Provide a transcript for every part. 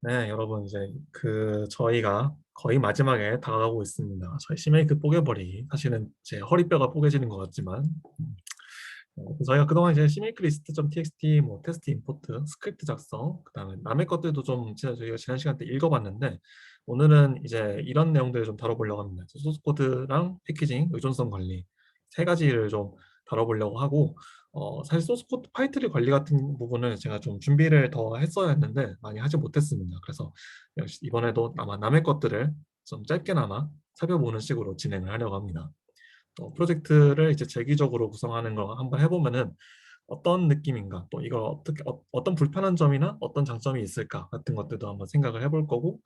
네, 여러분 이제 저희가 거의 마지막에 다가가고 있습니다. 저희 시메이크 뽀개버리 사실은 제 허리뼈가 뽀개지는 것 같지만 저희가 그동안 이제 시메이크 리스트.txt 뭐 테스트 임포트 스크립트 작성 그다음에 남의 것들도 좀 저희가 지난 시간 때 읽어봤는데 오늘은 이제 이런 내용들을 좀 다뤄보려고 합니다. 소스 코드랑 패키징, 의존성 관리 세 가지를 좀 다뤄보려고 하고 사실 소스 코드 파이트리 관리 같은 부분을 제가 좀 준비를 더 했어야 했는데 많이 하지 못했습니다. 그래서 역시 이번에도 아마 남의 것들을 좀 짧게나마 살펴보는 식으로 진행을 하려고 합니다. 프로젝트를 이제 재기적으로 구성하는 걸 한번 해보면은 어떤 느낌인가, 또 이걸 어떤 불편한 점이나 어떤 장점이 있을까 같은 것들도 한번 생각을 해볼 거고,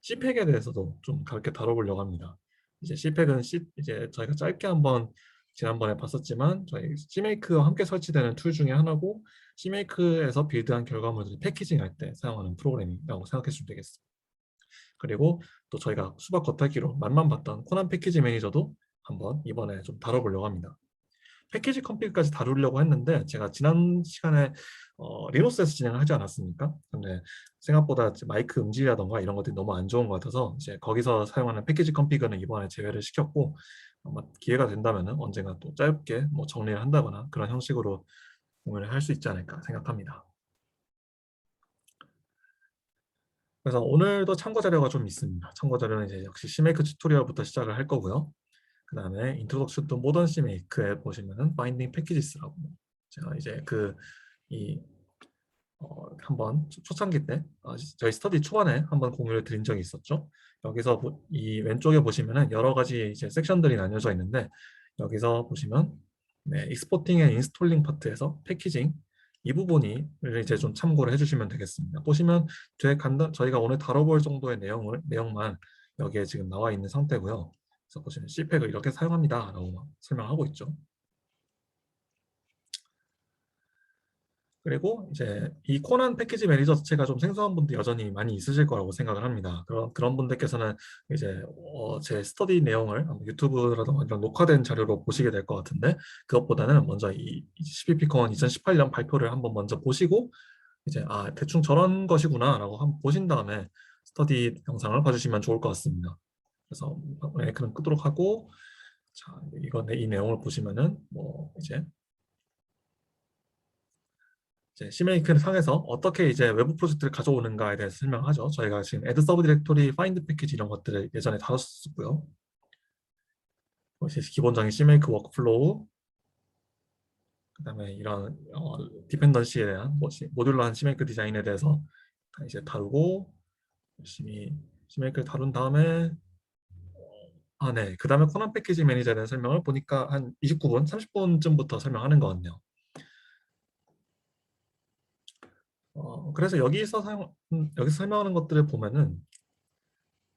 C팩에 대해서도 좀 가볍게 다뤄보려고 합니다. 이제 C팩은 이제 저희가 짧게 한번 지난번에 봤었지만 저희 Cmake와 함께 설치되는 툴 중에 하나고, Cmake에서 빌드한 결과물들을 패키징할 때 사용하는 프로그램이라고 생각해 주시면 되겠습니다. 그리고 또 저희가 수박 겉핥기로 맛만 봤던 코난 패키지 매니저도 한번 이번에 좀 다뤄보려고 합니다. 패키지 컴피까지 다루려고 했는데 제가 지난 시간에 리노스에서 진행을 하지 않았습니까? 근데 생각보다 마이크 음질이라던가 이런 것들이 너무 안 좋은 것 같아서 이제 거기서 사용하는 패키지 컴피그는 이번에 제외를 시켰고, 아마 기회가 된다면 언젠가 또 짧게 뭐 정리를 한다거나 그런 형식으로 공유를 할 수 있지 않을까 생각합니다. 그래서 오늘도 참고 자료가 좀 있습니다. 참고 자료는 이제 역시 시메이크 튜토리얼부터 시작을 할 거고요. 그 다음에 인트로덕션 투 모던 시메이크에 보시면은 바인딩 패키지스라고, 제가 이제 이 한번 초창기 때 저희 스터디 초반에 한번 공유를 드린 적이 있었죠. 여기서 이 왼쪽에 보시면은 여러 가지 이제 섹션들이 나뉘어져 있는데, 여기서 보시면 네, 익스포팅 앤 인스톨링 파트에서 패키징 이 부분이 이제 좀 참고를 해주시면 되겠습니다. 보시면 저희가 오늘 다뤄볼 정도의 내용만 여기에 지금 나와 있는 상태고요. 그래서 보시면 C팩을 이렇게 사용합니다라고 설명하고 있죠. 그리고 이제 이 코난 패키지 매니저 자체가 좀 생소한 분들 여전히 많이 있으실 거라고 생각을 합니다. 그런 분들께서는 이제 제 스터디 내용을 유튜브라든가 이런 녹화된 자료로 보시게 될 것 같은데, 그것보다는 먼저 이 CPPCon 2018년 발표를 한번 먼저 보시고 이제 대충 저런 것이구나라고 한번 보신 다음에 스터디 영상을 봐주시면 좋을 것 같습니다. 그래서 그럼 끄도록 하고, 자, 이 내용을 보시면은 뭐 이제 시메이크 상에서 어떻게 이제 외부 프로젝트를 가져오는가에 대해서 설명하죠. 저희가 지금 애드 서브 디렉토리, 파인드 패키지 이런 것들을 예전에 다뤘었고요. 기본적인 시메이크 워크플로우, 그다음에 이런 디펜던시에 대한 모듈러한 시메이크 디자인에 대해서 이제 다루고, 열심히 시메이크를 다룬 다음에 네, 그다음에 코난 패키지 매니저에 대한 설명을 보니까 한 29분, 30분쯤부터 설명하는 것 같네요. 그래서 여기서 설명하는 것들을 보면은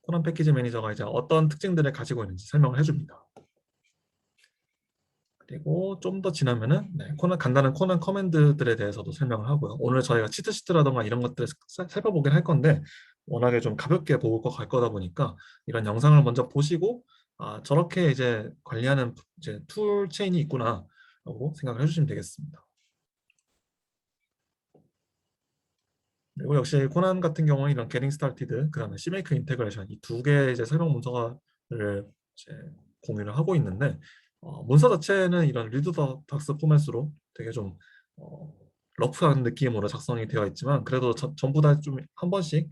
코난 패키지 매니저가 이제 어떤 특징들을 가지고 있는지 설명을 해줍니다. 그리고 좀 더 지나면은 간단한 코난 커맨드들에 대해서도 설명을 하고요. 오늘 저희가 치트시트라던가 이런 것들을 살펴보긴 할 건데, 워낙에 좀 가볍게 보고 갈 거다 보니까 이런 영상을 먼저 보시고 저렇게 이제 관리하는 이제 툴 체인이 있구나라고 생각을 해주시면 되겠습니다. 그리고 역시 코난 같은 경우는 이런 게팅 스타티드, 그다음에 시메이크 인테그레이션 이 두 개의 이제 설명 문서를 이제 공유를 하고 있는데, 문서 자체는 이런 리드 더 닥스 포맷으로 되게 좀 어, 러프한 느낌으로 작성이 되어 있지만, 그래도 전부 다 좀 한 번씩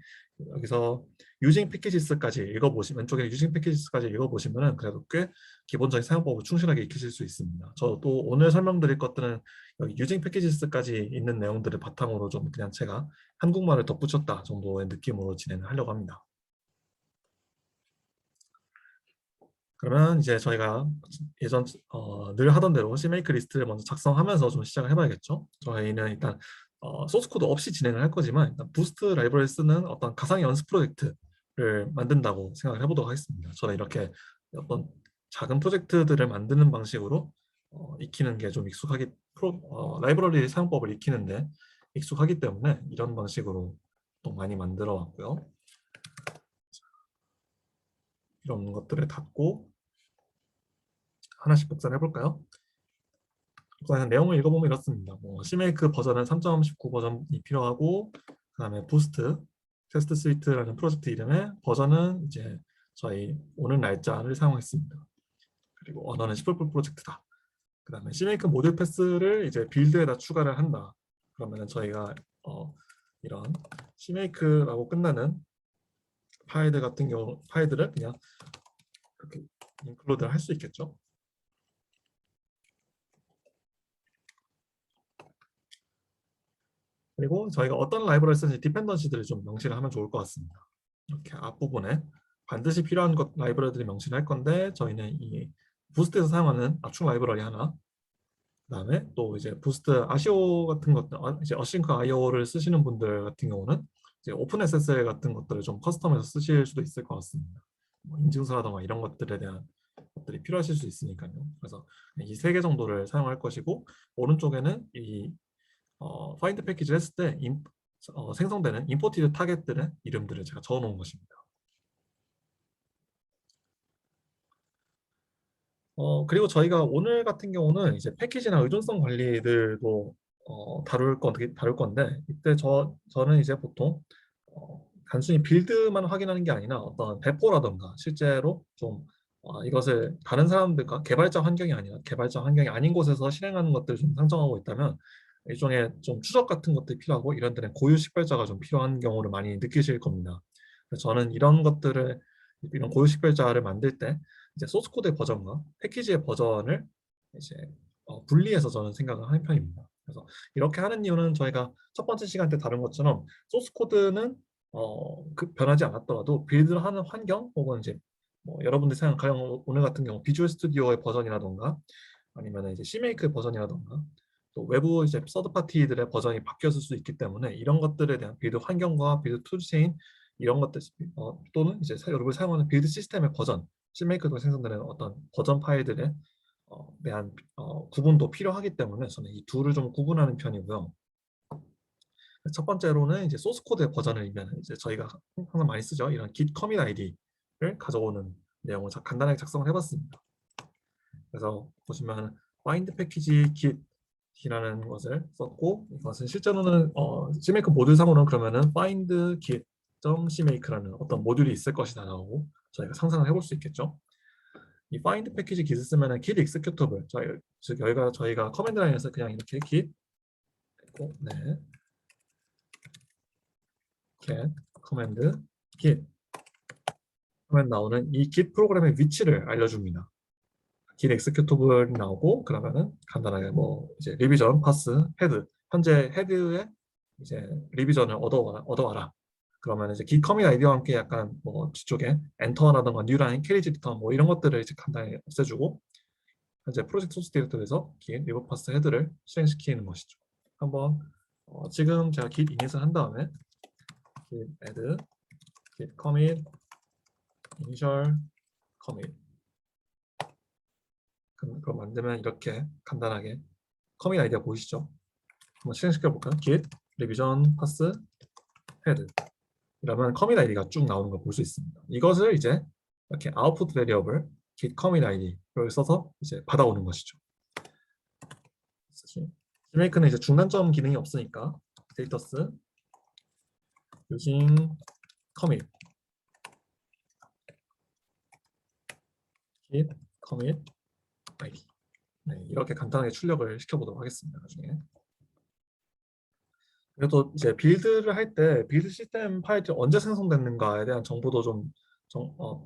여기서 유징 패키지스까지 읽어보시면, 왼쪽에 유징 패키지스까지 읽어보시면은 그래도 꽤 기본적인 사용법을 충실하게 익히실 수 있습니다. 저도 오늘 설명드릴 것들은 여기 유징 패키지스까지 있는 내용들을 바탕으로 좀 그냥 제가 한국말을 덧붙였다 정도의 느낌으로 진행을 하려고 합니다. 그러면 이제 저희가 예전 늘 하던 대로 CMake 리스트를 먼저 작성하면서 좀 시작을 해봐야겠죠. 저희는 일단 소스 코드 없이 진행을 할 거지만 일단 부스트 라이브러리를 쓰는 어떤 가상 연습 프로젝트를 만든다고 생각을 해보도록 하겠습니다. 저는 이렇게 어떤 작은 프로젝트들을 만드는 방식으로 익히는 게 좀 라이브러리 사용법을 익히는데 익숙하기 때문에 이런 방식으로 또 많이 만들어 왔고요. 이런 것들을 닫고 하나씩 복사를 해볼까요? 복사해서 내용을 읽어보면 이렇습니다. 시메이크 버전은 3.19 버전이 필요하고, 그 다음에 부스트 테스트 스위트라는 프로젝트 이름의 버전은 이제 저희 오는 날짜를 사용했습니다. 그리고 언어는 C++ 프로젝트다. 그 다음에 CMake 모듈 패스를 이제 빌드에다 추가를 한다. 그러면은 저희가 이런 CMake라고 끝나는 파일들 같은 경우 파일들을 그냥 그렇게 인클루드를 할 수 있겠죠. 그리고 저희가 어떤 라이브러리를 쓰는지 디펜던시들을 좀 명시를 하면 좋을 것 같습니다. 이렇게 앞부분에 반드시 필요한 것 라이브러리들을 명시를 할 건데 저희는 이 부스트에서 사용하는 압축 라이브러리 하나, 그다음에 또 이제 부스트 아시오 같은 것들, 이제 어싱크 IO를 쓰시는 분들 같은 경우는 이제 오픈 SSL 같은 것들을 좀 커스텀해서 쓰실 수도 있을 것 같습니다. 뭐 인증서라던가 이런 것들에 대한 것들이 필요하실 수 있으니까요. 그래서 이 세 개 정도를 사용할 것이고 오른쪽에는 이 파인드 패키지를 했을 때 생성되는 임포티드 타겟들의 이름들을 제가 적어 놓은 것입니다. 그리고 저희가 오늘 같은 경우는 이제 패키지나 의존성 관리들도 다룰 건데 이때 저는 이제 보통 단순히 빌드만 확인하는 게 아니라 어떤 배포라던가 실제로 좀 이것을 다른 사람들과 개발자 환경이 아니라 개발자 환경이 아닌 곳에서 실행하는 것들을 좀 상정하고 있다면 일종의 좀 추적 같은 것들이 필요하고 이런 데는 고유 식별자가 좀 필요한 경우를 많이 느끼실 겁니다. 그래서 저는 이런 고유 식별자를 만들 때 이제 소스 코드의 버전과 패키지의 버전을 이제 분리해서 저는 생각을 하는 편입니다. 그래서 이렇게 하는 이유는 저희가 첫 번째 시간 때 다룬 것처럼 소스 코드는 변하지 않았더라도 빌드를 하는 환경 혹은 이제 뭐 여러분들이 사용하는 가령 오늘 같은 경우 비주얼 스튜디오의 버전이라던가 아니면 이제 CMake 버전이라던가 또 외부 이제 서드 파티들의 버전이 바뀌었을 수 있기 때문에 이런 것들에 대한 빌드 환경과 빌드 툴체인 이런 것들 또는 이제 여러분이 사용하는 빌드 시스템의 버전 CMake로 생성되는 어떤 버전 파일들에 대한 구분도 필요하기 때문에 저는 이 둘을 좀 구분하는 편이고요. 첫 번째로는 이제 소스 코드의 버전이면 이제 저희가 항상 많이 쓰죠. 이런 git commit id를 가져오는 내용을 간단하게 작성을 해봤습니다. 그래서 보시면 find 패키지 git이라는 것을 썼고 이것은 실제로는 CMake 모듈 상으로는 그러면은 find git.cmake라는 어떤 모듈이 있을 것이다라고 저희가 상상을 해볼 수 있겠죠. 이 find 패키지 git 쓰면은 git executable 즉 저희가 커맨드 라인에서 그냥 이렇게 git 했고 네 get 커맨드 git 하면 나오는 이 git 프로그램의 위치를 알려줍니다. git executable이 나오고 그러면은 간단하게 뭐 이제 리비전 파스 헤드 현재 헤드에 이제 리비전을 얻어와라. 그러면 이제 git commit 아이디와 함께 약간 뭐 뒤쪽에 엔터라든가 뉴라인 캐리지 리턴 뭐 이런 것들을 이제 간단히 없애주고 현재 프로젝트 소스 디렉터리에서 git 리버 파스 헤드를 실행시키는 것이죠. 한번 지금 제가 git init을 한 다음에 git add git commit initial commit 그거 만들면 이렇게 간단하게 커밋 아이디가 보이시죠? 한번 실행시켜 볼까요? git revision pass head 이러면 커밋 아이디가 쭉 나오는 걸 볼 수 있습니다. 이것을 이제 이렇게 output variable git commit id를 써서 이제 받아오는 것이죠. CMake는 이제 중단점 기능이 없으니까 status using commit git commit id 네, 이렇게 간단하게 출력을 시켜보도록 하겠습니다. 나중에. 그리고 또 이제 빌드를 할 때 빌드 시스템 파일이 언제 생성됐는가에 대한 정보도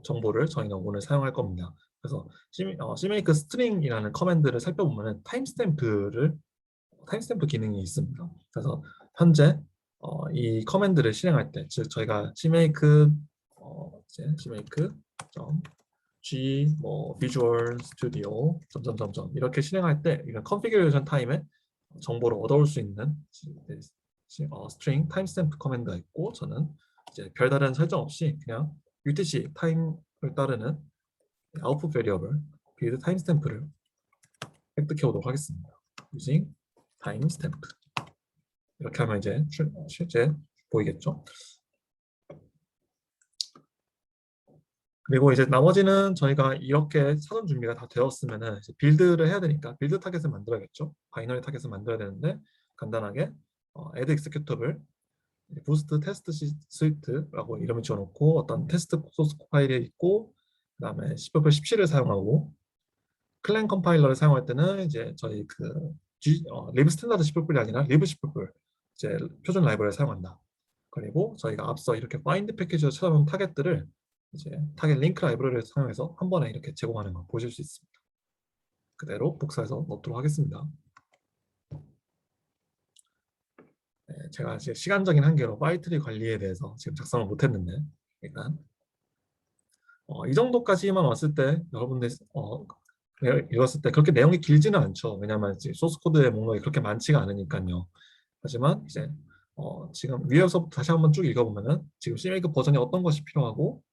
정보를 저희는 오늘 사용할 겁니다. 그래서 CMake string이라는 커맨드를 살펴보면 타임스탬프 기능이 있습니다. 그래서 현재 이 커맨드를 실행할 때, 즉 저희가 CMake G 뭐 Visual Studio 점점점점 이렇게 실행할 때 이런 컨피규레이션 타임에 정보를 얻어올 수 있는 스트링 타임스탬프 커맨드가 있고 저는 이제 별다른 설정 없이 그냥 UTC 타임을 따르는 아웃풋 베리어블 빌드 타임스탬프를 획득해 오도록 하겠습니다. using timestamp 이렇게 하면 이제 실제 보이겠죠. 그리고 이제 나머지는 저희가 이렇게 사전 준비가 다 되었으면은 이제 빌드를 해야 되니까 빌드 타겟을 만들어야겠죠. 바이너리 타겟을 만들어야 되는데 간단하게 add executable 부스트 테스트 스위트라고 이름을 지어놓고 어떤 테스트 소스 파일이 있고 그다음에 C++ 17을 사용하고 클랜 컴파일러를 사용할 때는 이제 저희 리브 스탠다드 C++이 아니라 리브 C++ 이제 표준 라이브러리를 사용한다. 그리고 저희가 앞서 이렇게 파인드 패키지로 찾아놓은 타겟들을 이제 타겟 링크 라이브러리를 사용해서 한 번에 이렇게 제공하는 걸 보실 수 있습니다. 그대로 복사해서 넣도록 하겠습니다. 네, 제가 이제 시간적인 한계로 파일 트리 관리에 대해서 지금 작성을 못했는데 일단 이 정도까지만 왔을 때 여러분들 읽었을 때 그렇게 내용이 길지는 않죠. 왜냐하면 이제 소스 코드의 목록이 그렇게 많지가 않으니까요. 하지만 이제 지금 위에서부터 다시 한번 쭉 읽어보면은 지금 CMake 버전이 어떤 것이 필요하고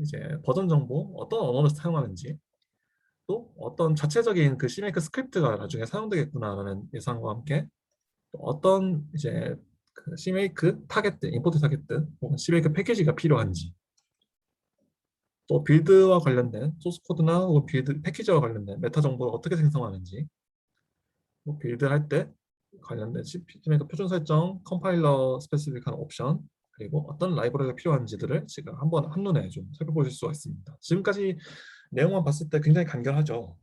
이제 버전 정보 어떤 언어를 사용하는지 또 어떤 자체적인 그 CMake 스크립트가 나중에 사용되겠구나라는 예상과 함께 또 어떤 이제 그 CMake 타겟들, 임포트 타겟들 혹은 CMake 패키지가 필요한지 또 빌드와 관련된 소스 코드나 혹은 빌드 패키지와 관련된 메타 정보를 어떻게 생성하는지 뭐 빌드 할 때 관련된 CMake 표준 설정, 컴파일러 스페시픽한 옵션 그리고 어떤 라이브러리가 필요한지들을 지금 한번 한눈에 좀 살펴보실 수가 있습니다. 지금까지 내용만 봤을 때 굉장히 간결하죠.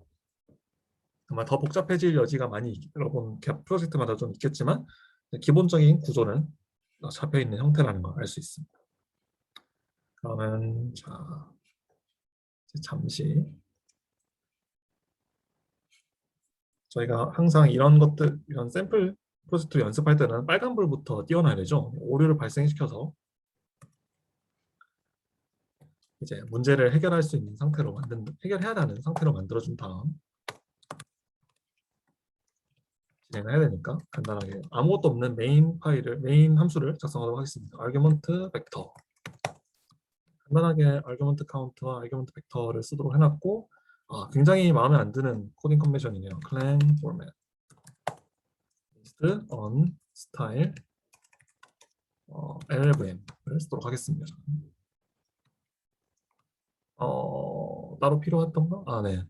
아마 더 복잡해질 여지가 많이 여러분 프로젝트마다 좀 있겠지만 기본적인 구조는 잡혀 있는 형태라는 걸 알 수 있습니다. 그러면 자 잠시 저희가 항상 이런 것들 이런 샘플 프로젝트 연습할 때는 빨간불부터 띄워놔야 되죠. 오류를 발생시켜서 이제 문제를 해결할 수 있는 상태로 해결해야 하는 상태로 만들어준 다음 진행을 해야 되니까 간단하게 아무것도 없는 메인 함수를 작성하도록 하겠습니다. argument vector 간단하게 argument count와 argument vector를 쓰도록 해놨고 굉장히 마음에 안 드는 코딩 컨벤션이네요. clang format based on style LLVM을 쓰도록 하겠습니다. 따로 필요했던 거? 네.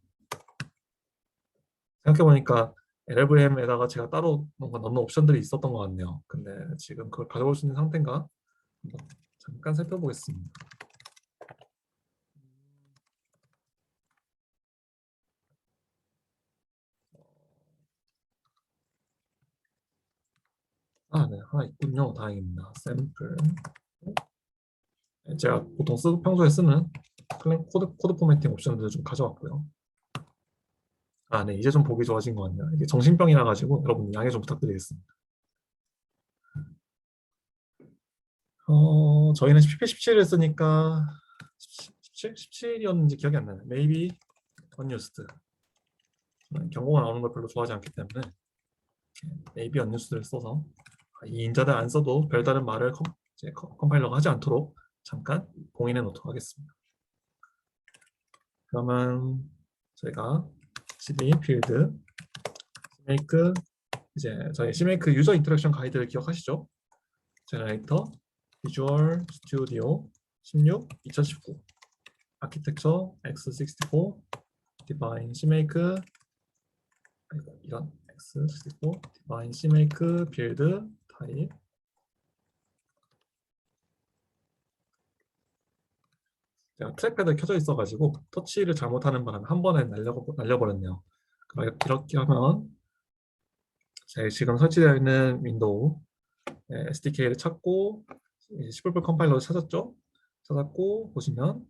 생각해보니까 LLVM에다가 제가 따로 뭔가 넣는 옵션들이 있었던 것 같네요. 근데 지금 그걸 가져올 수 있는 상태인가? 한번 잠깐 살펴보겠습니다. 네, 하나 있군요. 다행입니다. 샘플. 제가 보통 평소에 쓰는 코드 포매팅 옵션들을 좀 가져왔고요. 네, 이제 좀 보기 좋아진 것 같네요. 이게 정신병이라 가지고 여러분 양해 좀 부탁드리겠습니다. 저희는 PP17을 쓰니까 17이었는지 기억이 안 나요. Maybe unused. 경고가 나오는 걸 별로 좋아하지 않기 때문에 maybe unUsed를 써서 이 인자들 안 써도 별다른 말을 컴파일러가 하지 않도록 잠깐 봉인해 놓도록 하겠습니다. 그러면 저희가 cd 필드 CMake 이제 저희 CMake 유저 인터랙션 가이드를 기억하시죠? 제너레이터 비주얼 스튜디오 16 2019 아키텍처 x64 디바인 CMake 이런 x64 디바인 CMake 빌드 타입 제가 트랙패드 켜져 있어가지고 터치를 잘못하는 바람에 한 번에 날려버렸네요. 이렇게 하면 제 지금 설치되어 있는 윈도우 SDK를 찾고 C++ 컴파일러를 찾았죠. 찾았고 보시면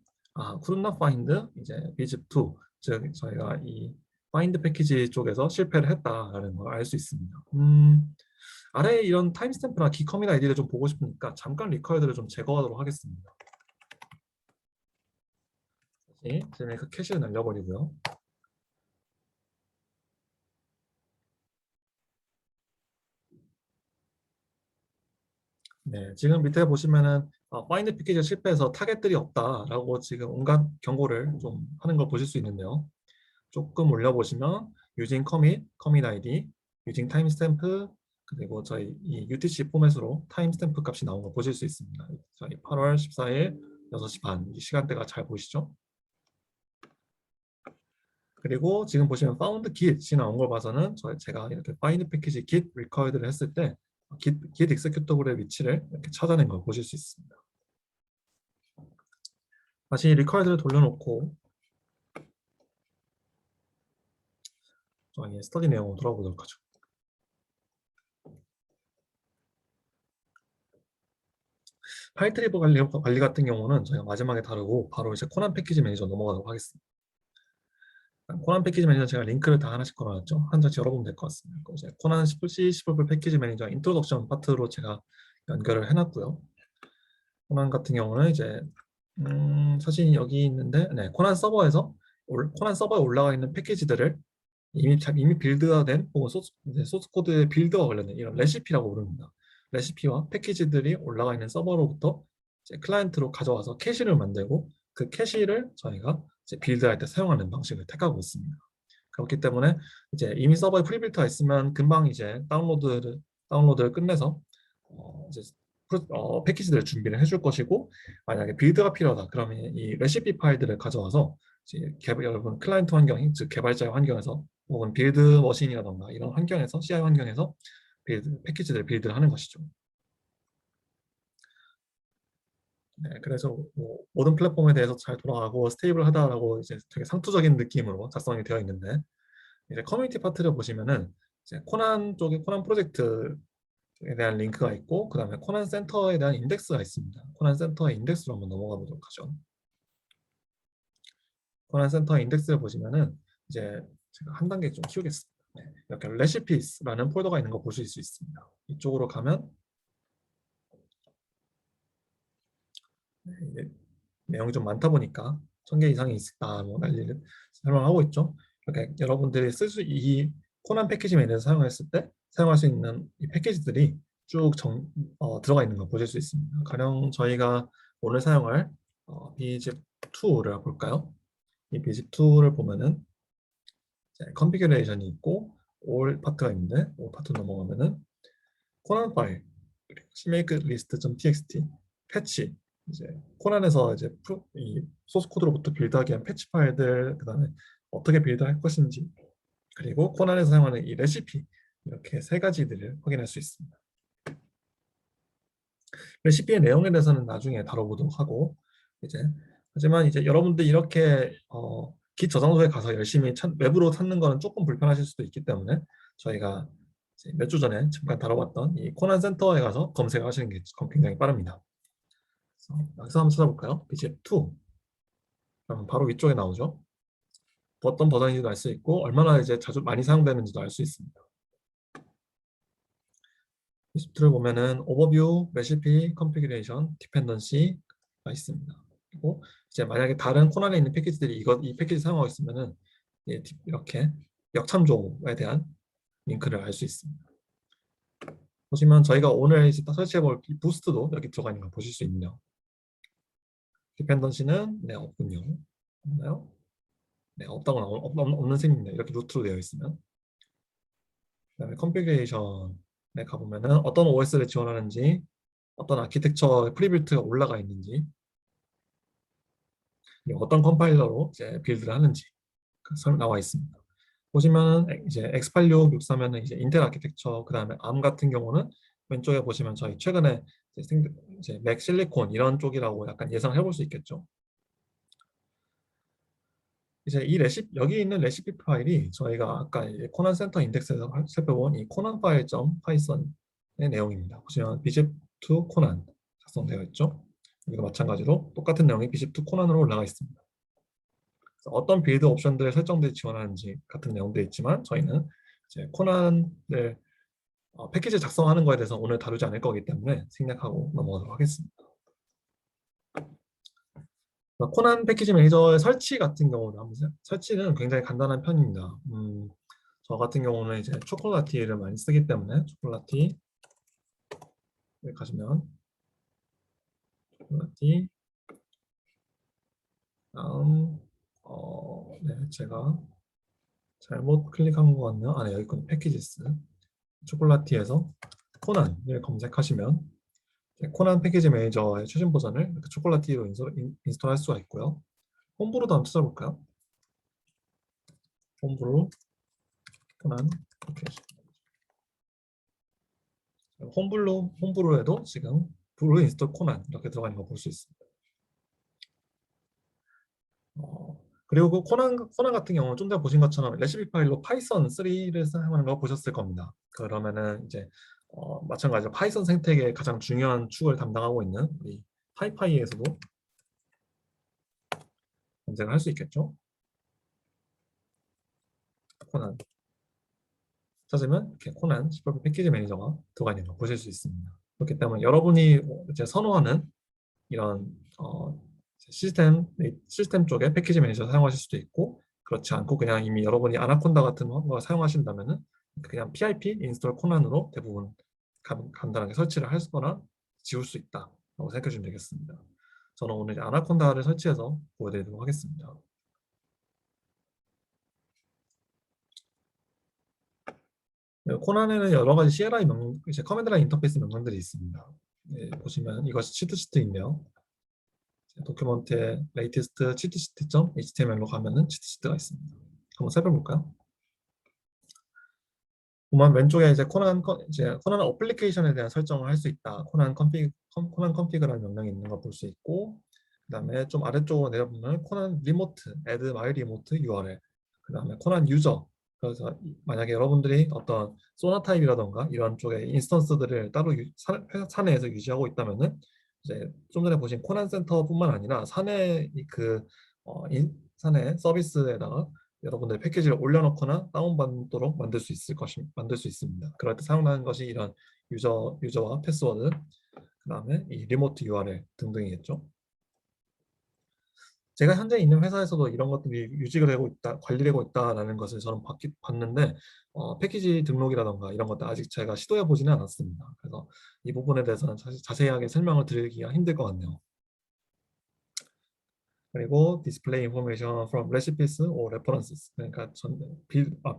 could not find 이제 bib2 즉 저희가 이 find 패키지 쪽에서 실패를 했다라는 걸 알 수 있습니다. 아래에 이런 타임스탬프나 기컴이나 아이디를 좀 보고 싶으니까 잠깐 리커드를 좀 제거하도록 하겠습니다. 다시 그 캐시를 날려버리고요. 네, 지금 밑에 보시면은 find 패키지가 실패해서 타겟들이 없다라고 지금 온갖 경고를 좀 하는 걸 보실 수 있는데요. 조금 올려보시면 using commit id, using timestamp 그리고 저희 이 UTC 포맷으로 타임스탬프 값이 나온 거 보실 수 있습니다. 저희 8월 14일 6시 반 이 시간대가 잘 보이시죠? 그리고 지금 보시면 found git이 나온 걸 봐서는 제가 이렇게 find 패키지 git required를 했을 때 git executable의 위치를 이렇게 찾아낸 걸 보실 수 있습니다. 다시 리쿼드를 돌려놓고 저희 스터디 내용으로 돌아보도록 하죠. 파일 트리버 관리 같은 경우는 저희가 마지막에 다루고 바로 이제 코난 패키지 매니저 넘어가도록 하겠습니다. 코난 패키지 매니저 제가 링크를 다 하나씩 걸어놨죠. 한 장씩 열어보면 될 것 같습니다. 이제 코난 C++ 패키지 매니저 인트로덕션 파트로 제가 연결을 해놨고요. 코난 같은 경우는 이제 사실 여기 있는데 코난 서버에 올라가 있는 패키지들을 이미 빌드가 된 혹은 소스 코드의 빌드와 관련된 이런 레시피라고 부릅니다. 레시피와 패키지들이 올라가 있는 서버로부터 이제 클라이언트로 가져와서 캐시를 만들고 그 캐시를 저희가 이제 빌드할 때 사용하는 방식을 택하고 있습니다. 그렇기 때문에 이제 이미 서버에 프리빌트가 있으면 금방 이제 다운로드를 끝내서 이제 패키지들을 준비를 해줄 것이고, 만약에 빌드가 필요하다 그러면 이 레시피 파일들을 가져와서 이제 여러분 클라이언트 환경, 즉 개발자의 환경에서 혹은 빌드 머신이라던가 이런 환경에서 CI 환경에서 패키지들을 빌드를 하는 것이죠. 네, 그래서 뭐 모든 플랫폼에 대해서 잘 돌아가고 스테이블하다라고 이제 되게 상투적인 느낌으로 작성이 되어 있는데, 이제 커뮤니티 파트를 보시면은 이제 코난 쪽에 코난 프로젝트에 대한 링크가 있고, 그 다음에 코난 센터에 대한 인덱스가 있습니다. 코난 센터의 인덱스로 한번 넘어가 보도록 하죠. 코난 센터 인덱스를 보시면은 이제 제가 한 단계 좀 키우겠습니다. 네, 이렇게 레시피스라는 폴더가 있는 거 보실 수 있습니다. 이쪽으로 가면 네, 내용이 좀 많다 보니까 1000개 이상이 있다 뭐 난리를 설명하고 있죠. 이렇게 여러분들이 이 코난 패키지 매니저 사용했을 때 사용할 수 있는 이 패키지들이 쭉 들어가 있는 거 보실 수 있습니다. 가령 저희가 오늘 사용할 bzip2를 볼까요? 이 bzip2를 보면은 컨피규레이션이 있고 올 파트가 있는데, 올 파트 넘어가면은 코난 파일, cmake list.txt, 패치, 이제 코난에서 이제 이 소스 코드로부터 빌드하기 위한 패치 파일들, 그다음에 어떻게 빌드할 것인지, 그리고 코난에서 사용하는 이 레시피, 이렇게 세 가지들을 확인할 수 있습니다. 레시피의 내용에 대해서는 나중에 다뤄보도록 하고, 하지만 이제 여러분들 이렇게 깃 저장소에 가서 열심히 외부로 찾는 거는 조금 불편하실 수도 있기 때문에 저희가 몇 주 전에 잠깐 다뤄봤던 이 코난 센터에 가서 검색하시는 게 굉장히 빠릅니다. 여기서 한번 찾아볼까요? BGF2. 그러면 바로 위쪽에 나오죠. 어떤 버전인지도 알 수 있고 얼마나 이제 자주 많이 사용되는지도 알 수 있습니다. BGF2를 보면은 오버뷰, 레시피, 컨피그레이션, 디펜던시가 있습니다. 그리고 이제 만약에 다른 코난에 있는 패키지들이 이 패키지 사용하고 있으면은 이렇게 역참조에 대한 링크를 알 수 있습니다. 보시면 저희가 오늘 이제 설치해볼 부스트도 여기 들어가 있는 걸 보실 수 있네요. 디펜던시는 네, 없군요. 없나요? 네, 없는 셈입니다. 이렇게 루트로 되어 있으면. 그다음에 컨피그레이션에 가보면은 어떤 OS를 지원하는지, 어떤 아키텍처 프리빌트가 올라가 있는지, 어떤 컴파일러로 이제 빌드를 하는지 나와 있습니다. 보시면 이제 x86, 63은 이제 인텔 아키텍처, 그다음에 ARM 같은 경우는 왼쪽에 보시면 저희 최근에 이제 맥 실리콘 이런 쪽이라고 약간 예상해 볼 수 있겠죠. 이제 여기 있는 레시피 파일이 저희가 아까 코난 센터 인덱스에서 살펴본 이 코난 파일.python의 내용입니다. 보시면 bzip2 코난 작성되어 있죠. 여기도 마찬가지로 똑같은 내용이 bzip2 코난으로 올라가 있습니다. 어떤 빌드 옵션들을 설정들이 지원하는지 같은 내용도 있지만 저희는 이제 코난을 패키지 작성하는 거에 대해서 오늘 다루지 않을 거기 때문에 생략하고 넘어가도록 하겠습니다. 코난 패키지 매니저의 설치 같은 경우는 설치는 굉장히 간단한 편입니다. 저 같은 경우는 이제 초콜라티를 많이 쓰기 때문에 초콜라티에 가시면 초콜라티 다음 네, 제가 잘못 클릭한 것 같네요. 네, 여기 있군. 패키지스 초콜라티에서 코난을 검색하시면 코난 패키지 매니저의 최신 버전을 초콜라티로 인스톨할 수가 있고요. 홈브루도 한번 찾아볼까요? 홈브루 코난 패키지 홈브루에도 지금 브루 인스톨 코난 이렇게 들어가 있는 거 볼 수 있습니다. 그리고 그 코난 같은 경우는 좀 전에 보신 것처럼 레시피 파일로 파이썬 3를 사용하는 거 보셨을 겁니다. 그러면은 이제 마찬가지로 파이썬 생태계의 가장 중요한 축을 담당하고 있는 우리 파이파이에서도 검색을 할 수 있겠죠. 코난 찾으면 이렇게 코난 C# 패키지 매니저가 들어가 있는 거 보실 수 있습니다. 그렇기 때문에 여러분이 이제 선호하는 이런 시스템 쪽에 패키지 매니저 사용하실 수도 있고, 그렇지 않고 그냥 이미 여러분이 아나콘다 같은 거 사용하신다면은 그냥 PIP 인스톨 코난으로 대부분 간단하게 설치를 할 거나 지울 수 있다라고 생각해 주시면 되겠습니다. 저는 오늘 아나콘다를 설치해서 보여드리도록 하겠습니다. 코난에는 여러 가지 CLI 이제 커맨드 라인 인터페이스 명령들이 있습니다. 네, 보시면 이것이 치트시트인데요. 도큐먼트에 latest cheatsheet.html로 가면은 치트시트가 있습니다. 한번 살펴볼까요? 보면 왼쪽에 이제 코난 어플리케이션에 대한 설정을 할 수 있다. 코난 컨피그라는 명령이 있는 걸 볼 수 있고, 그다음에 좀 아래쪽으로 내려보면 코난 리모트, add my remote URL, 그다음에 코난 유저. 그래서 만약에 여러분들이 어떤 소나 타입이라던가 이런 쪽의 인스턴스들을 따로 사내에서 유지하고 있다면은 이제 좀 전에 보신 코난 센터뿐만 아니라 사내 서비스에다가 여러분들 패키지를 올려놓거나 다운받도록 만들 수 있습니다. 그럴 때 사용하는 것이 이런 유저와 패스워드, 그다음에 이 리모트 URL 등등이겠죠. 제가 현재 있는 회사에서도 이런 것들이 유지가 되고 있다, 관리되고 있다라는 것을 저는 봤는데 패키지 등록이라던가 이런 것들 아직 제가 시도해 보지는 않았습니다. 그래서 이 부분에 대해서는 사실 자세하게 설명을 드리기가 힘들 것 같네요. 그리고 display information from recipes or references. 그러니까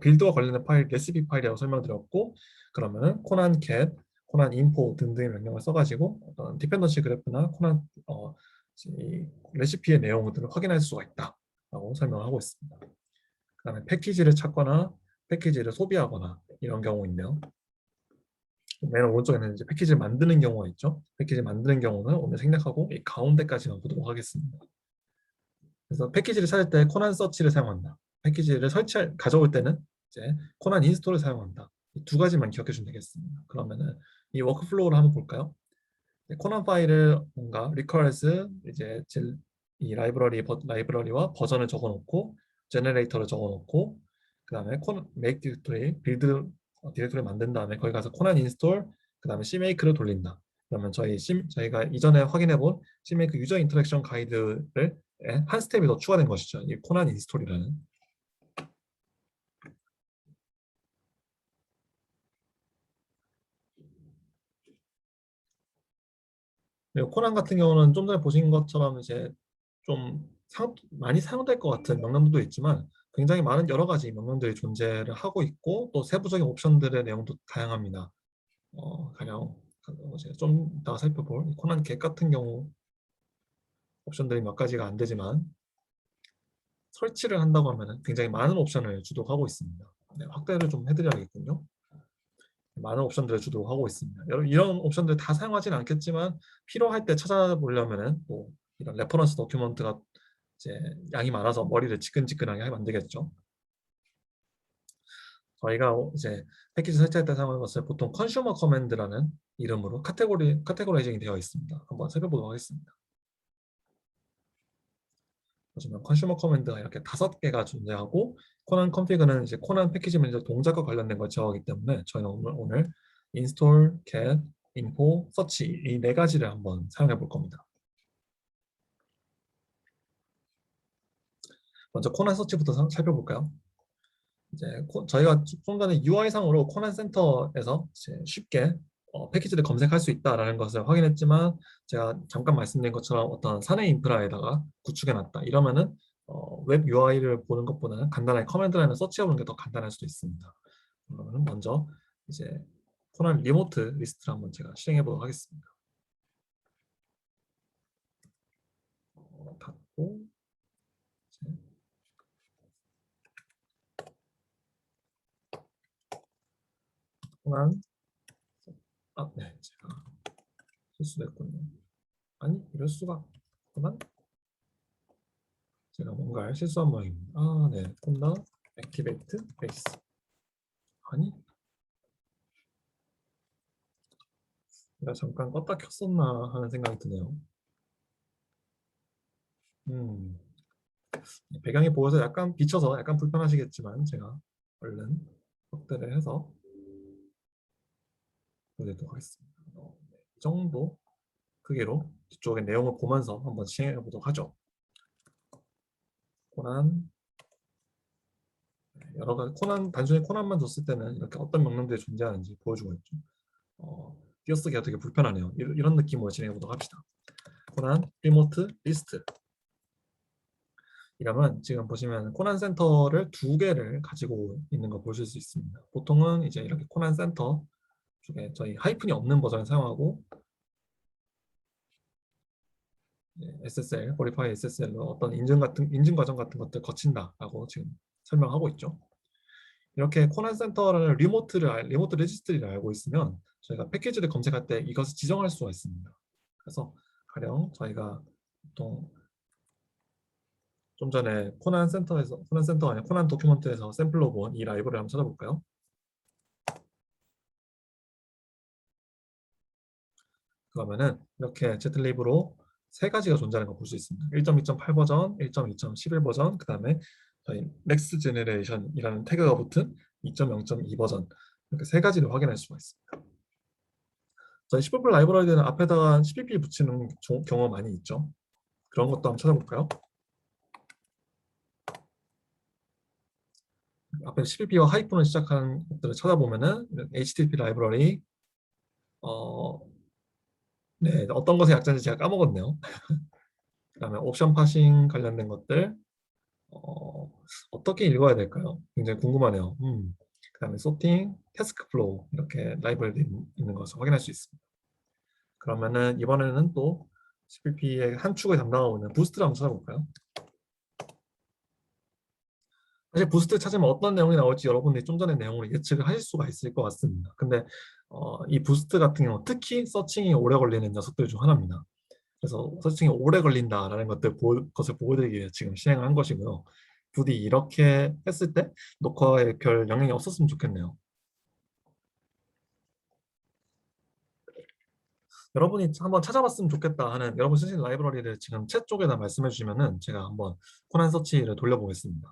빌드와 관련된 파일, 레시피 파일이라고 설명드렸고, 그러면은 코난 cat, 코난 info 등등의 명령을 써가지고 어떤 디펜던시 그래프나 코난 이 레시피의 내용들을 확인할 수가 있다라고 설명을 하고 있습니다. 그다음에 패키지를 찾거나 패키지를 소비하거나 이런 경우인데요. 맨 오른쪽에는 이제 패키지를 만드는 경우가 있죠. 패키지 만드는 경우는 오늘 생략하고 이 가운데까지만 보도록 하겠습니다. 그래서 패키지를 찾을 때 코난 서치를 사용한다. 패키지를 가져올 때는 이제 코난 인스톨을 사용한다. 이 두 가지만 기억해 주면 되겠습니다. 그러면은 이 워크플로우를 한번 볼까요? 코난 파일을 뭔가 requires 이제 이 라이브러리와 버전을 적어놓고 제너레이터를 적어놓고 그다음에 make 디렉토리 빌드 디렉토리 만든 다음에 거기 가서 코난 인스톨 그다음에 cmake를 돌린다. 그러면 저희가 이전에 확인해본 cmake 유저 인터랙션 가이드를 한 스텝이 더 추가된 것이죠. 이 코난 인스톨이라는. 코난 같은 경우는 좀 전에 보신 것처럼 이제 좀 많이 사용될 것 같은 명령들도 있지만 굉장히 많은 여러 가지 명령들이 존재를 하고 있고 또 세부적인 옵션들의 내용도 다양합니다. 가령 좀 이따가 살펴볼 코난 겟 같은 경우 옵션들이 몇 가지가 안 되지만 설치를 한다고 하면 굉장히 많은 옵션을 주도하고 있습니다. 네, 확대를 좀 해드려야겠군요. 많은 옵션들을 주도하고 있습니다. 여러분 이런 옵션들 다 사용하지는 않겠지만 필요할 때 찾아보려면은 뭐 이런 레퍼런스 도큐먼트가 이제 양이 많아서 머리를 지끈지끈하게 만들겠죠. 저희가 이제 패키지 설치할 때 사용하는 것을 보통 컨슈머 커맨드라는 이름으로 카테고라이징이 되어 있습니다. 한번 살펴보도록 하겠습니다. 보시면 컨슈머 커맨드가 이렇게 5개가 존재하고 코난 컨피그는 이제 코난 패키지 매니저 동작과 관련된 걸 제어하기 때문에 저희는 오늘 install, get, info, search 이 4가지를 한번 사용해 볼 겁니다. 먼저 코난 서치부터 살펴볼까요? 이제 저희가 좀 전에 UI상으로 코난 센터에서 쉽게 패키지를 검색할 수 있다는 것을 확인했지만 제가 잠깐 말씀드린 것처럼 어떤 사내 인프라에다가 구축해놨다 이러면은 웹 UI를 보는 것보다는 간단하게 커맨드 라인을 서치해보는 게 더 간단할 수도 있습니다. 그러면 먼저 이제 코난 리모트 리스트를 한번 제가 실행해 보도록 하겠습니다. 닫고 코난 아, 네, 제가 실수했군요. 아니, 이럴 수가. 그만 제가 뭔가 실수한 모양입니다. 아, 네, 콘다 액티베이트 베이스. 아니, 내가 잠깐 껐다 켰었나 하는 생각이 드네요. 음, 배경이 보여서 약간 비쳐서 약간 불편하시겠지만 제가 얼른 확대를 해서 보내도록 하겠습니다. 네, 이 정도 크기로 뒤쪽에 내용을 보면서 한번 시행해 보도록 하죠. 코난, 여러 가지 코난, 단순히 코난만 줬을 때는 이렇게 어떤 명령들이 존재하는지 보여주고 있죠. 띄어쓰기가 되게 불편하네요. 이런 느낌으로 진행해 보도록 합시다. 코난 리모트 리스트. 이러면 지금 보시면 코난 센터를 두 개를 가지고 있는 거 보실 수 있습니다. 보통은 이제 이렇게 코난 센터 쪽에 저희 하이픈이 없는 버전을 사용하고 SSL, Verify SSL로 어떤 인증 과정 같은 것들 거친다라고 지금 설명하고 있죠. 이렇게 코난 센터를 리모트 레지스트리를 알고 있으면 저희가 패키지를 검색할 때 이것을 지정할 수가 있습니다. 그래서 가령 저희가 보통 좀 전에 코난 센터가 아니라 코난 도큐먼트에서 샘플로 본 이 라이브러리를 한번 찾아볼까요? 그러면은 이렇게 제틀리브로 세 가지가 존재하는 걸 볼 수 있습니다. 1.2.8 버전, 1.2.11 버전, 그 다음에 저희 넥스트 제네레이션이라는 태그가 붙은 2.0.2 버전, 이렇게 세 가지를 확인할 수가 있습니다. 저희 10분 라이브러리는 앞에다가 10pp 붙이는 경우 많이 있죠. 그런 것도 한번 찾아볼까요? 앞에 10pp와 하이픈을 시작하는 것들을 찾아보면은 HTTP 라이브러리, 어, 네, 어떤 것의 약자인지 제가 까먹었네요. 그다음에 옵션 파싱 관련된 것들, 어, 어떻게 읽어야 될까요? 굉장히 궁금하네요. 그다음에 소팅, 태스크 플로우 이렇게 라이브러리 있는 것을 확인할 수 있습니다. 그러면은 이번에는 또 CPP의 한 축을 담당하고 있는 부스트를 한번 찾아볼까요? 사실 부스트 찾으면 어떤 내용이 나올지 여러분들이 좀 전에 내용을 예측을 하실 수가 있을 것 같습니다. 근데 이 부스트 같은 경우 특히 서칭이 오래 걸리는 녀석들 중 하나입니다. 그래서 서칭이 오래 걸린다라는 것을 보여드리기 위해 지금 실행을 한 것이고요. 부디 이렇게 했을 때 녹화에 별 영향이 없었으면 좋겠네요. 여러분이 한번 찾아봤으면 좋겠다 하는 여러분 쓰신 라이브러리를 지금 챗 쪽에다 말씀해 주시면은 제가 한번 코난 서치를 돌려보겠습니다.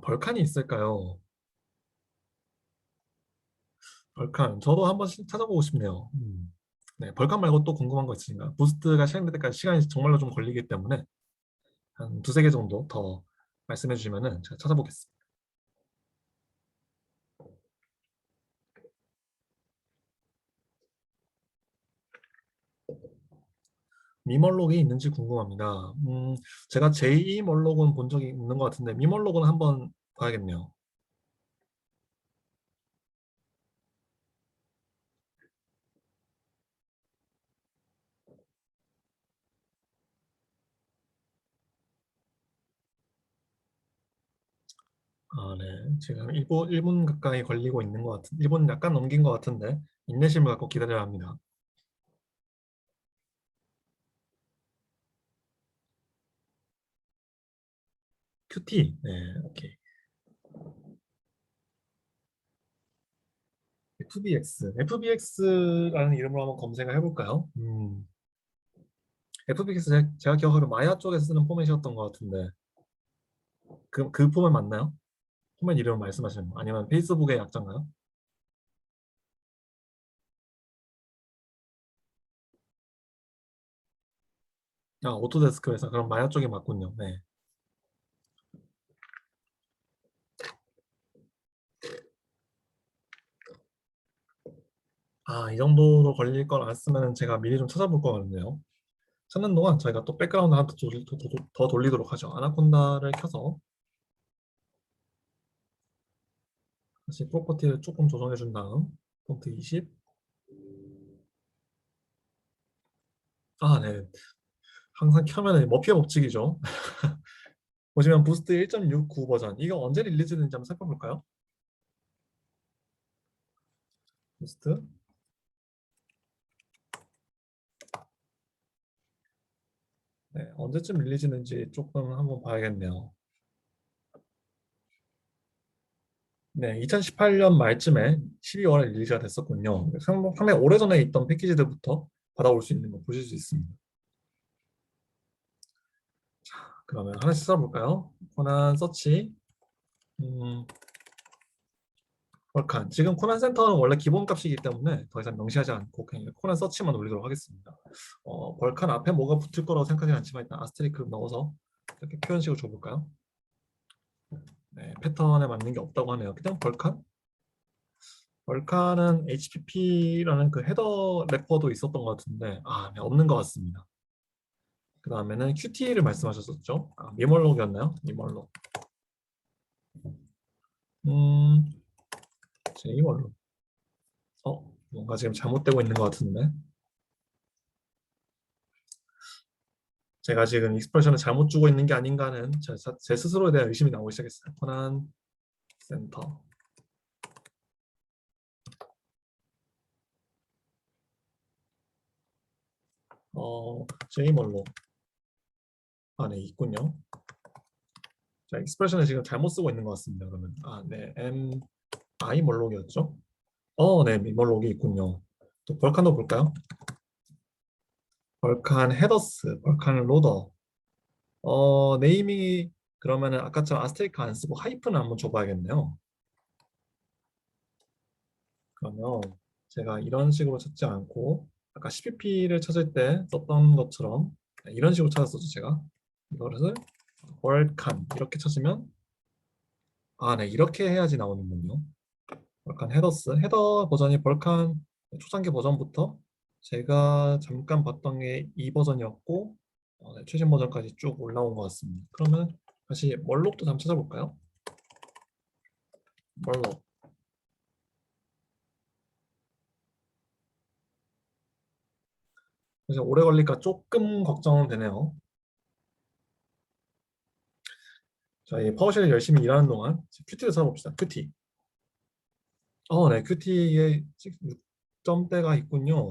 벌칸이 있을까요? 벌칸 저도 한번 찾아보고 싶네요. 네, 벌칸 말고 또 궁금한 거 있으신가요? 부스트가 실행될 때까지 시간이 정말로 좀 걸리기 때문에 한 두세 개 정도 더 말씀해 주시면은 제가 찾아보겠습니다. 미멀록이 있는지 궁금합니다. 제가 제2 멀록은 본 적이 있는 것 같은데 미멀록은 한번 봐야겠네요. 아, 네. 지금 1분 가까이 걸리고 있는 것 같은, 1분 약간 넘긴 것 같은데 인내심을 갖고 기다려야 합니다. QT, 네, 오케이. FBX라는 이름으로 한번 검색을 해볼까요? FBX 제가 기억하기로 마야 쪽에서 쓰는 포맷이었던 것 같은데 그 포맷 맞나요? 포맷 이름 말씀하시는 거 아니면 페이스북의 약자인가요? 아, 오토데스크 회사 그럼 마야 쪽이 맞군요. 네. 아, 이 정도로 걸릴 걸 알았으면 제가 미리 좀 찾아볼 것 같네요. 찾는 동안 저희가 또 백그라운드 하나 더 돌리도록 하죠. 아나콘다를 켜서 다시 프로퍼티를 조금 조정해 준 다음 폰트 20. 아, 네. 항상 켜면 머피의 법칙이죠. 보시면 부스트 1.69 버전 이거 언제 릴리즈됐는지 한번 살펴볼까요? 부스트 네, 언제쯤 릴리즈는지 조금 한번 봐야겠네요. 네, 2018년 말쯤에 12월에 릴리즈가 됐었군요. 상당히 오래전에 있던 패키지들부터 받아올 수 있는 거 보실 수 있습니다. 그러면 하나씩 써볼까요? 코난 서치 벌칸 지금 코난 센터는 원래 기본 값이기 때문에 더 이상 명시하지 않고 그냥 코난 서치만 올리도록 하겠습니다. 벌칸 앞에 뭐가 붙을 거라고 생각하지 않지만 일단 아스테리크 넣어서 이렇게 표현식을 줘볼까요? 네, 패턴에 맞는 게 없다고 하네요. 그냥 벌칸? 벌칸은 HPP라는 그 헤더 래퍼도 있었던 것 같은데 네, 없는 것 같습니다. 그 다음에는 QT를 말씀하셨었죠? 미멀록이었나요? 미멀록. 음, 제이멀록. 뭔가 지금 잘못되고 있는 것 같은데. 제가 지금 익스프레션을 잘못 주고 있는 게 아닌가 하는 제 스스로에 대한 의심이 나오기 시작했어요. 코난 센터. 제이멀록. 네, 있군요. 자, 익스프레션을 지금 잘못 쓰고 있는 것 같습니다. 그러면 네, 아이멀록이었죠? 네, 미멀록이 있군요. 또 벌칸도 볼까요? 벌칸 헤더스, 벌칸 로더. 네이밍이 그러면은 아까처럼 아스테리크 안 쓰고 하이픈을 한번 줘봐야겠네요. 그러면 제가 이런 식으로 찾지 않고 아까 CPP를 찾을 때 썼던 것처럼 이런 식으로 찾았었죠, 제가. 이거를 벌칸 이렇게 찾으면 네, 이렇게 해야지 나오는군요. 벌칸 헤더스, 헤더 버전이 벌칸 초창기 버전부터 제가 잠깐 봤던 게 이 버전이었고 네, 최신 버전까지 쭉 올라온 것 같습니다. 그러면 다시 멀록도 한번 찾아볼까요? 멀록. 그래서 오래 걸릴까 조금 걱정은 되네요. 저희 파워쉘 열심히 일하는 동안 큐티를 써봅시다. 큐티. 네, 큐티에 6점대가 있군요.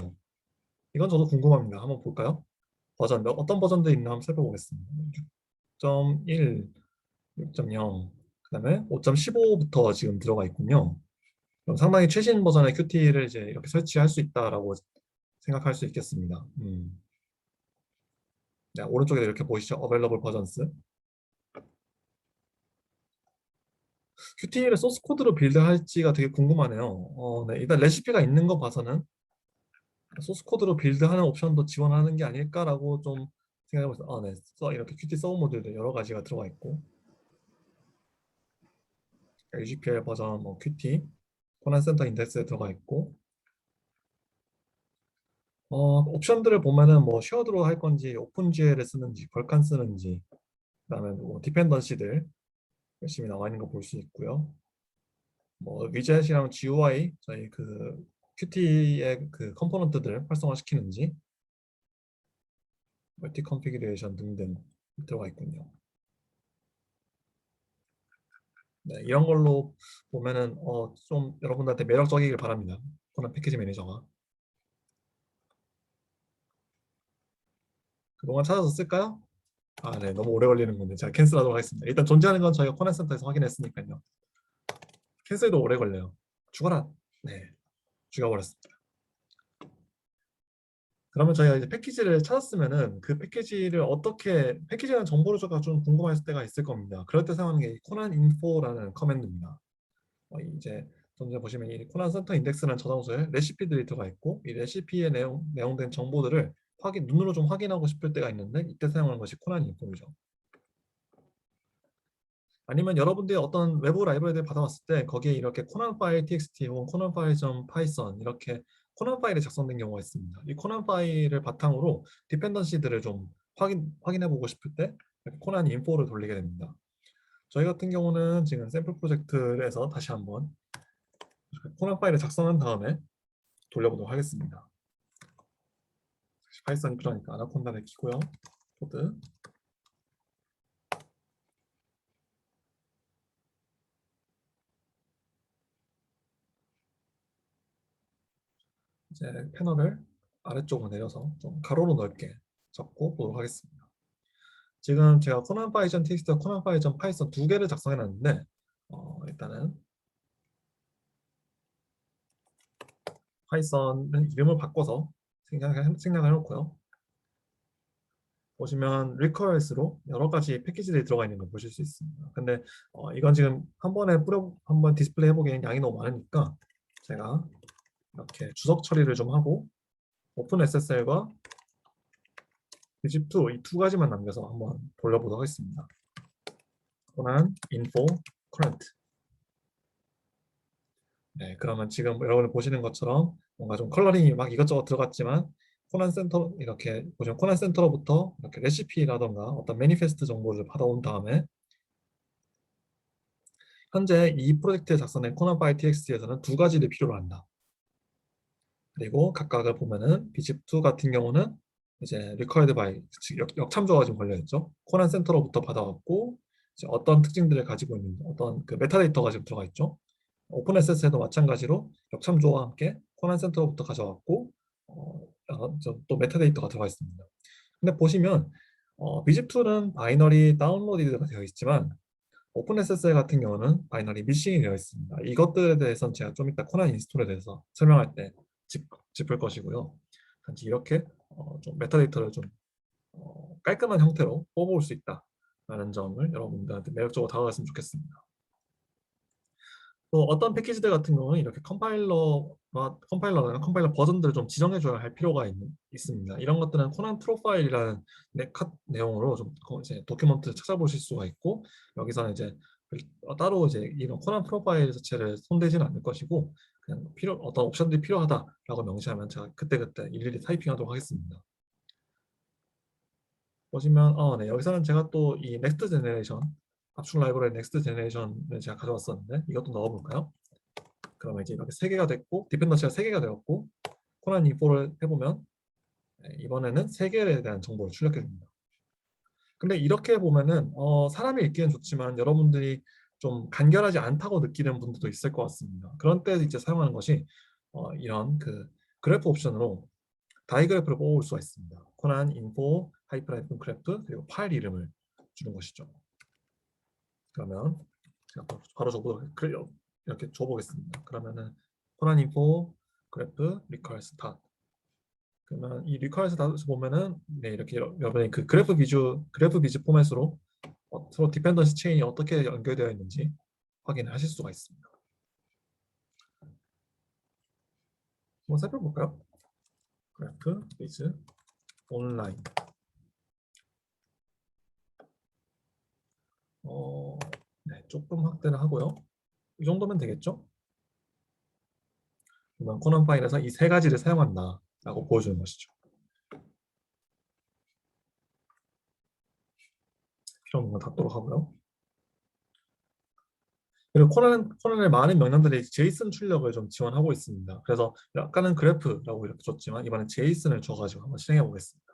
이건 저도 궁금합니다. 한번 볼까요? 어떤 버전도 있나 한번 살펴보겠습니다. 6.1, 6.0, 그다음에 5.15부터 지금 들어가 있군요. 그럼 상당히 최신 버전의 큐티를 이제 이렇게 설치할 수 있다라고 생각할 수 있겠습니다. 네, 오른쪽에 이렇게 보이시죠? Available Versions. 큐티를 소스 코드로 빌드할지가 되게 궁금하네요. 네, 일단 레시피가 있는 거 봐서는 소스 코드로 빌드하는 옵션도 지원하는 게 아닐까라고 좀 생각해보어요 네, 이렇게 큐티 서브 모듈도 여러 가지가 들어가 있고 UGPL 버전 뭐 큐티 코난 센터 인덱스에 들어가 있고 옵션들을 보면은 뭐 쉐어드로 할 건지 오픈GL을 쓰는지 벌칸 쓰는지 그다음에 뭐 디펜던시들 열심히 나와 있는 거 볼 수 있고요. 뭐 위젯이랑 GUI 저희 그 큐티의 그 컴포넌트들 활성화시키는지 멀티 컨피규레이션 등등 들어가 있군요. 네, 이런 걸로 보면은 좀 여러분들한테 매력적이길 바랍니다. 코난 패키지 매니저가. 그동안 찾아서 쓸까요? 네, 너무 오래 걸리는 건데 제가 캔슬하도록 하겠습니다. 일단 존재하는 건 저희가 코난 센터에서 확인했으니까요. 캔슬도 오래 걸려요. 죽어라. 네, 죽여버렸습니다. 그러면 저희가 이제 패키지를 찾았으면은 그 패키지를 어떻게 패키지라는 정보를 줘가 좀 궁금할 때가 있을 겁니다. 그럴 때 사용하는 게 코난 인포라는 커맨드입니다. 이제 전에 보시면 이 코난 센터 인덱스라는 저장소에 레시피들이 들어가 있고 이 레시피에 내용된 정보들을 눈으로 좀 확인하고 싶을 때가 있는데 이때 사용하는 것이 코난 인포죠. 아니면 여러분들이 어떤 외부 라이브러리를 받아왔을 때 거기에 이렇게 코난 파일 txt 혹은 코난 파일 .python 이렇게 코난 파일이 작성된 경우가 있습니다. 이 코난 파일을 바탕으로 디펜던시들을 좀 확인해 보고 싶을 때 코난 인포를 돌리게 됩니다. 저희 같은 경우는 지금 샘플 프로젝트에서 다시 한번 코난 파일을 작성한 다음에 돌려보도록 하겠습니다. 파이썬이 필요하니까 아나콘다를 키고요. 코드 이제 패널을 아래쪽으로 내려서 좀 가로로 넓게 적고 보도록 하겠습니다. 지금 제가 코난 파이썬 텍스트와 코난 파이썬 파이썬 두 개를 작성해 놨는데 일단은 파이썬은 이름을 바꿔서 생략을 해놓고요. 보시면 리커럴스로 여러 가지 패키지들이 들어가 있는 걸 보실 수 있습니다. 근데 이건 지금 한번 디스플레이 해보기엔 양이 너무 많으니까 제가 이렇게 주석 처리를 좀 하고 오픈 SSL과 뷰집2 이 두 가지만 남겨서 한번 돌려보도록 하겠습니다. 코난 info current. 네, 그러면 지금 여러분이 보시는 것처럼 뭔가 좀 컬러링이 막 이것저것 들어갔지만 코난 센터 이렇게 보시면 코난 센터로부터 이렇게 레시피라던가 어떤 매니페스트 정보를 받아온 다음에 현재 이 프로젝트에 작성된 코난 파일 txt에서는 두 가지를 필요로 한다. 그리고 각각을 보면은 뷰집2 같은 경우는 이제 required by 역참조가 지금 걸려 있죠. 코난 센터로부터 받아왔고 이제 어떤 특징들을 가지고 있는 어떤 그 메타데이터가 지금 들어가 있죠. 오픈 SSL도 마찬가지로 역참조와 함께 코난 센터로부터 가져왔고 또 메타데이터가 들어가 있습니다. 근데 보시면 뷰집2는 바이너리 다운로디드가 되어 있지만 오픈 SSL 같은 경우는 바이너리 미싱이 되어 있습니다. 이것들에 대해서는 제가 좀 이따 코난 인스톨에 대해서 설명할 때 짚을 것이고요. 단지 이렇게 좀 메타데이터를 좀 깔끔한 형태로 뽑아올 수 있다라는 점을 여러분들한테 매력적으로 다가갔으면 좋겠습니다. 또 어떤 패키지들 같은 경우는 이렇게 컴파일러나 컴파일러 버전들을 좀 지정해줘야 할 필요가 있습니다. 이런 것들은 코난 프로파일이라는 내용으로 좀 이제 도큐먼트를 찾아보실 수가 있고 여기서는 이제 따로 이제 이런 코난 프로파일 자체를 손대지는 않을 것이고 그냥 어떤 옵션들이 필요하다라고 명시하면 제가 그때그때 일일이 타이핑하도록 하겠습니다. 보시면 네, 여기서는 제가 또 이 넥스트 제너레이션 압축 라이브러리 넥스트 제너레이션을 제가 가져왔었는데 이것도 넣어볼까요? 그러면 이제 이렇게 3개가 됐고 디펜던시가 3개가 되었고 코난 인포를 해보면 이번에는 3개에 대한 정보를 출력해 줍니다. 근데 이렇게 보면은 사람이 읽기는 좋지만 여러분들이 좀 간결하지 않다고 느끼는 분들도 있을 것 같습니다. 그런 때 이제 사용하는 것이 이런 그 그래프 옵션으로 다이그래프를 뽑아올 수가 있습니다. 코난 인포 하이픈 그래프 그리고 파일 이름을 주는 것이죠. 그러면 제가 바로 이렇게 줘보겠습니다. 그러면은 코난 인포 그래프 리컬 스타. 그러면 이 리컬 스타에서 보면은 네, 이렇게 여러분이 그 그래프 비즈 포맷으로 서로 디펜던시 체인이 어떻게 연결되어 있는지 확인을 하실 수가 있습니다. 한번 살펴볼까요? 그래프 비즈 온라인. 네, 조금 확대를 하고요. 이 정도면 되겠죠? 그러면 코난 파일에서 이 3가지를 사용한다라고 보여주는 것이죠. 필요 없는 건 닫도록 하고요. 그리고 코난의 많은 명령들이 제이슨 출력을 좀 지원하고 있습니다. 그래서 아까는 그래프라고 이렇게 줬지만 이번엔 제이슨을 줘가지고 한번 실행해 보겠습니다.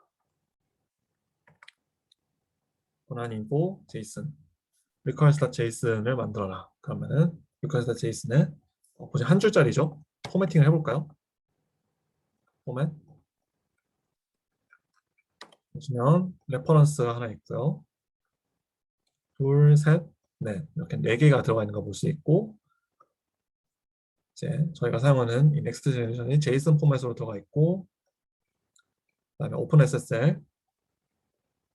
코난 인포 제이슨 request.json을 만들어라. 그러면은 request.json에 보시면 한 줄짜리죠. 포매팅을 해볼까요? 포맷 보시면 레퍼런스가 하나 있고요. 둘, 셋, 넷 이렇게 4개가 들어가 있는 거 볼 수 있고 이제 저희가 사용하는 이 넥스트 제너레이션이 JSON 포맷으로 들어가 있고 그다음에 OpenSSL,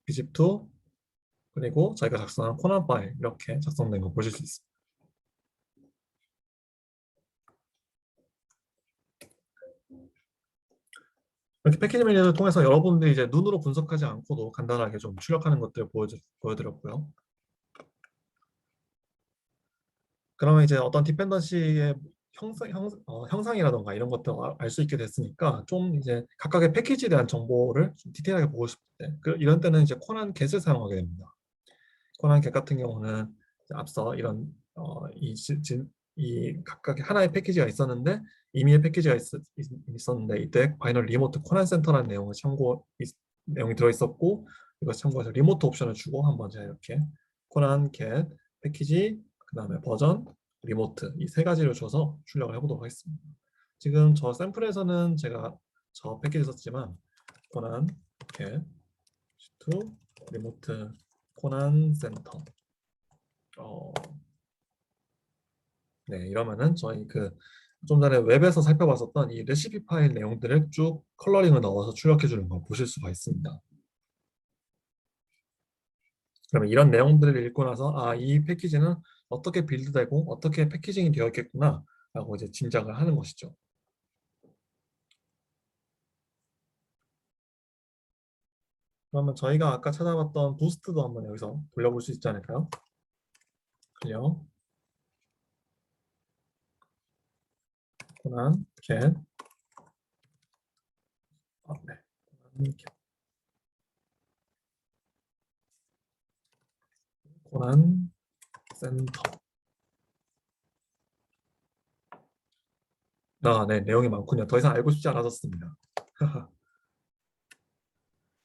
뷰집2 그리고 저희가 작성한 코난 파일 이렇게 작성된 거 보실 수 있습니다. 이렇게 패키지 매니저를 통해서 여러분들이 이제 눈으로 분석하지 않고도 간단하게 좀 출력하는 것들을 보여드렸고요. 그러면 이제 어떤 디펜던시의 형상이라던가 이런 것들 알 수 있게 됐으니까 좀 이제 각각의 패키지에 대한 정보를 좀 디테일하게 보고 싶을 때 이런 때는 이제 코난 겟을 사용하게 됩니다. 코난 겟 같은 경우는 앞서 이런 이 각각의 하나의 패키지가 있었는데 임의의 패키지가 있었는데 이때 바이너리 리모트 코난 센터라는 내용이 들어있었고 이걸 참고해서 리모트 옵션을 주고 한번 제가 이렇게 코난 겟 패키지 그 다음에 버전 리모트 이 3가지를 줘서 출력을 해보도록 하겠습니다. 지금 저 샘플에서는 제가 저 패키지 썼지만 코난 겟 to 리모트 코난 센터 네, 이러면은 저희 그 좀 전에 웹에서 살펴봤었던 이 레시피 파일 내용들을 쭉 컬러링을 넣어서 출력해 주는 걸 보실 수가 있습니다. 그러면 이런 내용들을 읽고 나서 이 패키지는 어떻게 빌드되고 어떻게 패키징이 되어 있겠구나 라고 이제 짐작을 하는 것이죠. 그러면 저희가 아까 찾아봤던 부스트도 한번 여기서 돌려볼 수 있지 않을까요? 클리어 코난 겟 네. 코난 센터 네, 내용이 많군요. 더 이상 알고 싶지 않아졌습니다.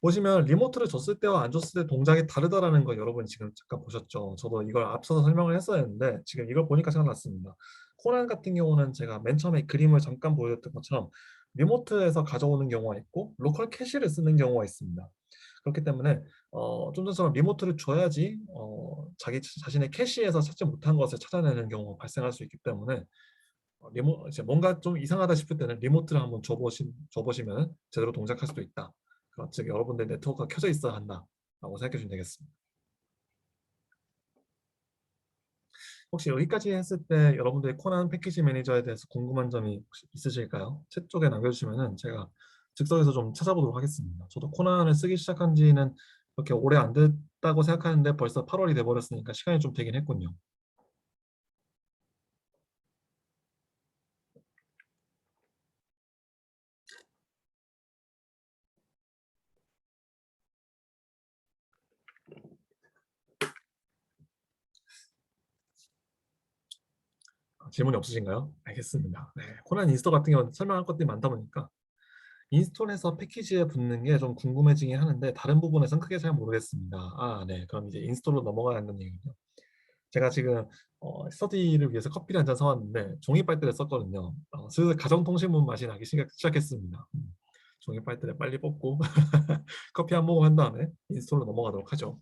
보시면 리모트를 줬을 때와 안 줬을 때 동작이 다르다라는 거 여러분 지금 잠깐 보셨죠? 저도 이걸 앞서서 설명을 했어야 했는데 지금 이걸 보니까 생각났습니다. 코난 같은 경우는 제가 맨 처음에 그림을 잠깐 보여줬던 것처럼 리모트에서 가져오는 경우가 있고 로컬 캐시를 쓰는 경우가 있습니다. 그렇기 때문에 좀 전처럼 리모트를 줘야지 자기 자신의 캐시에서 찾지 못한 것을 찾아내는 경우가 발생할 수 있기 때문에 이제 뭔가 좀 이상하다 싶을 때는 리모트를 한번 줘보시면 제대로 동작할 수도 있다. 즉 여러분들 네트워크가 켜져 있어야 한다라고 생각해 주면 되겠습니다. 혹시 여기까지 했을 때 여러분들이 코난 패키지 매니저에 대해서 궁금한 점이 혹시 있으실까요? 챗 쪽에 남겨주시면 제가 즉석에서 좀 찾아보도록 하겠습니다. 저도 코난을 쓰기 시작한 지는 그렇게 오래 안 됐다고 생각하는데 벌써 8월이 돼버렸으니까 시간이 좀 되긴 했군요. 질문이 없으신가요? 알겠습니다. 네, 코난 인스톨 같은 경우는 설명할 것들이 많다 보니까 인스톨해서 패키지에 붙는 게 좀 궁금해지긴 하는데 다른 부분에선 크게 잘 모르겠습니다. 네. 그럼 이제 인스톨로 넘어가야 한다는 얘기군요. 제가 지금 스터디를 위해서 커피를 한 잔 사왔는데 종이 빨대를 썼거든요. 슬슬 가정통신문 맛이 나기 시작했습니다. 종이 빨대를 빨리 뽑고 커피 한 모금 한 다음에 인스톨로 넘어가도록 하죠.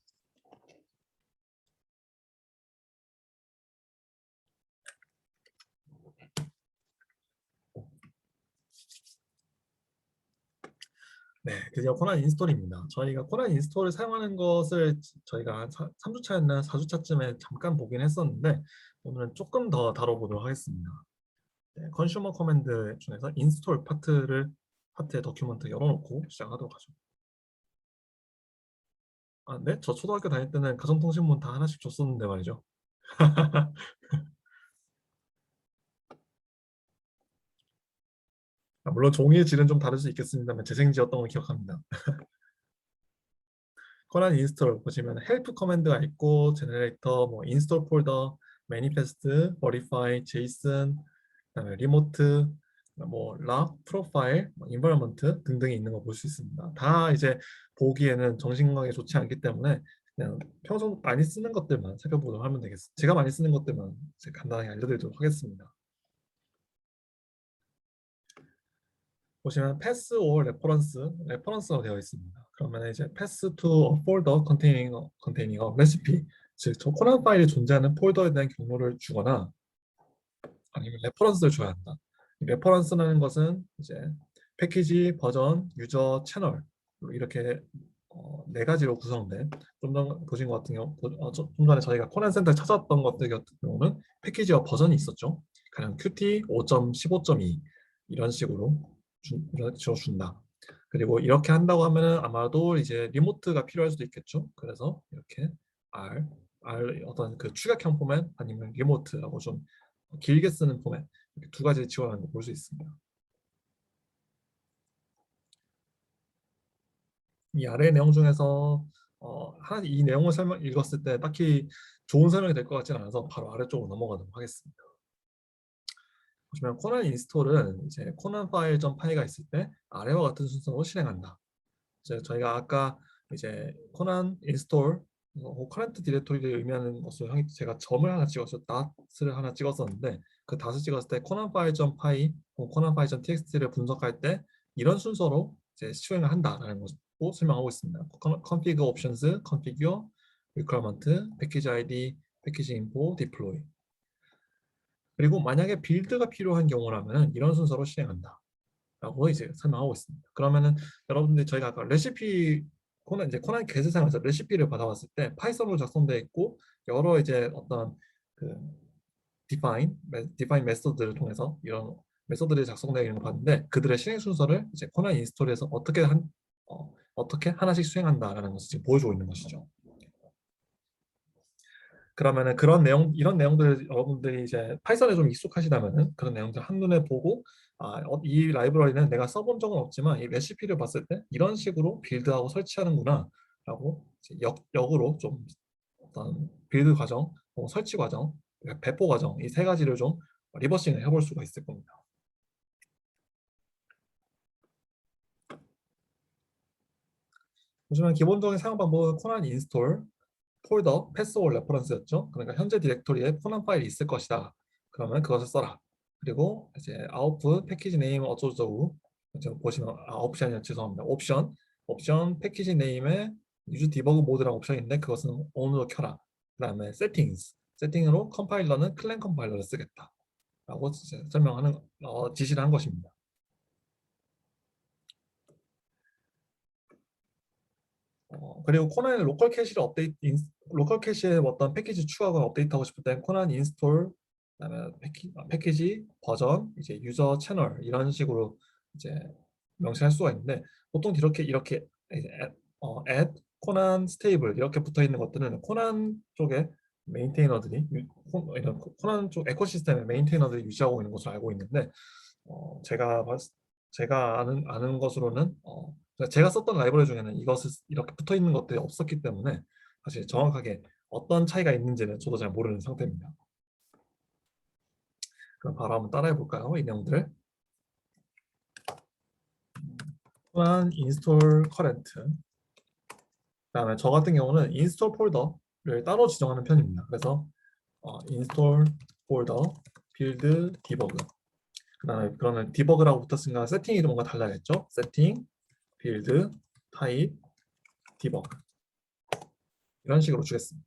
네, 드디어 코난 인스톨입니다. 저희가 코난 인스톨을 사용하는 것을 저희가 한 3주차였나 4주차쯤에 잠깐 보긴 했었는데 오늘은 조금 더 다뤄보도록 하겠습니다. 네, 컨슈머 커맨드 중에서 인스톨 파트의 더큐먼트 열어놓고 시작하도록 하죠. 네? 저 초등학교 다닐 때는 가정통신문 다 하나씩 줬었는데 말이죠. 물론 종이의 질은 좀 다를 수 있겠습니다만 재생지였던 걸 기억합니다. 코난 인스톨 보시면 헬프 커맨드가 있고 제너레이터, 뭐 인스톨 폴더, 매니페스트, 버리파이, 제이슨, 그다음에 리모트, 뭐 락, 프로파일, 인바이러먼트 등등이 있는 거 볼 수 있습니다. 다 이제 보기에는 정신건강에 좋지 않기 때문에 그냥 평소 많이 쓰는 것들만 살펴보도록 하면 되겠습니다. 제가 많이 쓰는 것들만 간단하게 알려드리도록 하겠습니다. 보시면 pass or 레퍼런스가 되어 있습니다. 그러면 이제 pass to a folder containing a recipe, 즉 저 코난 파일이 존재하는 폴더에 대한 경로를 주거나 아니면 레퍼런스를 줘야 한다. 레퍼런스라는 것은 이제 패키지, 버전, 유저, 채널 이렇게 네 가지로 구성된 좀 더 보신 것 같은 경우 좀 전에 저희가 코난 센터 찾았던 것들 같은 경우는 패키지와 버전이 있었죠. 가령 Qt 5.15.2 이런 식으로 준다. 그리고 이렇게 한다고 하면은 아마도 이제 리모트가 필요할 수도 있겠죠. 그래서 이렇게 어떤 그 축약형 포맷 아니면 리모트라고 좀 길게 쓰는 포맷 이렇게 두 가지 지원하는 거 볼 수 있습니다. 이 아래 내용 중에서 이 내용을 읽었을 때 딱히 좋은 설명이 될 것 같지는 않아서 바로 아래쪽으로 넘어가도록 하겠습니다. 보시면 코난 인스톨은 이제 코난 파일가 있을 때 아래와 같은 순서로 실행한다. 이제 저희가 아까 이제 코난 인스톨 커런트 디렉토리를 의미하는 것을 제가 점을 하나 찍어서 닷을 하나 찍었었는데 그 다수 찍었을 때 코난 파일.py, 코난 파일.txt를 분석할 때 이런 순서로 이제 수행을 한다라는 것을 설명하고 있습니다. config options, configure, requirement, package ID, package info, deploy. 그리고 만약에 빌드가 필요한 경우라면 이런 순서로 실행한다. 라고 이제 설명하고 있습니다. 그러면은 여러분들 저희가 아까 레시피 코난 개수 사용해서 레시피를 받아봤을 때 파이썬으로 작성되어 있고 여러 이제 어떤 그 define 메소드를 통해서 이런 메소드들이 작성되어 있는 걸 봤는데 그들의 실행 순서를 이제 코난 인스톨에서 어떻게 하나씩 수행한다라는 것을 지금 보여주고 있는 것이죠. 그러면은 이런 내용들 여러분들이 이제 파이썬에 좀 익숙하시다면은 그런 내용들 한눈에 보고 이 라이브러리는 내가 써본 적은 없지만 이 레시피를 봤을 때 이런 식으로 빌드하고 설치하는구나 라고 역으로 좀 어떤 빌드 과정, 설치 과정, 배포 과정 이 세 가지를 좀 리버싱을 해볼 수가 있을 겁니다. 보시면 기본적인 사용 방법은 코난 인스톨, 폴더, 패스월 레퍼런스였죠. 그러니까 현재 디렉토리에 코난 파일이 있을 것이다. 그러면 그것을 써라. 그리고 이제 아웃풋 패키지 네임 어쩌고저쩌고 보시면 옵션이요 죄송합니다. 옵션 패키지 네임에 유즈 디버그 모드라는 옵션인데 그것은 on으로 켜라. 그다음에 세팅으로 컴파일러는 클랜 컴파일러를 쓰겠다. 라고 설명하는 지시를 한 것입니다. 그리고 코난의 로컬 캐시에 어떤 패키지 추가하거나 업데이트하고 싶을 때 코난 인스톨, 그다음에 패키지 버전, 이제 유저 채널 이런 식으로 이제 명시할 수가 있는데 보통 이렇게 add 코난 스테이블 이렇게 붙어 있는 것들은 코난 쪽에 메인테이너들이 이런 코난 쪽 에코시스템의 메인테이너들이 유지하고 있는 것으로 알고 있는데 어, 제가 제가 아는 것으로는 제가 썼던 라이브러리 중에는 이것을 이렇게 붙어 있는 것들이 없었기 때문에 사실 정확하게 어떤 차이가 있는지는 저도 잘 모르는 상태입니다. 그럼 바로 한번 따라해 볼까요? 이 내용들. 또한 인스톨 커렌트. 그다음에 저 같은 경우는 인스톨 폴더를 따로 지정하는 편입니다. 그래서 인스톨 폴더 빌드 디버그. 그다음에 그러면 디버그라고 붙었으니까 세팅이 뭔가 달라야겠죠? 세팅 빌드 타입 디버그 이런 식으로 주겠습니다.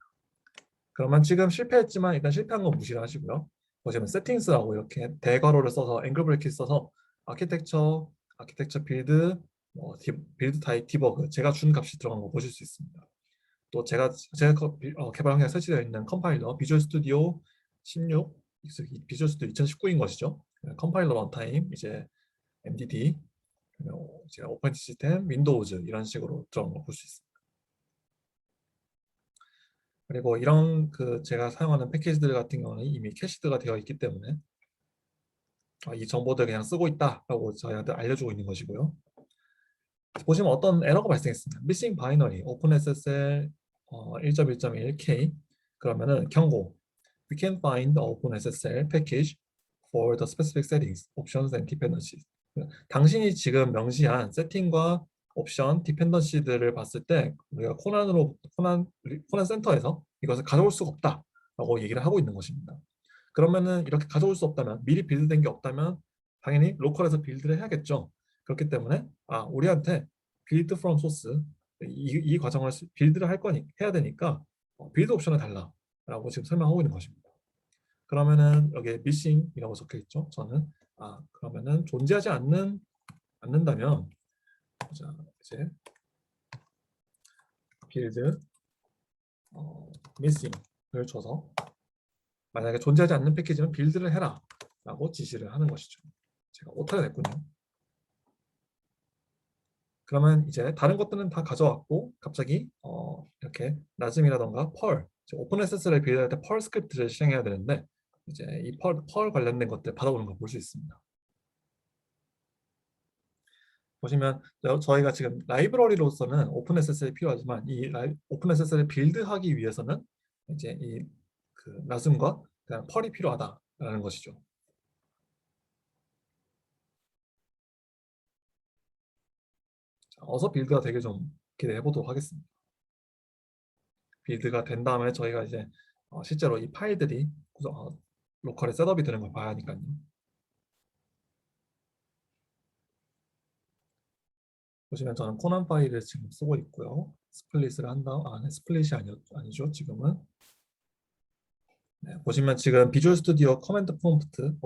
그러면 지금 실패했지만 일단 실패한 건 무시를 하시고요. 보시면 세팅스라고 이렇게 대괄호를 써서 앵글 브레이킷 써서 아키텍처 빌드 빌드 타입 디버그 제가 준 값이 들어간 거 보실 수 있습니다. 또 제가 개발 환경에 설치되어 있는 컴파일러 비주얼 스튜디오 16 비주얼 스튜디오 2019인 것이죠. 컴파일러 런타임 이제 MDD 이제 오픈 시스템 윈도우즈 이런 식으로 들어간 거 볼 수 있습니다. 그리고 이런 제가 사용하는 패키지들 같은 경우는 이미 캐시드가 되어 있기 때문에 이 정보들 그냥 쓰고 있다라고 저희한테 알려주고 있는 것이고요. 보시면 어떤 에러가 발생했습니다. Missing Binary OpenSSL 1.1.1K 그러면은 경고 We can find the OpenSSL package for the specific settings, options and dependencies. 당신이 지금 명시한 세팅과 옵션, 디펜던시들을 봤을 때 우리가 코난 센터에서 이것을 가져올 수가 없다라고 얘기를 하고 있는 것입니다. 그러면은 이렇게 가져올 수 없다면 미리 빌드된 게 없다면 당연히 로컬에서 빌드를 해야겠죠. 그렇기 때문에 우리한테 빌드 프롬 소스 이 과정을 빌드를 할 거니 해야 되니까 빌드 옵션을 달라라고 지금 설명하고 있는 것입니다. 그러면은 여기에 missing이라고 적혀 있죠. 저는 그러면은 존재하지 않는다면 자 이제 빌드 missing을 줘서 만약에 존재하지 않는 패키지는 빌드를 해라 라고 지시를 하는 것이죠. 제가 오타가 됐군요. 그러면 이제 다른 것들은 다 가져왔고 갑자기 이렇게 나즘이라던가 펄 오픈 SSL을 빌드할 때 펄 스크립트를 실행해야 되는데 이제 이 펄 관련된 것들 받아오는 거 볼 수 있습니다. 보시면 저희가 지금 라이브러리로서는 오픈 SSL이 필요하지만 이 오픈 SSL을 빌드하기 위해서는 이제 이 나즘과 그냥 펄이 필요하다라는 것이죠. 어서 빌드가 되게 좀 기대해 보도록 하겠습니다. 빌드가 된 다음에 저희가 이제 실제로 이 파일들이 로컬에 셋업이 되는 걸 봐야 하니까요. 보시면 저는 코난 파일을 지금 쓰고 있고요. 스플릿을 한 다음, 네, 스플릿이 아니죠. 지금은. 네, 보시면 지금 비주얼 스튜디오 커맨드 프롬프트,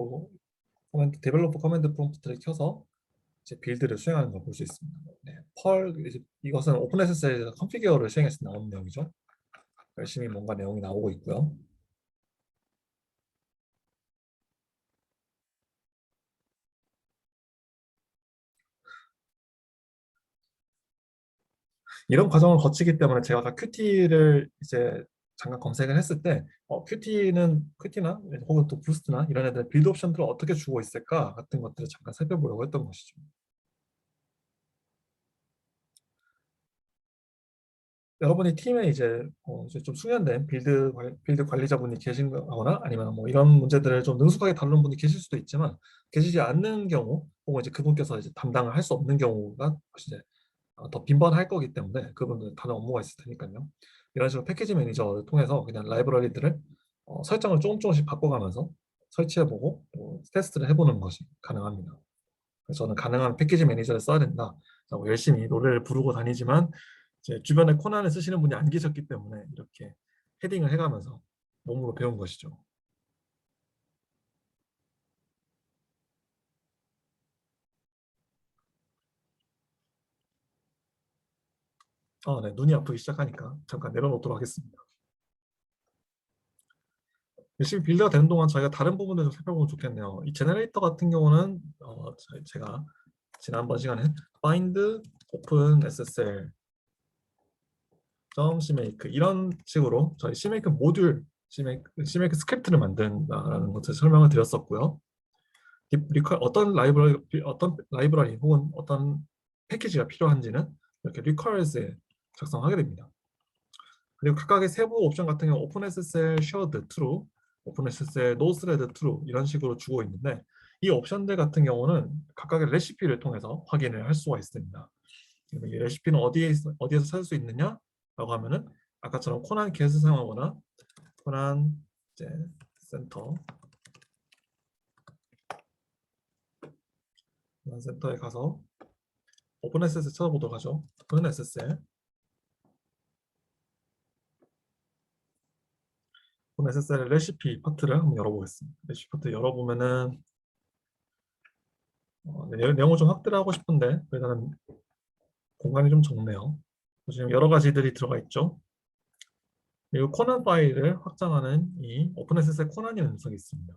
데벨로퍼 커맨드 프롬프트를 켜서 이제 빌드를 수행하는 걸 볼 수 있습니다. 네, 이것은 오픈SSL에서 컨피규어를 수행해서 나오는 내용이죠. 열심히 뭔가 내용이 나오고 있고요. 이런 과정을 거치기 때문에 제가 아까 Qt를 이제 잠깐 검색을 했을 때 Qt나 혹은 또 부스트나 이런 애들 빌드 옵션들을 어떻게 주고 있을까 같은 것들을 잠깐 살펴보려고 했던 것이죠. 여러분이 팀에 이제 좀 숙련된 빌드 관리자분이 계신거나 아니면 뭐 이런 문제들을 좀 능숙하게 다루는 분이 계실 수도 있지만 계시지 않는 경우 혹은 이제 그분께서 이제 담당을 할 수 없는 경우가 이제 더 빈번할 거기 때문에 그분은 다른 업무가 있을 테니까요. 이런 식으로 패키지 매니저를 통해서 그냥 라이브러리들을 설정을 조금씩 바꿔가면서 설치해보고 또 테스트를 해보는 것이 가능합니다. 그래서 저는 가능한 패키지 매니저를 써야 된다. 열심히 노래를 부르고 다니지만 이제 주변에 코난을 쓰시는 분이 안 계셨기 때문에 이렇게 헤딩을 해가면서 몸으로 배운 것이죠. 네, 눈이 아프기 시작하니까 잠깐 내려놓도록 하겠습니다. 열심히 빌드가 되는 동안 저희가 다른 부분을 좀 살펴보면 좋겠네요. 이 제너레이터 같은 경우는 제가 지난번 시간에 find open ssl cmake 이런 식으로 저희 cmake 모듈 cmake 스크립트를 만든다라는 것을 설명을 드렸었고요. 어떤 라이브러리 혹은 어떤 패키지가 필요한지는 이렇게 requires에 작성하게 됩니다. 그리고 각각의 세부 옵션 같은 경우 OpenSSL shared true, OpenSSL no thread true 이런 식으로 주고 있는데 이 옵션들 같은 경우는 각각의 레시피를 통해서 확인을 할 수가 있습니다. 이 레시피는 어디에서 찾을 수 있느냐라고 하면은 아까처럼 코난 get을 사용하거나 코난 이제 센터 코난 센터에 가서 OpenSSL 찾아보도록 하죠. OpenSSL OpenSSL 레시피 파트를 한번 열어보겠습니다. 레시피 파트 열어보면은 내용을 좀 확대를 하고 싶은데 일단은 공간이 좀 적네요. 지금 여러 가지들이 들어가 있죠. 그리고 코난 파일을 확장하는 이 오픈SSL 코난이라는 녀석이 있습니다.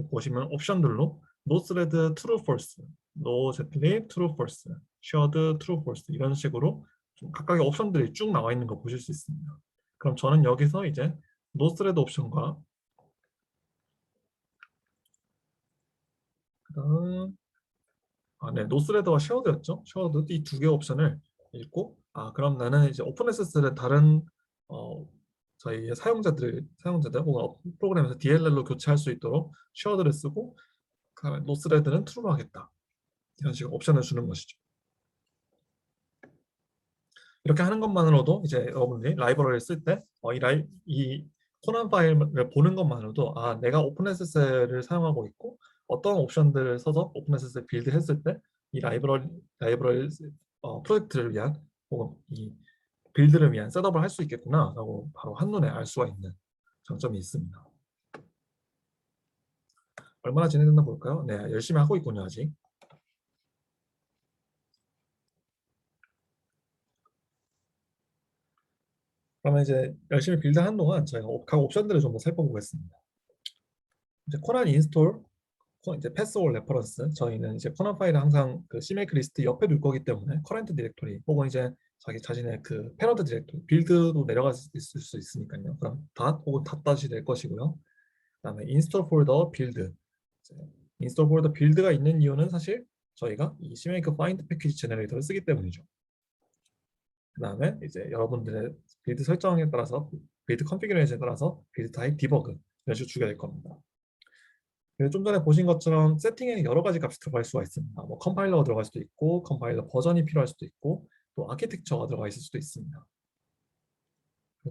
보시면 옵션들로 no thread true false, no zlib true false, shared true false 이런 식으로 좀 각각의 옵션들이 쭉 나와 있는 거 보실 수 있습니다. 그럼 저는 여기서 이제 no thread 옵션과 그다음 네, 노스레더와 쉐어드였죠. 쉐어드 이 두 개 옵션을 읽고 그럼 나는 이제 오픈SSL의 다른 어, 저희 사용자들 혹은 프로그램에서 DLL로 교체할 수 있도록 쉐어드를 쓰고 노스레드는 true로 하겠다. 이런 식으로 옵션을 주는 것이죠. 이렇게 하는 것만으로도 이제 여러분들이 라이브러리를 쓸 때 이 코난 파일을 보는 것만으로도 내가 오픈SSL을 사용하고 있고 어떤 옵션들을 써서 오픈SSL 빌드 했을 때 이 라이브러리 프로젝트를 위한 혹은 이 빌드를 위한 셋업을 할 수 있겠구나라고 바로 한눈에 알 수가 있는 장점이 있습니다. 얼마나 진행됐나 볼까요? 네, 열심히 하고 있군요, 아직. 그러면 이제 열심히 빌드하는 동안 저희가 각 옵션들을 좀 더 살펴보겠습니다. 이제 코난 인스톨 이제 패스올 레퍼런스 저희는 이제 코난 파일을 항상 그 CMake 리스트 옆에 둘 거기 때문에 커런트 디렉토리 혹은 이제 자기 자신의 그 패러드 디렉토리 빌드도 내려갈 수 있을 수 있으니까요. 그럼 닷 혹은 닷닷이 될 것이고요. 그다음에 인스톨 폴더 빌드 인스톨 폴더 빌드가 있는 이유는 사실 저희가 이 CMake find 패키지 제너레이터를 쓰기 때문이죠. 그다음에 이제 여러분들의 빌드 설정에 따라서 빌드 컨피그레이션에 따라서 빌드 타입 디버그 이런 식으로 주게 될 겁니다. 좀 전에 보신 것처럼 세팅에는 여러 가지 값이 들어갈 수가 있습니다. 뭐 컴파일러가 들어갈 수도 있고 컴파일러 버전이 필요할 수도 있고 또 아키텍처가 들어가 있을 수도 있습니다.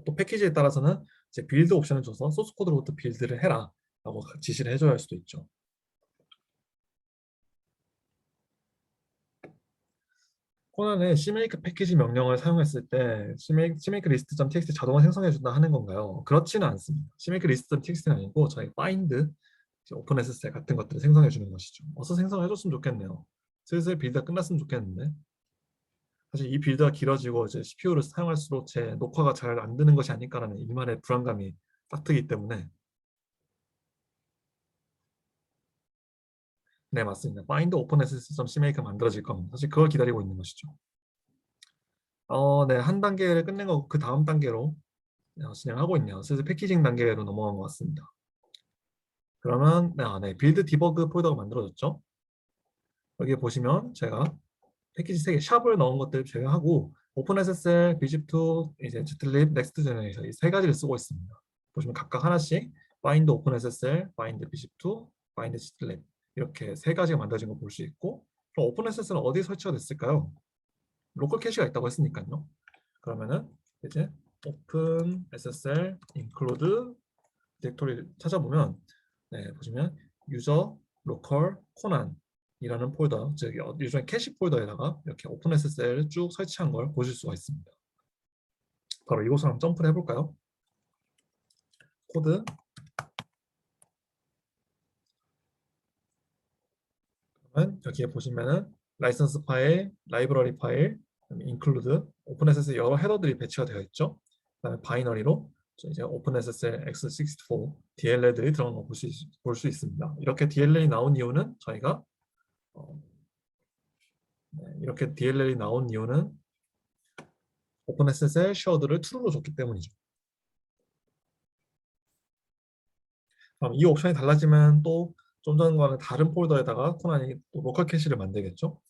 또 패키지에 따라서는 이제 빌드 옵션을 줘서 소스 코드로부터 빌드를 해라 라고 지시를 해줘야 할 수도 있죠. 코난은 CMake 패키지 명령을 사용했을 때 CMake list.txt 자동화 생성해준다 하는 건가요? 그렇지는 않습니다. CMake list.txt는 아니고 저희 find, 오픈SSL 같은 것들을 생성해주는 것이죠. 어서 생성해줬으면 좋겠네요. 슬슬 빌드가 끝났으면 좋겠는데 사실 이 빌드가 길어지고 이제 CPU를 사용할수록 제 녹화가 잘 안 되는 것이 아닐까라는 이만의 불안감이 딱 들기 때문에 네 맞습니다. find openSSL.cmake 만들어질 겁니다. 사실 그걸 기다리고 있는 것이죠. 네, 한 단계를 끝낸 거고 그 다음 단계로 진행하고 있네요. 슬슬 패키징 단계로 넘어간 것 같습니다. 그러면 네, 빌드 디버그 폴더가 만들어졌죠. 여기 보시면 제가 패키지 3개 샵을 넣은 것들 제외하고 오픈SSL, bzip2, 이제 zlib, nextgen에서 이 세 가지를 쓰고 있습니다. 보시면 각각 하나씩 bind openSSL, bind bzip2, bind zlib 이렇게 세 가지가 만들어진 거 볼 수 있고 그럼 오픈SSL은 어디에 설치가 됐을까요? 로컬 캐시가 있다고 했으니까요. 그러면은 이제 openSSL include 디렉토리를 찾아보면 보시면 유저 로컬 코난 이라는 폴더, 즉 요즘에 캐시 폴더에다가 이렇게 오픈SSL을 쭉 설치한 걸 보실 수가 있습니다. 바로 이곳을 한번 점프를 해볼까요? 코드 그러면 여기에 보시면은 라이선스 파일, 라이브러리 파일, include, 오픈SSL 여러 헤더들이 배치가 되어 있죠. 그다음에 바이너리로 이제 오픈SSL x64 DLL들이 들어간 거 볼 수 있습니다. 이렇게 DLL이 나온 이유는 저희가 이렇게 DLL이 나온 이유는 오픈SSL 쉐어드를 true로 줬기 때문이죠. 그럼 이 옵션이 달라지면 또 좀 전과는 다른 폴더에다가 코난이 또 로컬 캐시를 만들겠죠.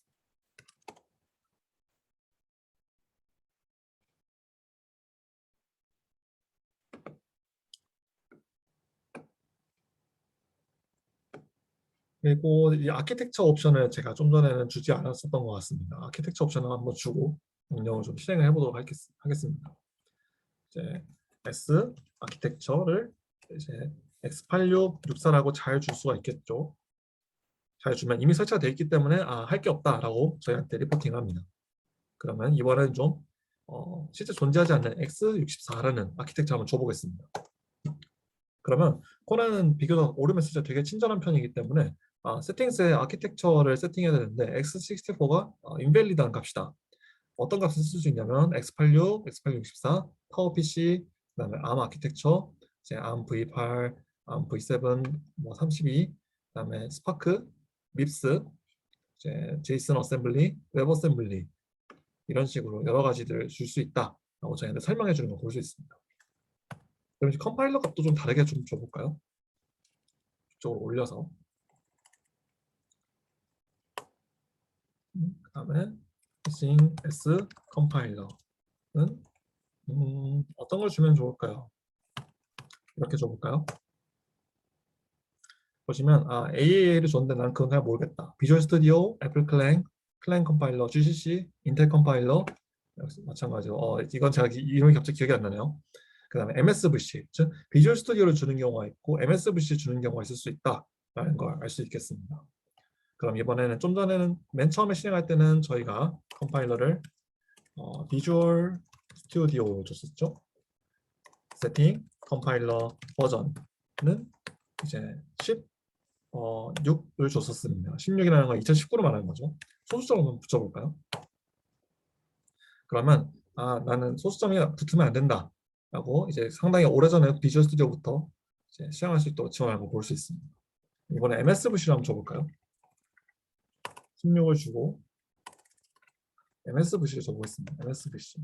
그리고 이 아키텍처 옵션을 제가 좀 전에는 주지 않았었던 것 같습니다. 아키텍처 옵션을 한번 주고 명령을 좀 실행을 해보도록 하겠습니다. 이제 S 아키텍처를 이제 X8664라고 잘 줄 수가 있겠죠. 잘 주면 이미 설치가 되어 있기 때문에 할 게 없다라고 저희한테 리포팅합니다. 그러면 이번엔 좀 실제 존재하지 않는 X64라는 아키텍처 한번 줘보겠습니다. 그러면 코난은 비교적 오르면 진짜 되게 친절한 편이기 때문에 세팅스에 아키텍처를 세팅해야 되는데 x64가 인밸리드한 값이다. 어떤 값을 쓸 수 있냐면 x86, x8664, 파워PC, 그다음에 ARM 아키텍처, 이제 ARM v8, ARM v7, 뭐 32, 그다음에 스파크, 밉스, 이제 제이슨 어셈블리, 웹 어셈블리 이런 식으로 여러 가지들 줄 수 있다라고 저희한테 설명해 주는 거 볼 수 있습니다. 그럼 이제 컴파일러 값도 좀 다르게 좀 줘볼까요? 이쪽으로 올려서 그다음에 using s 컴파일러는 어떤 걸 주면 좋을까요? 이렇게 줘볼까요? 보시면 AAA를 줬는데 난 그건 잘 모르겠다. 비주얼 스튜디오, 애플 클랭 컴파일러, GCC, 인텔 컴파일러 역시 마찬가지로 이건 제가 이름이 갑자기 기억이 안 나네요. 그 다음에 MSVC, 즉 비주얼 스튜디오를 주는 경우가 있고 MSVC 주는 경우가 있을 수 있다라는 걸 알 수 있겠습니다. 그럼 이번에는 좀 전에는 맨 처음에 실행할 때는 저희가 컴파일러를 비주얼 스튜디오 줬었죠. 세팅 컴파일러 버전은 이제 16을 줬었습니다. 16이라는 건 2019로 말하는 거죠. 소수점 한번 붙여볼까요? 그러면 나는 소수점이 붙으면 안 된다 라고 이제 상당히 오래전에 비주얼 스튜디오부터 이제 시행할 수 있도록 지원하는 걸 볼 수 있습니다. 이번에 MSVC를 한번 줘볼까요? 16을 주고 MSVC를 줘보겠습니다. MSVC.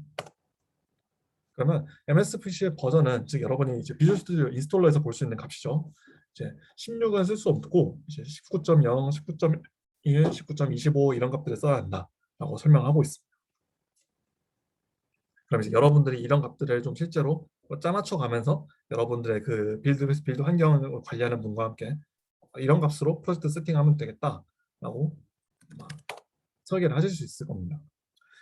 그러면 MSVC의 버전은 즉 여러분이 이제 비주얼 스튜디오 인스톨러에서 볼 수 있는 값이죠. 이제 16은 쓸 수 없고 이제 19.0, 19.1, 19.25 이런 값들을 써야 한다라고 설명하고 있습니다. 그럼 이제 여러분들이 이런 값들을 좀 실제로 짜맞춰 가면서 여러분들의 그 빌드 환경을 관리하는 분과 함께 이런 값으로 프로젝트 세팅하면 되겠다라고 설계를 하실 수 있을 겁니다.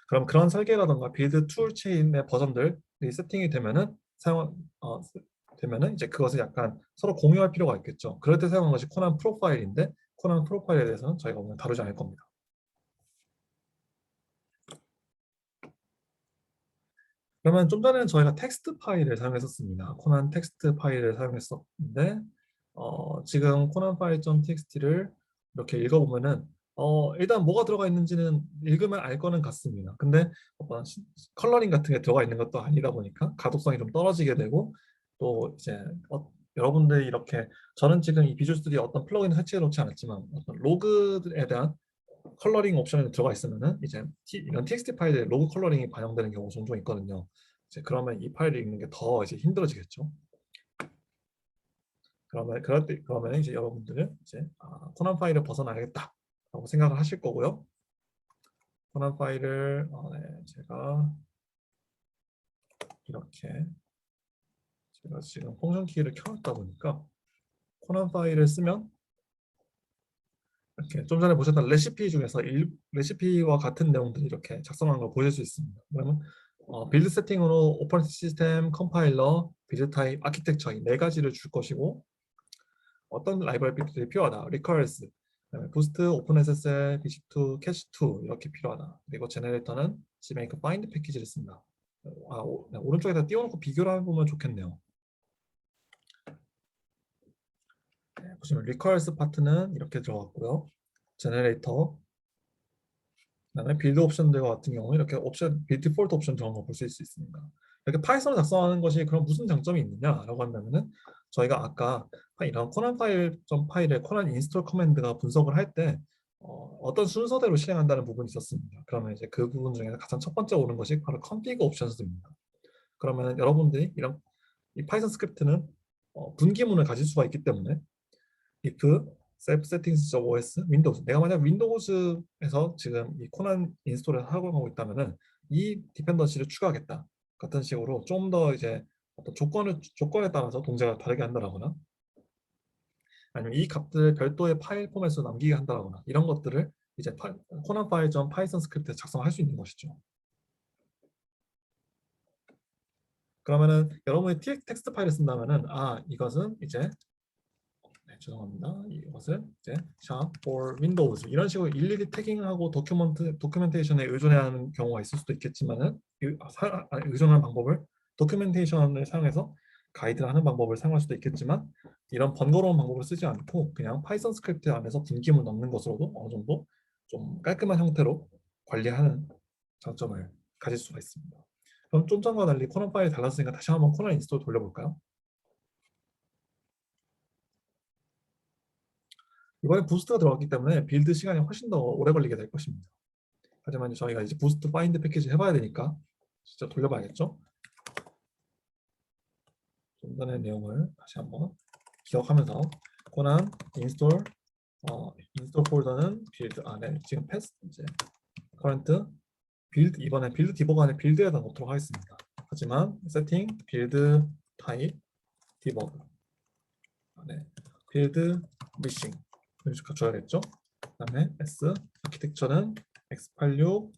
그럼 그런 설계라던가 빌드 툴 체인의 버전들이 세팅이 되면은 되면은 이제 그것을 약간 서로 공유할 필요가 있겠죠. 그럴 때 사용한 것이 코난 프로파일인데 코난 프로파일에 대해서는 저희가 오늘 다루지 않을 겁니다. 그러면 좀 전에는 저희가 텍스트 파일을 사용했었습니다. 코난 텍스트 파일을 사용했었는데 지금 코난 파일.txt를 이렇게 읽어보면은 일단 뭐가 들어가 있는지는 읽으면 알 거는 같습니다. 근데 어떤 컬러링 같은 게 들어가 있는 것도 아니다 보니까 가독성이 좀 떨어지게 되고 또 이제 여러분들이 이렇게 저는 지금 이 비주얼 스튜디오 어떤 플러그인을 설치해 놓지 않았지만 어떤 로그에 대한 컬러링 옵션이 들어가 있으면은 이제 이런 txt 파일에 로그 컬러링이 반영되는 경우가 종종 있거든요. 이제 그러면 이 파일을 읽는 게 더 이제 힘들어지겠죠. 그러면 이제 여러분들은 이제 코난 파일을 벗어나야겠다라고 생각을 하실 거고요. 코난 파일을 네, 제가 지금 펑션 키를 켜놨다 보니까 코난 파일을 쓰면 이렇게 좀 전에 보셨던 레시피 중에서 레시피와 같은 내용들이 이렇게 작성한 걸 보실 수 있습니다. 그러면 빌드 세팅으로 오퍼레이팅 시스템, 컴파일러, 빌드 타입, 아키텍처 이 네 가지를 줄 것이고 어떤 라이브러리들이 필요하다. 리커스, 부스트, 오픈SSL, BC2, 캐시2 이렇게 필요하다. 그리고 제너레이터는 지메이크 파인드 패키지를 쓴다. 네, 오른쪽에다 띄워놓고 비교를 해보면 좋겠네요. 네, 보시면 리커스 파트는 이렇게 들어갔고요. 제너레이터, 그다음에 빌드 옵션들과 같은 경우 이렇게 옵션, 디폴트 옵션 들어간 거 보실 수 있습니다. 이렇게 파이썬을 작성하는 것이 그럼 무슨 장점이 있느냐라고 한다면은 저희가 아까 이런 코난 파일의 코난 인스톨 커맨드가 분석을 할 때 어떤 순서대로 실행한다는 부분이 있었습니다. 그러면 이제 그 부분 중에서 가장 첫 번째 오는 것이 바로 config 옵션스입니다. 그러면 여러분들이 이런 이 파이썬 스크립트는 분기문을 가질 수가 있기 때문에 if self settings.os 윈도우즈 내가 만약 윈도우즈에서 지금 이 코난 인스톨을 하고 있다면은 이 디펜던시를 추가하겠다 같은 식으로 좀 더 이제 어떤 조건에 따라서 동작을 다르게 한다거나 아니면 이 값들을 별도의 파일 포맷으로 남기게 한다거나 이런 것들을 이제 코난 파일.python 스크립트에 작성할 수 있는 것이죠. 그러면은 여러분이 텍스트 파일을 쓴다면은 이것은 이제 죄송합니다. 이것을 이제 샵 for Windows 이런 식으로 일일이 태깅하고 도큐멘테이션에 의존해야 하는 경우가 있을 수도 있겠지만은 의존하는 방법을 도큐멘테이션을 사용해서 가이드를 하는 방법을 사용할 수도 있겠지만 이런 번거로운 방법을 쓰지 않고 그냥 파이썬 스크립트 안에서 분기문 넣는 것으로도 어느 정도 좀 깔끔한 형태로 관리하는 장점을 가질 수가 있습니다. 그럼 좀 전과 달리 코난 파일이 달랐으니까 다시 한번 코난 인스톨 돌려볼까요? 이번에 부스트가 들어갔기 때문에 빌드 시간이 훨씬 더 오래 걸리게 될 것입니다. 하지만 저희가 이제 부스트 파인드 패키지 해봐야 되니까 진짜 돌려봐야겠죠? 좀 전의 내용을 다시 한번 기억하면서 코난 인스톨 인스톨 폴더는 빌드 안에 지금 패스 이제 커런트 빌드 이번에 빌드 디버거 안에 빌드에다 넣도록 하겠습니다. 하지만 세팅 빌드 타입 디버그 안에 빌드 미싱 이렇게 줘야겠죠? 그다음에 S 아키텍처는 X86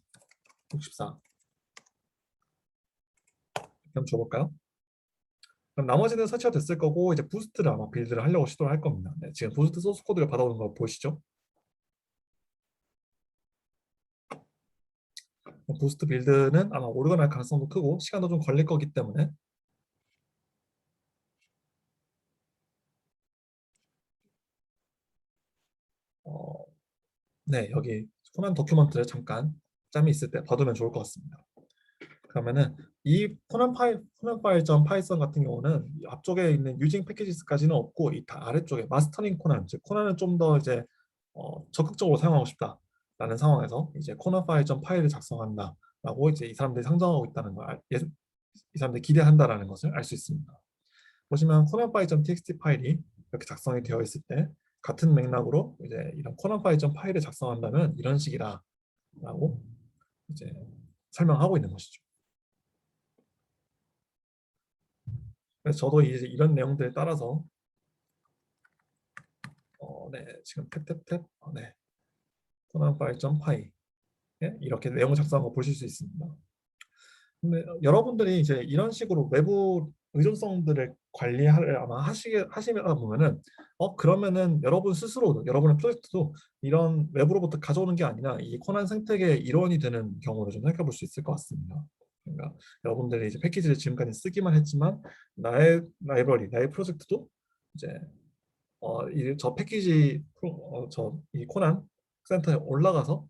64 그럼 줘볼까요? 그럼 나머지는 설치가 됐을 거고 이제 부스트를 아마 빌드를 하려고 시도를 할 겁니다. 네, 지금 부스트 소스 코드를 받아오는 거 보이시죠? 부스트 빌드는 아마 오류가 날 가능성도 크고 시간도 좀 걸릴 거기 때문에 네 여기 코난 도큐먼트를 잠깐 짬이 있을 때 봐두면 좋을 것 같습니다. 그러면은 이 코난 파일.python 같은 경우는 앞쪽에 있는 유징 패키지스까지는 없고 이 아래쪽에 마스터링 코난, 즉 코난을 좀 더 이제 적극적으로 사용하고 싶다라는 상황에서 이제 코난 파일을 작성한다라고 이제 이 사람들이 상정하고 있다는 걸 이 사람들이 기대한다라는 것을 알 수 있습니다. 보시면 코난 파일.txt 파일이 이렇게 작성이 되어 있을 때 같은 맥락으로 이제 이런 코난 파일을 작성한다면 이런 식이다라고 이제 설명하고 있는 것이죠. 그래서 저도 이제 이런 내용들에 따라서 네 지금 탭탭탭 네 코난 파일.py 이렇게 내용을 작성한 거 보실 수 있습니다. 근데 여러분들이 이제 이런 식으로 외부 의존성들을 관리를 아마 하시면 보면은 그러면은 여러분 스스로도 여러분의 프로젝트도 이런 외부로부터 가져오는 게 아니라 이 코난 생태계의 일원이 되는 경우를 좀 생각해 볼 수 있을 것 같습니다. 그러니까 여러분들이 이제 패키지를 지금까지 쓰기만 했지만 나의 라이브러리, 나의 프로젝트도 이제 저 패키지 저이 코난 센터에 올라가서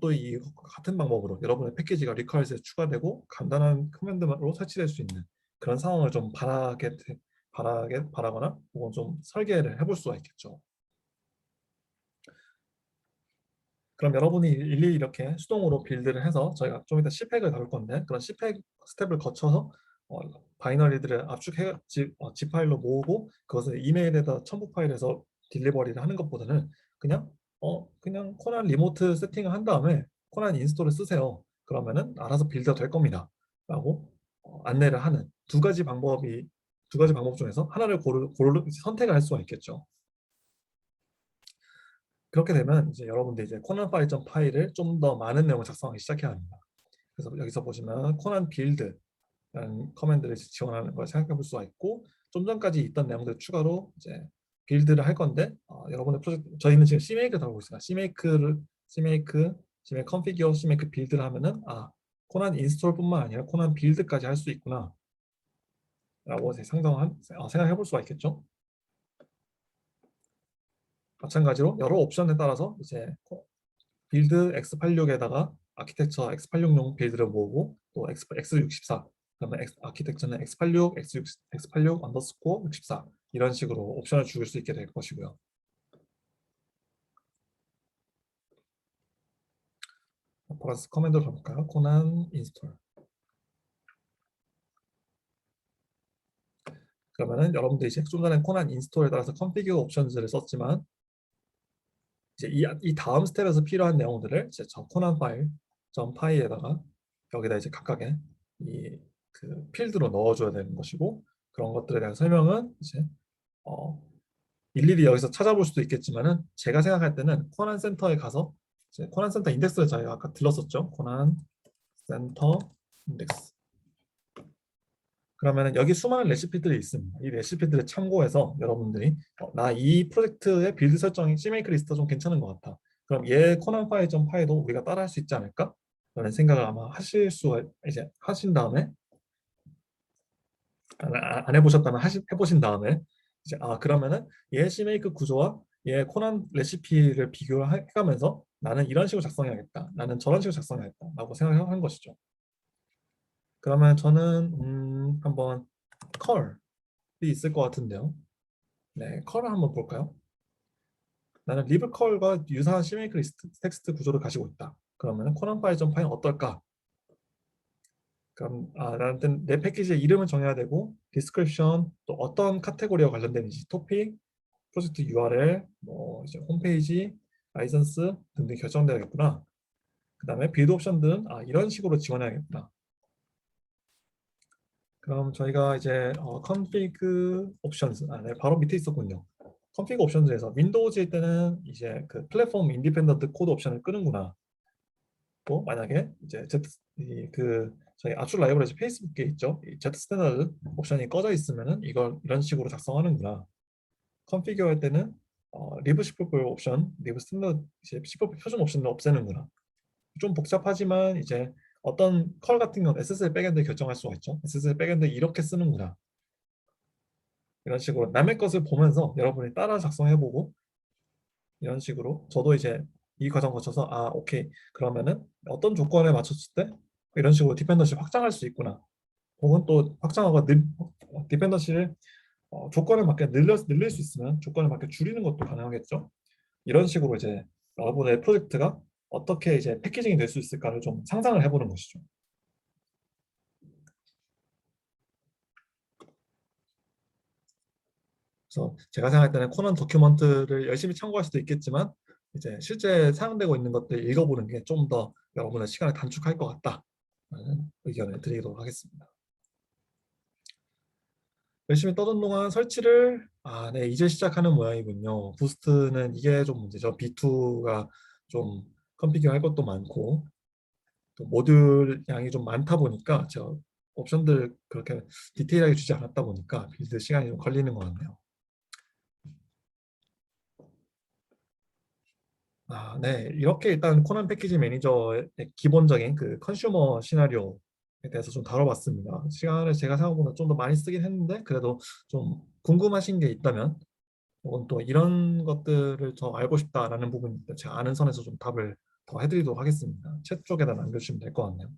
또 이 같은 방법으로 여러분의 패키지가 리퀘스트에 추가되고 간단한 커맨드로 설치될 수 있는 그런 상황을 좀 바라거나 혹은 좀 설계를 해볼 수가 있겠죠. 그럼 여러분이 일일이 이렇게 수동으로 빌드를 해서 저희가 좀 이따 CPEC을 다룰 건데 그런 CPEC 스텝을 거쳐서 어, 바이너리들을 압축해 zip 파일로 모으고 그것을 이메일에다 첨부 파일에서 딜리버리를 하는 것보다는 그냥 코난 리모트 세팅을 한 다음에 코난 인스톨을 쓰세요. 그러면은 알아서 빌드가 될 겁니다. 라고 안내를 하는 두 가지 방법 중에서 하나를 선택을 할 수가 있겠죠. 그렇게 되면 이제 여러분들 이제 코난 파일을 좀 더 많은 내용을 작성하기 시작해야 합니다. 그래서 여기서 보시면 코난 빌드라는 커맨드를 지원하는 걸 생각해 볼 수가 있고 좀 전까지 있던 내용들 추가로 이제 빌드를 할 건데 여러분의 프로젝트 저희는 지금 CMake를 다루고 있습니다. CMake 컨피규어, CMake 빌드를 하면은 코난 인스톨뿐만 아니라 코난 빌드까지 할 수 있구나 라고 생각해 볼 수가 있겠죠. 마찬가지로 여러 옵션에 따라서 이제 빌드 x86에다가 아키텍처 x86용 빌드를 모으고 또 x64 그러면 아키텍처는 x86, x86 언더스코어 64 이런 식으로 옵션을 죽일 수 있게 될 것이고요. 플러스 커맨드로 가볼까요? 코난 인스톨. 그러면은 여러분들이 이제 좀 전에 코난 인스톨에 따라서 컨피규어 옵션들을 썼지만 이제 이 다음 스텝에서 필요한 내용들을 이제 저 코난 파일 점 파이에다가 여기다 이제 각각의 이 그 필드로 넣어줘야 되는 것이고 그런 것들에 대한 설명은 이제 어, 일일이 여기서 찾아볼 수도 있겠지만은 제가 생각할 때는 코난 센터에 가서 이제 코난 센터 인덱스를 저희가 아까 들렀었죠. 코난 센터 인덱스. 그러면은 여기 수많은 레시피들이 있습니다. 이 레시피들을 참고해서 여러분들이 나 이 프로젝트의 빌드 설정이 CMake 리스트가 좀 괜찮은 것 같아. 그럼 얘 코난 파일 점 파일도 우리가 따라 할 수 있지 않을까? 라는 생각을 아마 하실 수가 이제 하신 다음에 안 해보셨다면 해보신 다음에 이제 그러면은 얘 CMake 구조와 얘 코난 레시피를 비교를 해가면서 나는 이런 식으로 작성해야겠다. 나는 저런 식으로 작성해야겠다. 라고 생각한 것이죠. 그러면 저는 한번 컬이 있을 것 같은데요. 네, 컬을 한번 볼까요? 나는 리브 컬과 유사한 CMake 리스트 텍스트 구조를 가지고 있다. 그러면 코난 파일 점 파일 어떨까? 그럼 나한테 내 패키지의 이름을 정해야 되고 디스크립션 또 어떤 카테고리와 관련되는지 토픽, 프로젝트 URL, 뭐 이제 홈페이지, 라이선스 등등 결정되겠구나. 그 다음에 빌드 옵션들은 이런 식으로 지원해야겠다. 그럼 저희가 이제 config options 네, 바로 밑에 있었군요. config options에서 윈도우즈일 때는 이제 그 플랫폼 인디펜던트 코드 옵션을 끄는구나. 또 만약에 이제 저희 압축 라이브러리 페이스북에 있죠. 이 Z 스탠다드 옵션이 꺼져 있으면은 이걸 이런 식으로 작성하는구나. 컨피규어 할 때는 리브 시퍼블 옵션, 리브 스탠다드 시퍼블 표준 옵션을 없애는구나. 좀 복잡하지만 이제 어떤 컬 같은 경우는 SSL 백엔드 결정할 수가 있죠. SSL 백엔드 이렇게 쓰는구나. 이런 식으로 남의 것을 보면서 여러분이 따라 작성해보고 이런 식으로 저도 이제 이 과정 거쳐서 오케이 그러면은 어떤 조건에 맞췄을 때 이런 식으로 디펜던시 확장할 수 있구나. 혹은 또 확장하고 디펜던시를 조건에 맞게 늘릴 수 있으면 조건에 맞게 줄이는 것도 가능하겠죠. 이런 식으로 이제 여러분의 프로젝트가 어떻게 이제 패키징이 될 수 있을까를 좀 상상을 해보는 것이죠. 그래서 제가 생각할 때는 코난 도큐먼트를 열심히 참고할 수도 있겠지만 이제 실제 사용되고 있는 것들 읽어보는 게 좀 더 여러분의 시간을 단축할 것 같다라는 의견을 드리도록 하겠습니다. 열심히 떠든 동안 설치를 네, 이제 시작하는 모양이군요. 부스트는 이게 좀 문제죠. B2가 좀 컨피규어 할 것도 많고 또 모듈 양이 좀 많다 보니까 제가 옵션들 그렇게 디테일하게 주지 않았다 보니까 빌드 시간이 좀 걸리는 것 같네요. 네. 이렇게 일단 코난 패키지 매니저의 기본적인 그 컨슈머 시나리오에 대해서 좀 다뤄봤습니다. 시간을 제가 생각보다 좀 더 많이 쓰긴 했는데 그래도 좀 궁금하신 게 있다면 혹은 또 이런 것들을 더 알고 싶다라는 부분이 있다 제가 아는 선에서 좀 답을 더 해드리도록 하겠습니다. 챗 쪽에다 남겨주시면 될 것 같네요.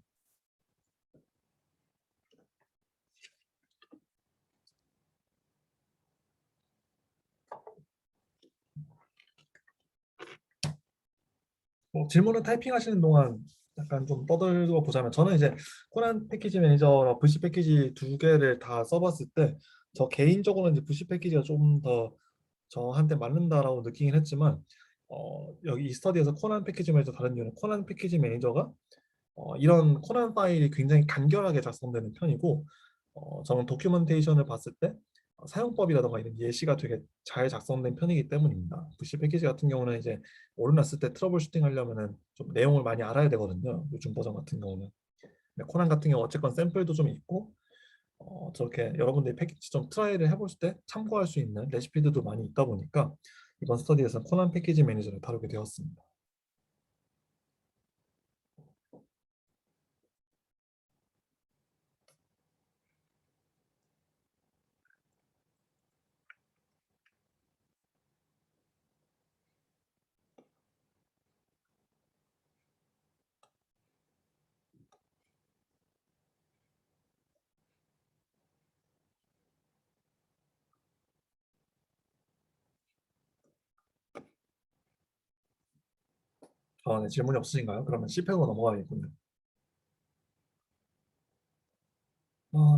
질문을 타이핑하시는 동안 약간 좀 떠들고 보자면 저는 이제 코난 패키지 매니저랑 VC 패키지 두 개를 다 써봤을 때 저 개인적으로는 이제 VC 패키지가 좀 더 저한테 맞는다라고 느끼긴 했지만 여기 이 스터디에서 코난 패키지 매니저 다른 이유는 코난 패키지 매니저가 이런 코난 파일이 굉장히 간결하게 작성되는 편이고 저는 도큐멘테이션을 봤을 때 사용법이라든가 이런 예시가 되게 잘 작성된 편이기 때문입니다. VC 패키지 같은 경우는 이제 오르났을 때 트러블 슈팅 하려면은 좀 내용을 많이 알아야 되거든요. 요즘 버전 같은 경우는. 근데 코난 같은 경우 어쨌건 샘플도 좀 있고 저렇게 여러분들이 패키지 좀 트라이를 해보실 때 참고할 수 있는 레시피들도 많이 있다 보니까 이번 스터디에서는 코난 패키지 매니저를 다루게 되었습니다. 네, 질문이 없으신가요? 그러면 C팩으로 넘어가겠군요.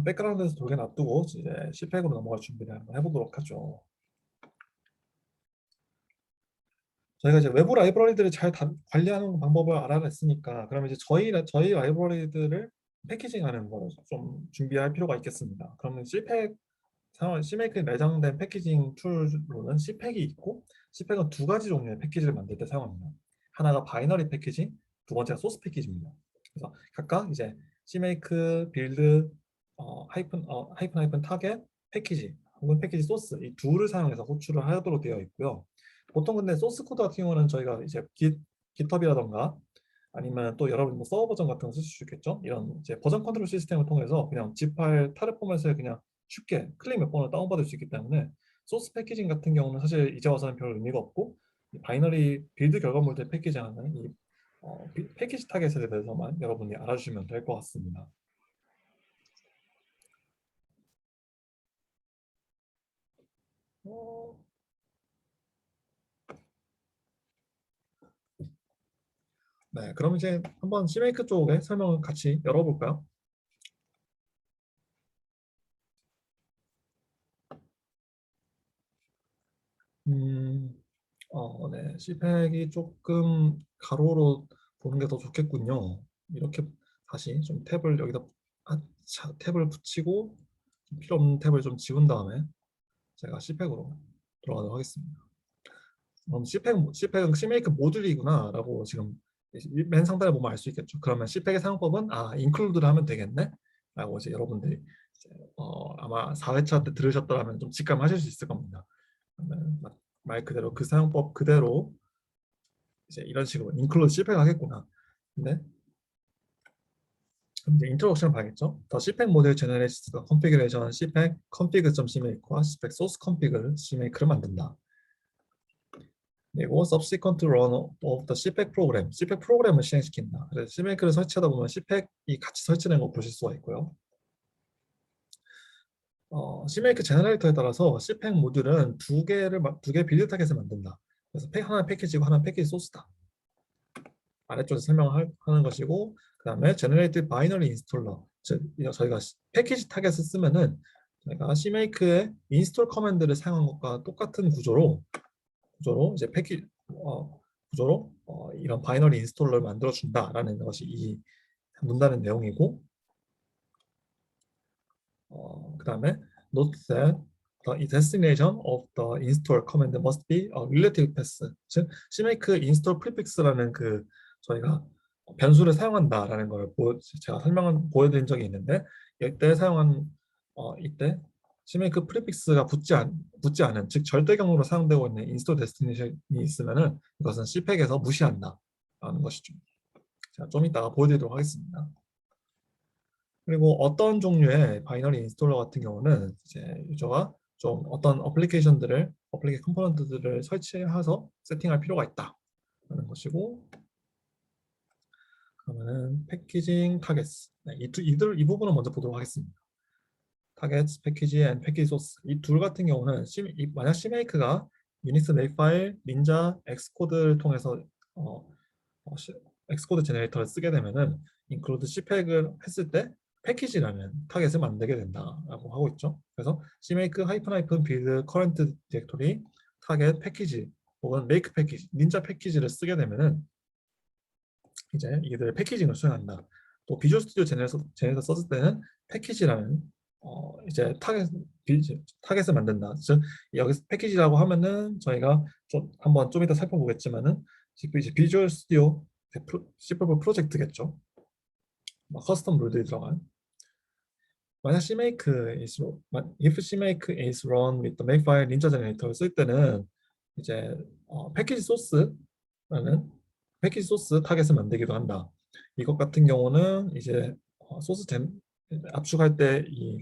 백그라운드에서 돌게 놔두고 이제 C팩으로 넘어갈 준비를 한번 해보도록 하죠. 저희가 이제 외부 라이브러리들을 잘 관리하는 방법을 알아냈으니까 그럼 이제 저희 라이브러리들을 패키징하는 거를 좀 준비할 필요가 있겠습니다. 그러면 C팩 Cmake에 내장된 패키징 툴로는 C팩이 있고 C팩은 두 가지 종류의 패키지를 만들 때 사용합니다. 하나가 바이너리 패키징, 두 번째가 소스 패키지입니다. 그래서 각각 이제 Cmake, 빌드, 하이픈 타겟, 패키지 혹은 패키지 소스 이 둘을 사용해서 호출을 하도록 되어 있고요. 보통 근데 소스 코드 같은 경우는 저희가 이제 깃허브라던가 아니면 또 여러분 뭐 서버 버전 같은 거 쓸 수 있겠죠. 이런 이제 버전 컨트롤 시스템을 통해서 그냥 zip 파일 타르 포맷을 그냥 쉽게 클릭 몇 번을 다운받을 수 있기 때문에 소스 패키징 같은 경우는 사실 이제 와서는 별 의미가 없고 이 바이너리 빌드 결과물들 패키징하는 이 패키지 타겟에 대해서만 여러분이 알아주시면 될 것 같습니다. 어, 네, 그럼 이제 한번 C메이크 쪽에 설명을 같이 열어볼까요? 음, 네, C팩이 조금 가로로 보는 게 더 좋겠군요. 이렇게 다시 좀 탭을 여기다 탭을 붙이고 필요 없는 탭을 좀 지운 다음에 제가 C팩으로 들어가도록 하겠습니다. C팩은 C메이크 모듈이구나라고 지금 맨 상단에 보면 알 수 있겠죠. 그러면 C팩의 사용법은 include를 하면 되겠네? 라고 이제 여러분들이 이제, 아마 4회차 때 들으셨더라면 좀 직감하실 수 있을 겁니다. 그러면 말 그대로 그 사용법 그대로 이제 이런 식으로 include C팩 하겠구나. 근데 그럼 이제 인트로덕션을 봐야겠죠. 더 C팩 모델 제너레이시스 컨피그레이션 C팩 config.cmake와 C팩 source config을 Cmake를 만든다. 그리고 subsequent run of the CPAC 프로그램, CPAC 프로그램을 실행시킨다. 그래서 CMake를 설치하다 보면 CPAC이 같이 설치된 거 보실 수가 있고요. CMake 제너레이터에 따라서 CPAC 모듈은 두 개 빌드 타겟을 만든다. 그래서 하나는 패키지고 하나는 패키지 소스다. 아래쪽에 설명하는 것이고, 그 다음에 Generated Binary Installer. 즉, 저희가 패키지 타겟을 쓰면은 저희가 CMake의 인스톨 커맨드를 사용한 것과 똑같은 구조로 이제 구조로 이런 바이너리 인스톨러를 만들어 준다라는 것이 이 문단의 내용이고 그다음에 note that the destination of the install command must be a relative path. 즉 cmake install prefix라는 그 저희가 변수를 사용한다라는 걸 제가 보여드린 적이 있는데 이때 사용한 이때 CMake 프리픽스가 붙지 않은 즉 절대 경로로 사용되고 있는 인스톨 데스티네이션이 있으면은 이것은 C팩에서 무시한다라는 것이죠. 제가 좀 이따가 보여드리도록 하겠습니다. 그리고 어떤 종류의 바이너리 인스톨러 같은 경우는 이제 유저가 좀 어떤 어플리케이션 컴포넌트들을 설치해서 세팅할 필요가 있다라는 것이고, 그러면은 패키징 타겟, 네, 이 부분을 먼저 보도록 하겠습니다. 타겟, 패키지, 앤 패키지 소스, 이 둘 같은 경우는 만약 CMake가 유닉스 메이크파일, 닌자, 엑스코드를 통해서 어, 엑스코드 제네레이터를 쓰게 되면은 include cpac을 했을 때 패키지라는 타겟을 만들게 된다라고 하고 있죠. 그래서 cmake build current 디렉토리 타겟 패키지 혹은 make 패키지, 닌자 패키지를 쓰게 되면은 이제 이들 패키징을 수행한다. 또 비주얼 스튜디오 제네레이터 썼을 때는 패키지라는 이제 타겟을 만든다. 즉 여기서 패키지라고 하면은 저희가 한번 좀 이따 살펴보겠지만은 이제 비주얼 스튜디오 C++ 프로젝트겠죠. 커스텀 룰들이 들어간. 만약 if CMake is run with the makefile ninja generator를 쓸 때는 이제 패키지 소스 타겟을 만들기도 한다. 이것 같은 경우는 이제 압축할 때 이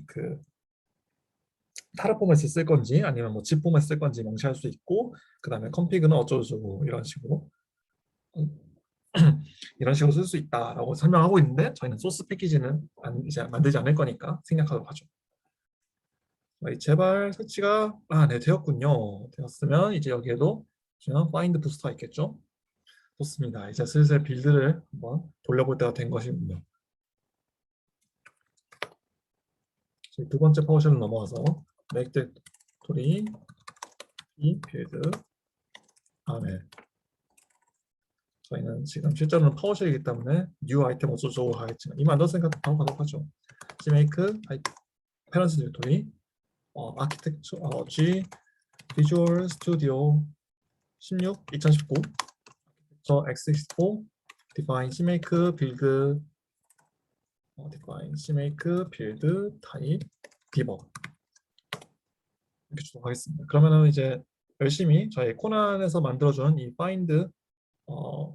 타라 포맷을 쓸 건지 아니면 뭐 집 포맷 쓸 건지 명시할 수 있고, 그 다음에 컴피그는 어쩌고저쩌고 이런 식으로 이런 식으로 쓸 수 있다라고 설명하고 있는데, 저희는 소스 패키지는 이제 만들지 않을 거니까 생략하도록 하죠. 제발 설치가 네, 되었군요. 되었으면 이제 여기에도 find 부스터가 있겠죠. 좋습니다. 이제 슬슬 빌드를 한번 돌려볼 때가 된 것이군요. 두 번째 파워쉘로 넘어와서 make 디렉토리 build 다음에 저희는 지금 실제로는 파워쉘이기 때문에 new 아이템 어쩌고저쩌고 하겠지만 이만 만들었으니까 바로 가도록 하죠. make parent 디렉토리 아키텍처 G 비주얼 스튜디오 16 2019 저 x64 define cmake build define cmake build type debug 이렇게 주도하겠습니다. 그러면은 이제 열심히 저희 코난에서 만들어준 이 find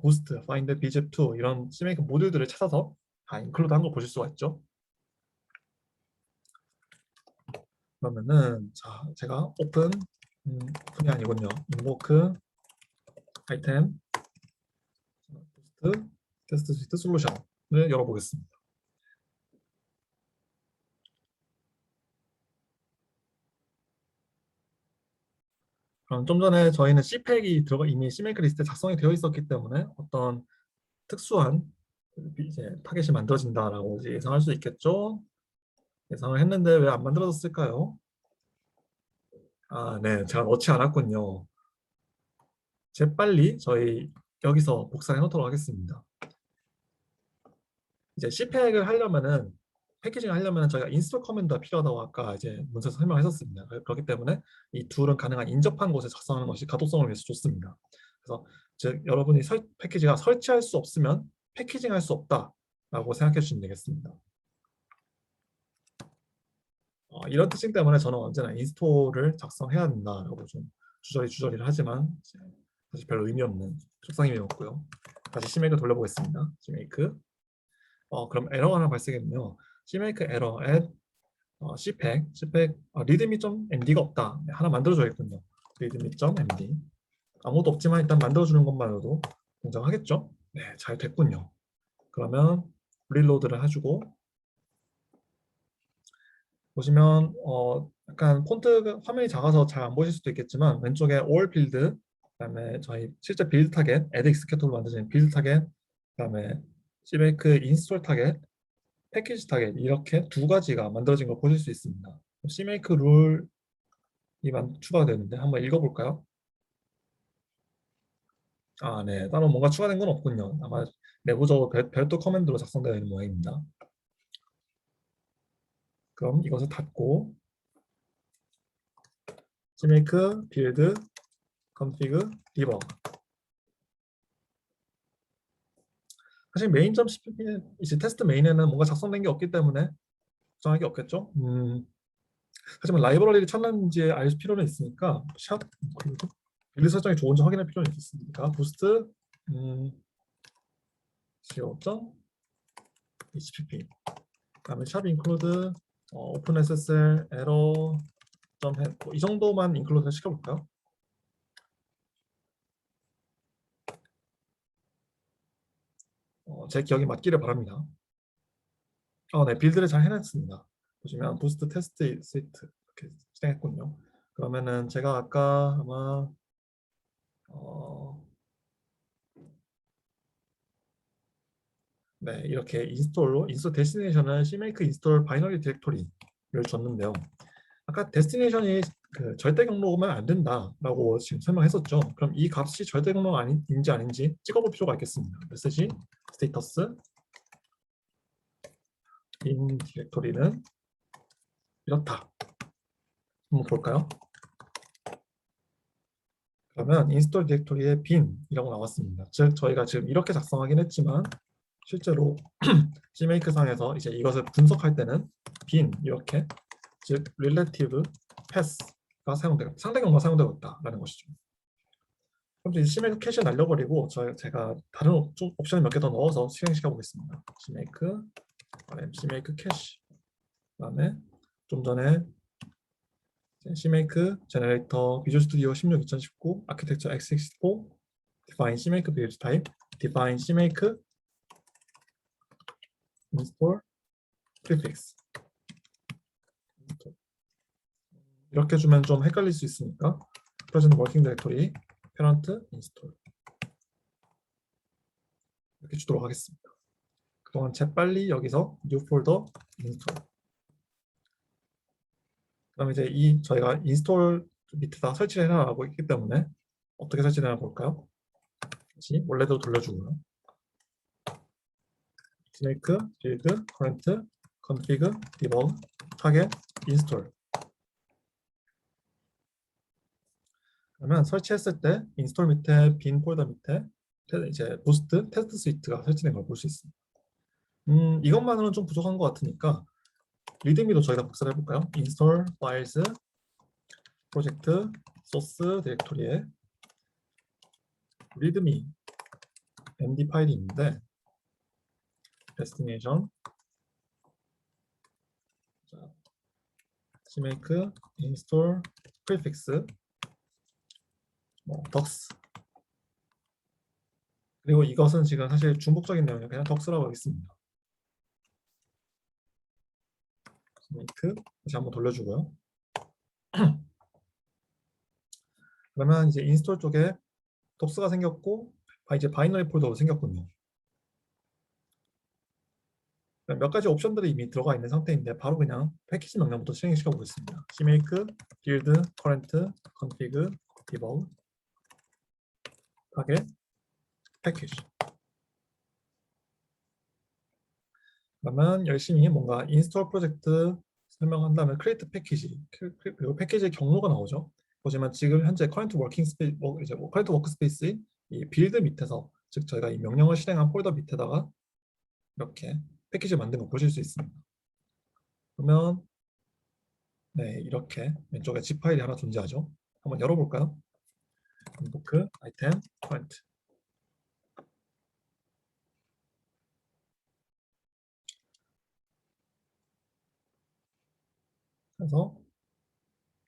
boost, find bzip2 이런 cmake 모듈들을 찾아서 다 인클루드 한 거 보실 수가 있죠. 그러면은 자 제가 오픈이 아니군요. invoke 아이템 boost 테스트 스위트 솔루션을 열어보겠습니다. 그럼 좀 전에 저희는 C팩이 이미 CMake 리스트에 작성이 되어 있었기 때문에 어떤 특수한 이제 타겟이 만들어진다라고 이제 예상할 수 있겠죠. 예상을 했는데 왜 안 만들어졌을까요? 네, 제가 넣지 않았군요. 재빨리 저희 여기서 복사해 놓도록 하겠습니다. 이제 C팩을 하려면은 패키징을 하려면 저희가 인스톨 커맨드가 필요하다고 아까 이제 문서에서 설명했었습니다. 그렇기 때문에 이 둘은 가능한 인접한 곳에 작성하는 것이 가독성을 위해서 좋습니다. 그래서 즉 여러분이 패키지가 설치할 수 없으면 패키징할 수 없다라고 생각해 주시면 되겠습니다. 이런 특징 때문에 저는 언제나 인스톨을 작성해야 된다라고 좀 주저리를 하지만 사실 별로 의미 없는 속상임이 없고요. 다시 CMake 돌려보겠습니다. CMake. 그럼 에러가 하나 발생했네요. CMake 에러 at cpack readme.md가 없다. 네, 하나 만들어줘야겠군요. readme.md 아무것도 없지만 일단 만들어주는 것만으로도 동작하겠죠? 네, 잘 됐군요. 그러면 릴로드를 해주고 보시면 약간 폰트 화면이 작아서 잘 안 보실 수도 있겠지만 왼쪽에 all build 그다음에 저희 실제 빌드 타겟 add executable 만드는 빌드 타겟 그다음에 cmake install 타겟 패키지 타겟 이렇게 두 가지가 만들어진 걸 보실 수 있습니다. cmake 룰이 추가가 되는데 한번 읽어볼까요? 네, 따로 뭔가 추가된 건 없군요. 아마 내부적으로 별도 커맨드로 작성되어 있는 모양입니다. 그럼 이것을 닫고 cmake build config debug 사실 메인.cpp는 이제 테스트 메인에는 뭔가 작성된 게 없기 때문에 걱정할 게 없겠죠. 하지만 라이브러리를 찾는지 알 필요는 있으니까 샵 그리고 빌드 설정이 좋은지 확인할 필요는 있습니다. 부스트 co.hpp 그다음에 샵 include openSSL error 이 정도만 인클루드 시켜볼까요? 제 기억이 맞기를 바랍니다. 네, 빌드를 잘 해냈습니다. 보시면 부스트 테스트 스위트 이렇게 실행했군요. 그러면은 제가 아까 아마 네, 이렇게 인스톨 데스티네이션은 cmake 인스톨 바이너리 디렉토리를 줬는데요. 아까 데스티네이션이 그 절대 경로면 안 된다라고 지금 설명했었죠. 그럼 이 값이 절대 경로가 아닌지 아닌지 찍어볼 필요가 있겠습니다. 메시지 스테이터스 인 디렉토리는 이렇다. 한번 볼까요? 그러면 인스톨 디렉토리에 bin이라고 나왔습니다. 즉 저희가 지금 이렇게 작성하긴 했지만 실제로 cmake 상에서 이제 이것을 분석할 때는 bin 이렇게 즉 relative path가 상대 경로가 사용되고 있다라는 것이죠. 그럼 이제 cmake 캐시를 날려버리고 제가 다른 옵션을 몇 개 더 넣어서 실행시켜 보겠습니다. cmake 캐시 그다음에 좀 전에 cmake 제너레이터 비주얼 스튜디오 16 2019 아키텍처 x64 define cmake build type define cmake install prefix 이렇게 주면 좀 헷갈릴 수 있으니까 present working directory parent install 이렇게 주도록 하겠습니다. 그동안 재빨리 여기서 new folder install 그다음에 이제 저희가 인스톨 밑에다 설치를 해놔라고 있기 때문에 어떻게 설치되나 볼까요? 다시 원래대로 돌려주고요. make build current config debug target install 그러면 설치했을 때 인스톨 밑에 빈 폴더 밑에 이제 부스트 테스트 스위트가 설치된 걸 볼 수 있습니다. 이것만으로는 좀 부족한 것 같으니까 리드미도 저희가 복사를 해볼까요? install files 프로젝트 소스 디렉토리에 리드미 md 파일이 있는데 destination cmake install prefix 덕스 그리고 이것은 지금 사실 중복적인 내용이에요. 그냥 덕스라고 하겠습니다. cmake 다시 한번 돌려주고요. 그러면 이제 인스톨 쪽에 덕스가 생겼고 이제 바이너리 폴더로 생겼군요. 몇 가지 옵션들이 이미 들어가 있는 상태인데 바로 그냥 패키지 명령부터 실행시켜 보겠습니다. cmake build current config debug target package 그러면 열심히 뭔가 인스톨 프로젝트 설명한 다음에 create 패키지 그리고 패키지의 경로가 나오죠. 보시면 지금 현재 current workspace 이 빌드 밑에서 즉 저희가 이 명령을 실행한 폴더 밑에다가 이렇게 패키지 만든 거 보실 수 있습니다. 그러면 네 이렇게 왼쪽에 zip 파일이 하나 존재하죠. 한번 열어볼까요? handbook item current 그래서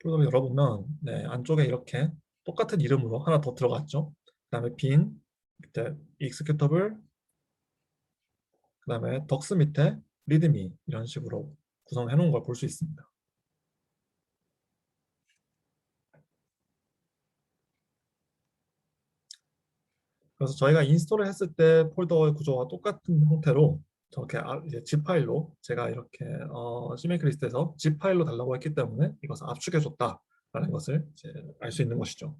폴더를 열어보면 네 안쪽에 이렇게 똑같은 이름으로 하나 더 들어갔죠. 그 다음에 bin 밑에 executable 그 다음에 덕스 밑에 리드미 이런 식으로 구성해 놓은 걸 볼 수 있습니다. 그래서 저희가 인스톨을 했을 때 폴더의 구조와 똑같은 형태로 저렇게 이제 zip 파일로 제가 이렇게 cmake 리스트에서 zip 파일로 달라고 했기 때문에 이것을 압축해 줬다라는 것을 알 수 있는 것이죠.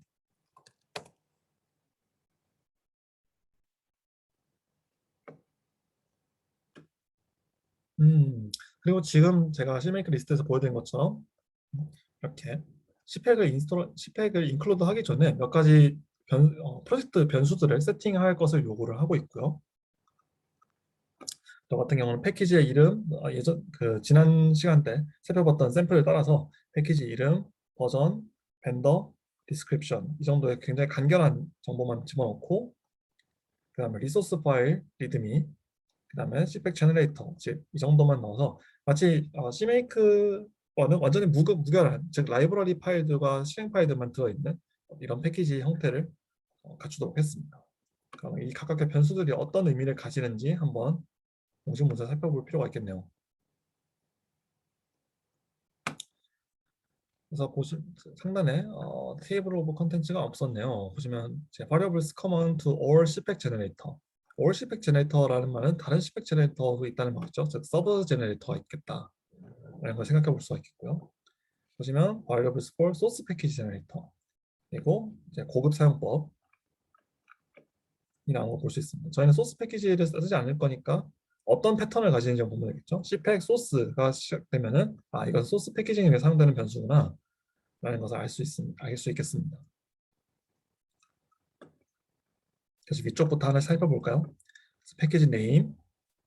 그리고 지금 제가 cmake 리스트에서 보여드린 것처럼 이렇게 cpac을 인클루드 하기 전에 몇 가지 프로젝트 변수들을 세팅할 것을 요구를 하고 있고요. 저 같은 경우는 패키지의 이름, 예전 지난 시간 때 살펴봤던 샘플을 따라서 패키지 이름, 버전, 벤더, 디스크립션 이 정도의 굉장히 간결한 정보만 집어넣고 그다음에 리소스 파일, 리드미, 그다음에 cpack 제너레이터 즉 이 정도만 넣어서 마치 CMake와는 완전히 무결한 즉 라이브러리 파일들과 실행 파일들만 들어있는 이런 패키지 형태를 갖추도록 했습니다. 그럼 이 각각의 변수들이 어떤 의미를 가지는지 한번 공식 문서 살펴볼 필요가 있겠네요. 그래서 상단에 테이블 오브 컨텐츠가 없었네요. 보시면 제 variables common to all cpack generator. all cpack generator라는 말은 다른 cpack generator도 있다는 말이죠. 즉 서브 제너레이터가 있겠다. 라는 걸 생각해 볼 수가 있겠고요. 보시면 variables for source package generator 그리고 이제 고급 사용법 이라는 걸 볼 수 있습니다. 저희는 소스 패키지를 쓰지 않을 거니까 어떤 패턴을 가지는지 보면 되겠죠. cpack 소스가 시작되면은 이건 소스 패키징에 사용되는 변수구나 라는 것을 알 수 있겠습니다. 그래서 위쪽부터 하나 살펴볼까요? 패키지 네임,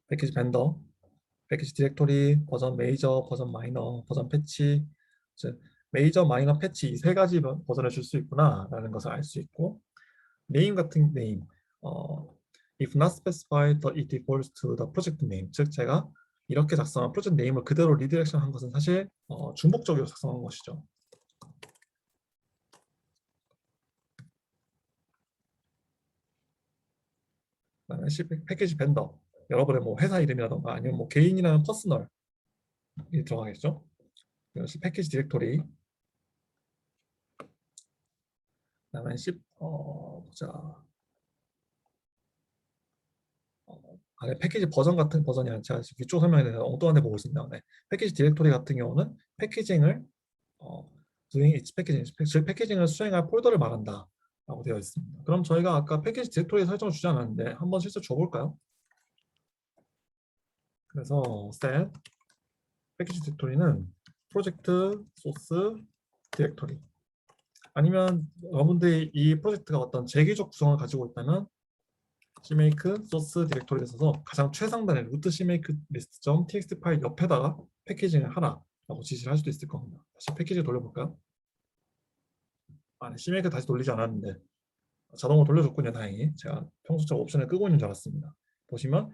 패키지 벤더, 패키지 디렉토리, 버전 메이저, 버전 마이너, 버전 패치. 메이저, 마이너, 패치 이 세 가지 버전을 줄 수 있구나 라는 것을 알 수 있고 네임 같은 네임 if not specified it defaults to the project name 즉 제가 이렇게 작성한 프로젝트 네임을 그대로 리디렉션 한 것은 사실 중복적으로 작성한 것이죠. 그다음에 패키지 벤더 여러분의 뭐 회사 이름이라던가 아니면 뭐 개인이나 퍼스널이 들어가겠죠. 그래서 패키지 디렉토리 그다음에 보자 안에 패키지 버전 같은 버전이 아니라 제가 위쪽 설명에 대해서 엉뚱한 데 보고 있습니다. 네. 패키지 디렉토리 같은 경우는 패키징을 doing its packaging, 즉 패키징을 수행할 폴더를 말한다 라고 되어 있습니다. 그럼 저희가 아까 패키지 디렉토리 설정을 주지 않았는데 한번 실제 줘볼까요? 그래서 set 패키지 디렉토리는 프로젝트 소스 디렉토리 아니면 여러분들이 이 프로젝트가 어떤 재기적 구성을 가지고 있다면 cmake 소스 디렉토리에 있어서 가장 최상단에 루트 cmake list.txt 파일 옆에다가 패키징을 하라 라고 지시를 할 수도 있을 겁니다. 다시 패키지 돌려볼까요? 네, cmake 다시 돌리지 않았는데 자동으로 돌려줬군요. 다행히 제가 평소처럼 옵션을 끄고 있는 줄 알았습니다. 보시면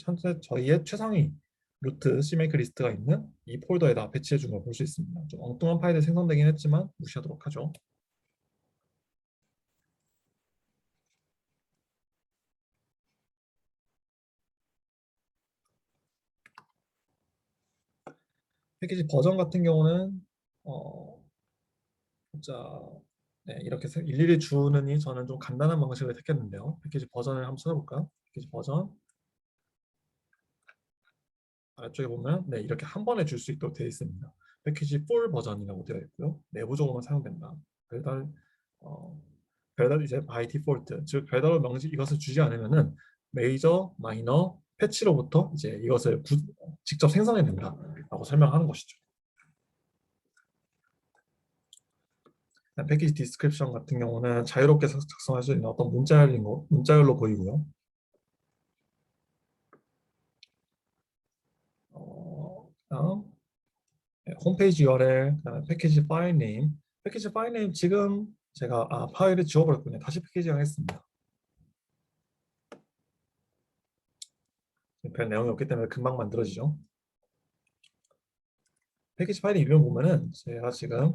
현재 저희의 최상위 루트 cmake 리스트가 있는 이 폴더에다 배치해 준 걸 볼 수 있습니다. 좀 엉뚱한 파일이 생성되긴 했지만 무시하도록 하죠. 패키지 버전 같은 경우는 자, 네, 이렇게 일일이 주느니 저는 좀 간단한 방식을 택했는데요. 패키지 버전을 한번 찾아볼까요? 패키지 버전 아래쪽에 보면 네, 이렇게 한 번에 줄 수 있도록 되어 있습니다. 패키지 풀 버전이라고 되어 있고요. 내부적으로만 사용된다. 별달 별달 이제 by default 즉 별다른 명시 이것을 주지 않으면은 메이저, 마이너, 패치로부터 이제 이것을 직접 생성해낸다라고 설명하는 것이죠. 패키지 디스크립션 같은 경우는 자유롭게 작성할 수 있는 어떤 문자열로 보이고요. 다음 홈페이지 URL, 그다음에 패키지 파일 네임. 패키지 파일 네임 지금 제가 파일을 지워버렸군요. 다시 패키징 하겠습니다. 별 내용이 없기 때문에 금방 만들어지죠. 패키지 파일 이름 보면은 제가 지금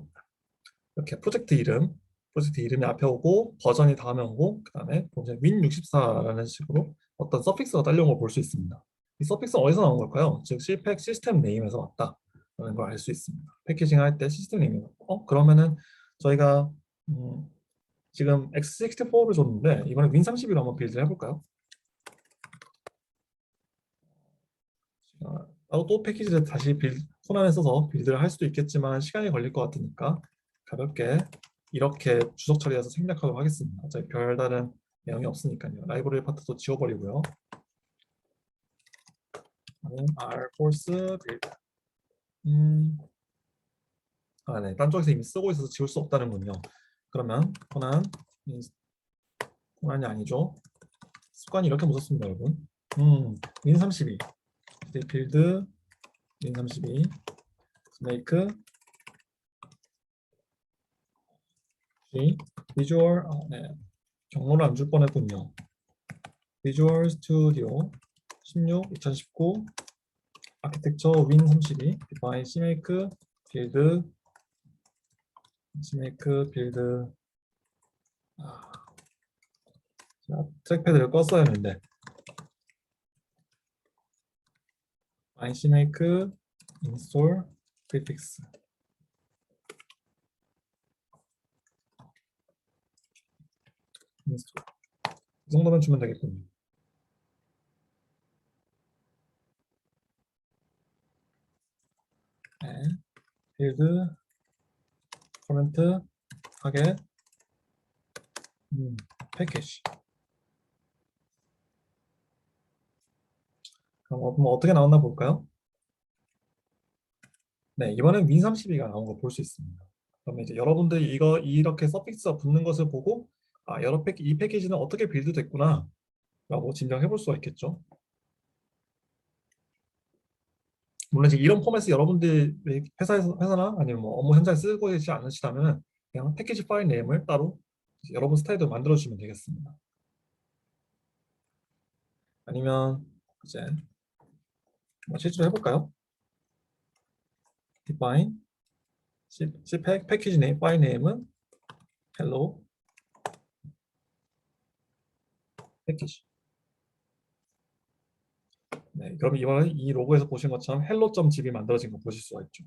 이렇게 프로젝트 이름이 앞에 오고 버전이 다음에 오고 그 다음에 win64라는 식으로 어떤 서픽스가 딸려온 걸 볼 수 있습니다. 이 서픽스는 어디서 나온 걸까요? 즉 cpack 시스템 네임에서 왔다라는 걸 알 수 있습니다. 패키징 할 때 시스템 네임이 그러면은 저희가 지금 x64를 줬는데 이번에 win32로 한번 빌드를 해볼까요? 또 패키지를 다시 폰안에 써서 빌드를 할 수도 있겠지만 시간이 걸릴 것 같으니까 가볍게 이렇게 주석 처리해서 생략하도록 하겠습니다. 어차피 별다른 내용이 없으니까요. 라이브러리 파트도 지워버리고요. rforce 빌드 네, 딴 쪽에서 이미 쓰고 있어서 지울 수 없다는군요. 그러면 폰안이 아니죠. 습관이 이렇게 무섭습니다, 여러분. win32 빌드 win32 make G 비주얼 네. 경로를 안 줄 뻔했군요. 비주얼 스튜디오 16 2019 아키텍처 win32 define cmake 빌드 트랙패드를 껐어야 했는데 cmake install prefix install 이 정도면 주면 되겠군요. 네. 빌드 커멘트 타겟 패키지 그럼 뭐 어떻게 나왔나 볼까요? 네, 이번엔 win32가 나온 거 볼 수 있습니다. 그러면 이제 여러분들이 이렇게 서픽스가 붙는 것을 보고 이 패키지는 어떻게 빌드됐구나 라고 짐작해 볼 수가 있겠죠. 물론 이제 이런 포맷을 여러분들이 회사나 아니면 뭐 업무 현장에 쓰고 계시지 않으시다면 그냥 패키지 파일 네임을 따로 여러분 스타일대로 만들어 주시면 되겠습니다. 아니면 이제 실제로 해볼까요? define cpack 패키지 네임 파일 네임은 hello 패키지. 네, 그럼 이번에 이 로고에서 보신 것처럼 hello.zip이 만들어진 거 보실 수가 있죠.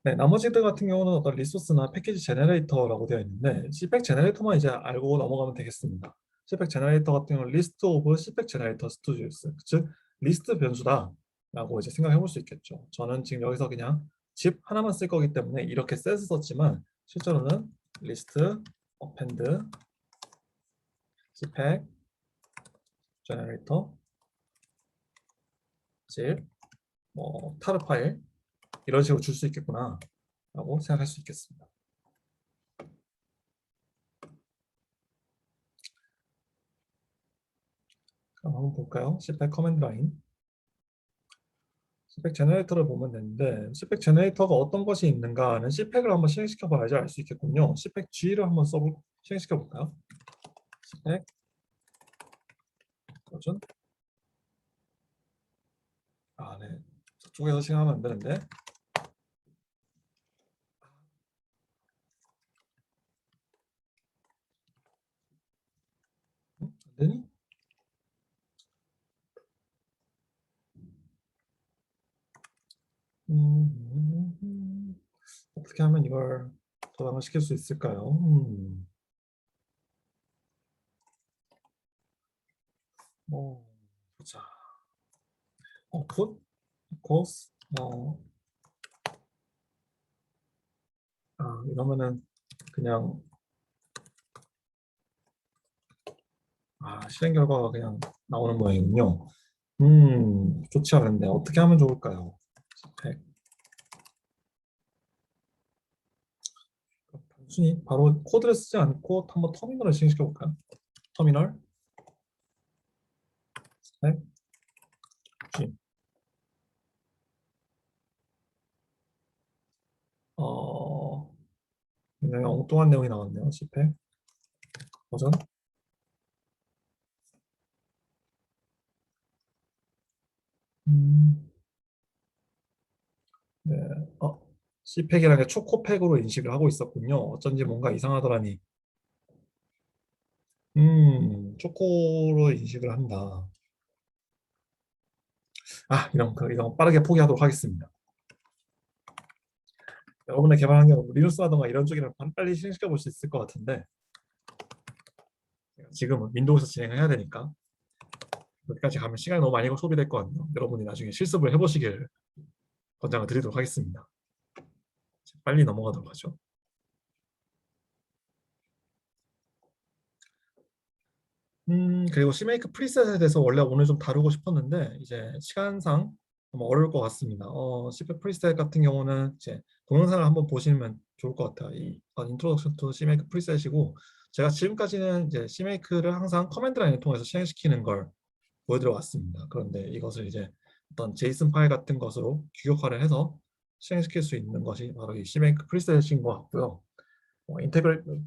네, 나머지들 같은 경우는 어떤 리소스나 패키지 제너레이터라고 되어 있는데 cpack 제너레이터만 이제 알고 넘어가면 되겠습니다. cpack 제너레이터 같은 경우는 리스트 오브 cpack 제너레이터 스튜디오스, 즉 리스트 변수다라고 이제 생각해 볼 수 있겠죠. 저는 지금 여기서 그냥 집 하나만 쓸 거기 때문에 이렇게 셋을 썼지만 실제로는 리스트 append cpack 제너레이터 집 뭐 타르 파일 이런 식으로 줄 수 있겠구나 라고 생각할 수 있겠습니다. 그럼 한번 볼까요? cpack 커맨드 라인 cpack 제너레이터를 보면 되는데 cpack 제너레이터가 어떤 것이 있는가는 cpack을 한번 실행시켜 봐야지 알 수 있겠군요. cpack G를 한번 실행시켜 볼까요? cpack 버전 네. 저쪽에서 실행하면 안 되는데 안 되니? 어떻게 하면 이걸 저장을 시킬 수 있을까요? 보자. put equals 이러면은 그냥 실행 결과가 그냥 나오는 모양이군요. 좋지 않은데 어떻게 하면 좋을까요? 단순히 바로 코드를 쓰지 않고 한번 터미널을 실행시켜 볼까요? 터미널 스펙 G 굉장히 엉뚱한 내용이 나왔네요. 스펙 버전 네, C팩이라는 게 초코팩으로 인식을 하고 있었군요. 어쩐지 뭔가 이상하더라니. 초코로 인식을 한다. 이런 거 빠르게 포기하도록 하겠습니다. 여러분의 개발 환경, 리눅스라던가 이런 쪽이랑 빨리 실행시켜 볼 수 있을 것 같은데 지금은 윈도우에서 진행을 해야 되니까 여기까지 가면 시간이 너무 많이 소비될 것 같네요. 여러분이 나중에 실습을 해보시길 권장을 드리도록 하겠습니다. 빨리 넘어가도록 하죠. 그리고 CMake 프리셋에 대해서 원래 오늘 좀 다루고 싶었는데 이제 시간상 좀 어려울 것 같습니다. CMake 프리셋 같은 경우는 이제 동영상을 한번 보시면 좋을 것 같아요. 이 인트로덕션 투 CMake 프리셋이고 제가 지금까지는 이제 CMake를 항상 커맨드 라인을 통해서 실행시키는 걸 보여드려 왔습니다. 그런데 이것을 이제 어떤 제이슨 파일 같은 것으로 규격화를 해서 실행시킬 수 있는 것이 바로 이 CMake 프리셋인 것 같고요.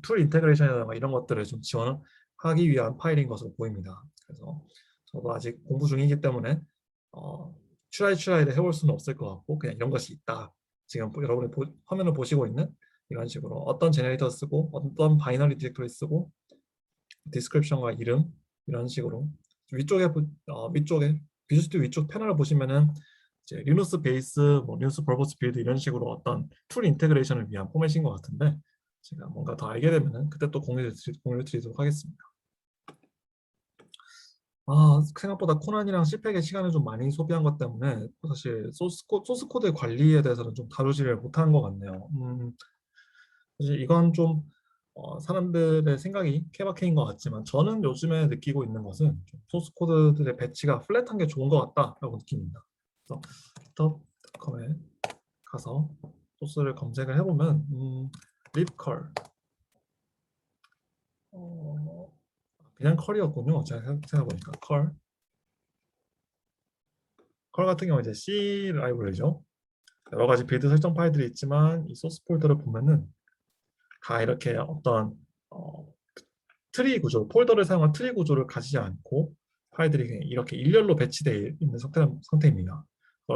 툴 인테그레이션이라든가 이런 것들을 좀 지원하기 위한 파일인 것으로 보입니다. 그래서 저도 아직 공부 중이기 때문에 추라이를 해볼 수는 없을 것 같고 그냥 이런 것이 있다. 지금 여러분이 화면을 보시고 있는 이런 식으로 어떤 제네레이터 쓰고 어떤 바이너리 디렉토리 쓰고 디스크립션과 이름 이런 식으로 위쪽에 비주얼 스튜디오 위쪽 패널을 보시면은 이제 리눅스 베이스, 리눅스 버버스 빌드 이런 식으로 어떤 툴 인테그레이션을 위한 포맷인 것 같은데 제가 뭔가 더 알게 되면은 그때 또 공유 드리도록 하겠습니다. 생각보다 코난이랑 CPEC의 시간을 좀 많이 소비한 것 때문에 사실 소스 코드 관리에 대해서는 좀 다루지를 못한 것 같네요. 사실 이건 좀 사람들의 생각이 케바케인 것 같지만 저는 요즘에 느끼고 있는 것은 소스 코드들의 배치가 플랫한 게 좋은 것 같다라고 느낍니다. 그래서 GitHub.com에 가서 소스를 검색을 해보면 libcurl 그냥 컬이었군요. 제가 생각해보니까 컬 같은 경우 이제 C 라이브러리죠. 여러 가지 빌드 설정 파일들이 있지만 이 소스 폴더를 보면은 다 이렇게 어떤 트리 구조, 폴더를 사용한 트리 구조를 가지지 않고 파일들이 그냥 이렇게 일렬로 배치되어 있는 상태입니다.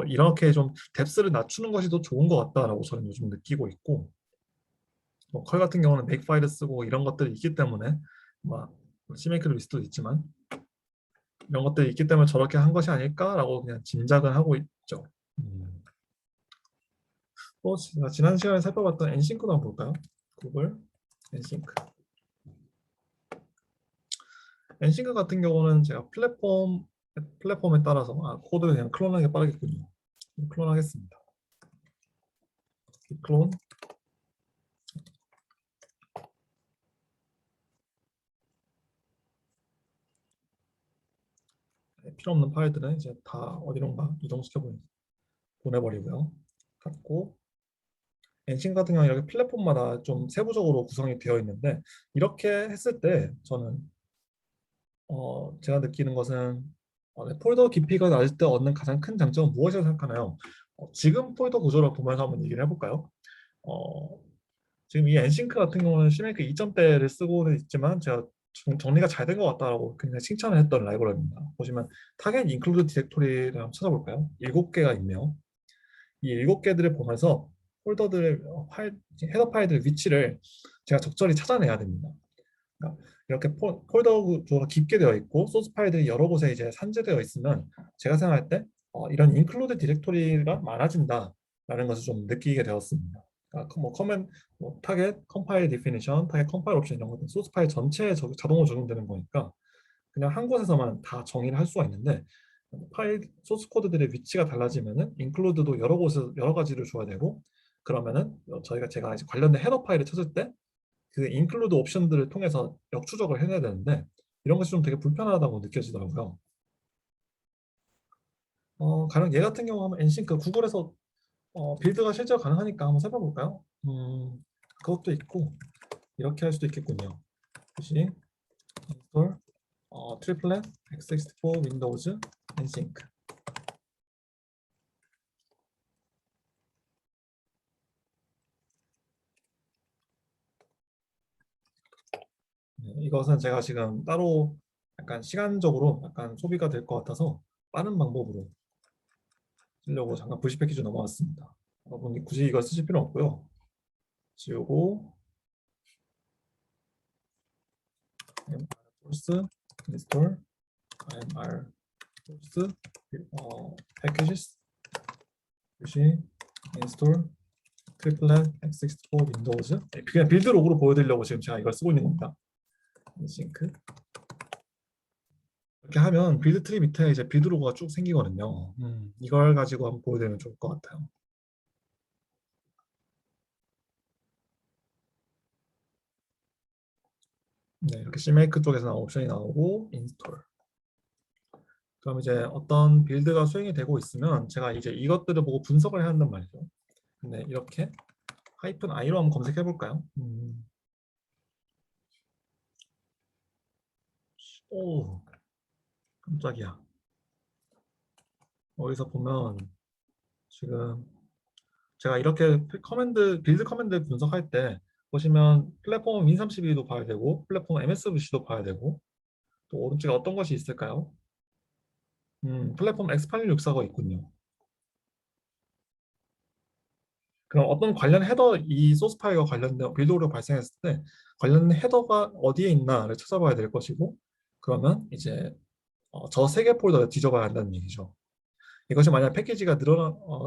이렇게 좀 뎁스를 낮추는 것이 더 좋은 것 같다라고 저는 요즘 느끼고 있고 컬 같은 경우는 make 파일을 쓰고 이런 것들이 있기 때문에 CMake 리스트도 있지만 이런 것들이 있기 때문에 저렇게 한 것이 아닐까라고 그냥 짐작을 하고 있죠. 또 지난 시간에 살펴봤던 엔싱크도 한번 볼까요? 구글 엔싱크. 엔싱크 같은 경우는 제가 플랫폼에 따라서 코드를 그냥 클론하는 게 빠르겠군요. 클론하겠습니다. 클론. 필요 없는 파일들은 이제 다 어디론가 이동시켜 보내버리고요. 닫고 엔싱크 같은 경우는 이렇게 플랫폼마다 좀 세부적으로 구성이 되어 있는데 이렇게 했을 때 저는 제가 느끼는 것은 폴더 깊이가 낮을 때 얻는 가장 큰 장점은 무엇이라고 생각하나요? 지금 폴더 구조를 보면서 한번 얘기를 해볼까요? 어, 지금 이 엔싱크 같은 경우는 CMake 2점대를 쓰고는 있지만 제가 정리가 잘 된 것 같다라고 굉장히 칭찬을 했던 라이브러리입니다. 보시면 타겟 인클루드 디렉토리를 한번 찾아볼까요? 7개가 있네요. 이 7개들을 보면서 폴더들의 헤더 파일들 위치를 제가 적절히 찾아내야 됩니다. 그러니까 이렇게 폴더 구조가 깊게 되어 있고 소스 파일들이 여러 곳에 이제 산재되어 있으면 제가 생각할 때 이런 인클루드 디렉토리가 많아진다라는 것을 좀 느끼게 되었습니다. 그러니까 타겟 컴파일 디피니션, 타겟 컴파일 옵션 이런 것들 소스 파일 전체에 자동으로 적용되는 거니까 그냥 한 곳에서만 다 정의를 할 수가 있는데 파일 소스 코드들의 위치가 달라지면은 인클루드도 여러 곳에서 여러 가지를 줘야 되고 그러면은 제가 이제 관련된 헤더 파일을 찾을 때 그 인클루드 옵션들을 통해서 역추적을 해내야 되는데 이런 것이 좀 되게 불편하다고 느껴지더라고요. 가령 얘 같은 경우 하면 엔싱크 구글에서 빌드가 실제로 가능하니까 한번 살펴볼까요? 그것도 있고 이렇게 할 수도 있겠군요. 혹시 install triplet x64 윈도우즈 엔싱크 이것은 제가 지금 따로 약간 시간적으로 약간 소비가 될 것 같아서 빠른 방법으로 쓰려고 잠깐 불시 패키지 넘어왔습니다. 여러분 굳이 이거 쓰실 필요 없고요. 지우고 mr force install mr force packages 다시 install triplet x64 윈도우즈 그냥 빌드 로그로 보여드리려고 지금 제가 이걸 쓰고 있는 겁니다. 싱크 이렇게 하면 빌드 트리 밑에 이제 빌드 로그가 쭉 생기거든요. 이걸 가지고 한번 보여드리면 좋을 것 같아요. 네, 이렇게 CMake 쪽에서 옵션이 나오고 인스톨. 그럼 이제 어떤 빌드가 수행이 되고 있으면 제가 이제 이것들을 보고 분석을 해야 한단 말이죠. 근데 이렇게 하이픈 i로 한번 검색해 볼까요? 오, 깜짝이야. 어디서 보면 지금 제가 이렇게 빌드 커맨드 분석할 때 보시면 플랫폼 윈32도 봐야 되고 플랫폼 MSVC도 봐야 되고 또 오른쪽에 어떤 것이 있을까요? 플랫폼 X8664가 있군요. 그럼 어떤 관련 헤더, 이 소스 파일과 관련된 빌드 오류가 발생했을 때 관련 헤더가 어디에 있나를 찾아봐야 될 것이고 그러면 이제 저 세 개 폴더를 뒤져봐야 한다는 얘기죠. 이것이 만약 패키지가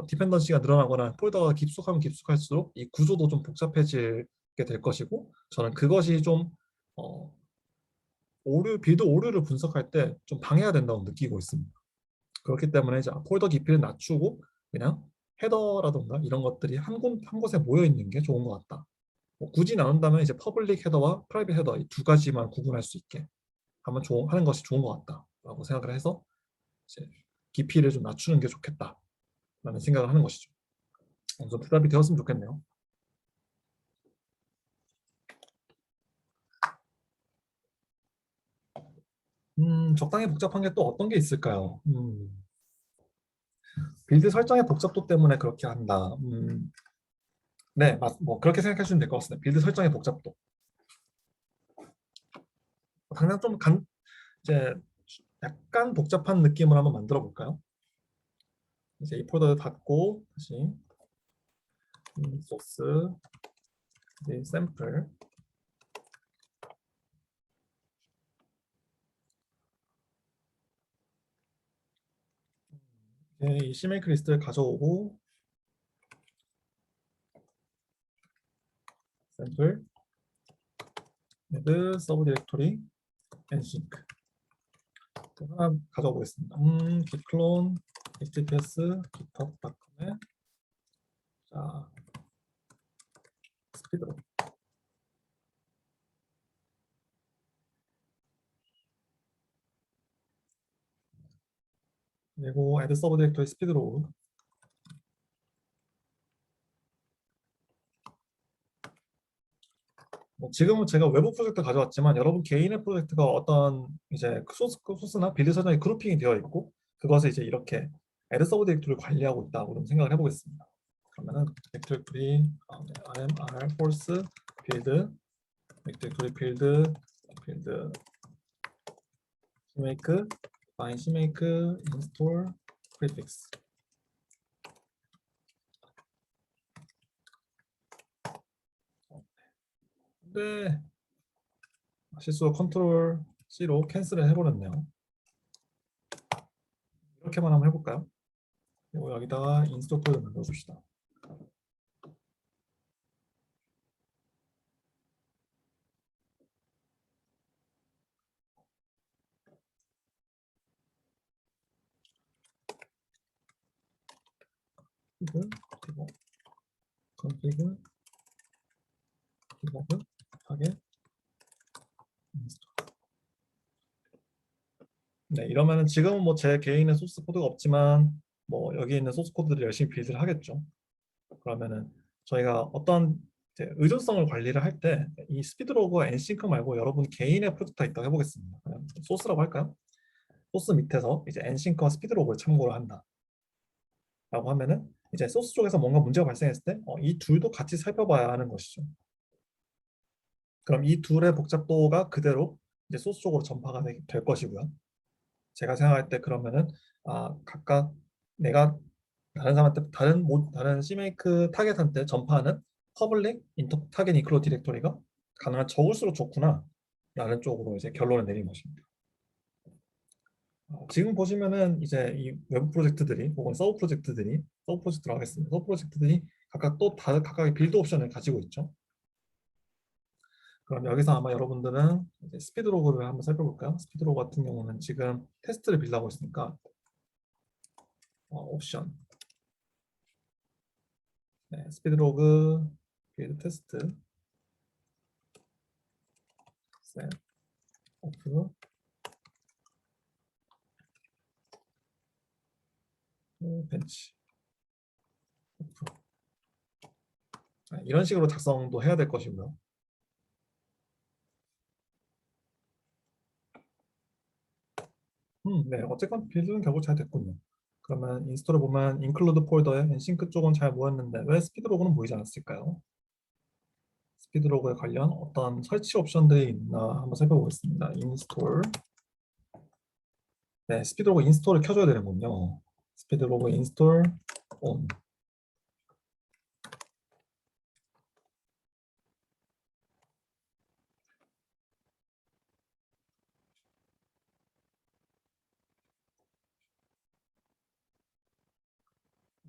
디펜던시가 늘어나거나 폴더가 깊숙하면 깊숙할수록 이 구조도 좀 복잡해지게 될 것이고 저는 그것이 좀 어, 빌드 오류를 분석할 때 좀 방해가 된다고 느끼고 있습니다. 그렇기 때문에 이제 폴더 깊이를 낮추고 그냥 헤더라던가 이런 것들이 한 곳에 모여 있는 게 좋은 것 같다. 뭐 굳이 나눈다면 이제 퍼블릭 헤더와 프라이빗 헤더 이 두 가지만 구분할 수 있게 하는 것이 좋은 것 같다라고 생각을 해서 이제 깊이를 좀 낮추는 게 좋겠다라는 생각을 하는 것이죠. 좀 대답이 되었으면 좋겠네요. 적당히 복잡한 게 또 어떤 게 있을까요? 빌드 설정의 복잡도 때문에 그렇게 한다. 네, 뭐 그렇게 생각하시면 될 것 같습니다. 빌드 설정의 복잡도. 당장 이제 약간 복잡한 느낌을 한번 만들어 볼까요? 이제 이 폴더를 닫고 다시 소스, 이제 샘플. 이 CMake 리스트를 가져오고 샘플, add 서브 디렉토리, nsync 하나 가져오 보겠습니다. git clone https github.com에 자 스피드로 그리고 add 서브 디렉토리 스피드로 지금은 제가 외부 프로젝트 가져왔지만 여러분 개인의 프로젝트가 어떤 이제 소스나 빌드 설정이 그룹핑이 되어 있고 그것을 이제 이렇게 add 서브 디렉토리를 관리하고 있다고 좀 생각을 해보겠습니다. 그러면은 디렉토리 rmr force 빌드 디렉토리 빌드 cmake find cmake install prefix 네 실수로 컨트롤 C로 캔슬을 해버렸네요. 이렇게만 한번 해볼까요? 그리고 여기다가 인스톨 코드 만들어줍시다. 그리고 config 디버그 하게 인스톨. 네, 이러면은 지금은 뭐 제 개인의 소스 코드가 없지만 뭐 여기 있는 소스 코드를 열심히 빌드를 하겠죠. 그러면은 저희가 어떤 이제 의존성을 관리를 할 때 이 스피드로그와 엔싱크 말고 여러분 개인의 프로젝트가 있다고 해보겠습니다. 그냥 소스라고 할까요? 소스 밑에서 이제 엔싱크와 스피드로그를 참고를 한다. 라고 하면은 이제 소스 쪽에서 뭔가 문제가 발생했을 때 이 둘도 같이 살펴봐야 하는 것이죠. 그럼 이 둘의 복잡도가 그대로 이제 소스 쪽으로 전파가 될 것이고요. 제가 생각할 때 그러면은 각각 내가 다른 사람한테 다른 CMake 타겟한테 전파하는 퍼블릭 인터 타겟 이클로 디렉토리가 가능한 적을수록 좋구나 라는 쪽으로 이제 결론을 내린 것입니다. 지금 보시면은 이제 이 외부 프로젝트들이 혹은 서브 프로젝트로 하겠습니다. 서브 프로젝트들이 각각 또 각각의 빌드 옵션을 가지고 있죠. 그럼 여기서 아마 여러분들은 이제 스피드 로그를 한번 살펴볼까요? 스피드 로그 같은 경우는 지금 테스트를 빌드하고 있으니까 옵션 네, 스피드 로그 빌드 테스트 셋 오프 벤치 오프 이런 식으로 작성도 해야 될 것이고요. 네, 어쨌건 빌드는 결국 잘 됐군요. 그러면 인스톨을 보면 include 폴더에 엔싱크 쪽은 잘 모였는데 왜 스피드로그는 보이지 않았을까요? 스피드로그에 관련 어떤 설치 옵션들이 있나 한번 살펴보겠습니다. 인스톨. 네, 스피드로그 인스톨을 켜줘야 되는군요. 스피드로그 인스톨 온.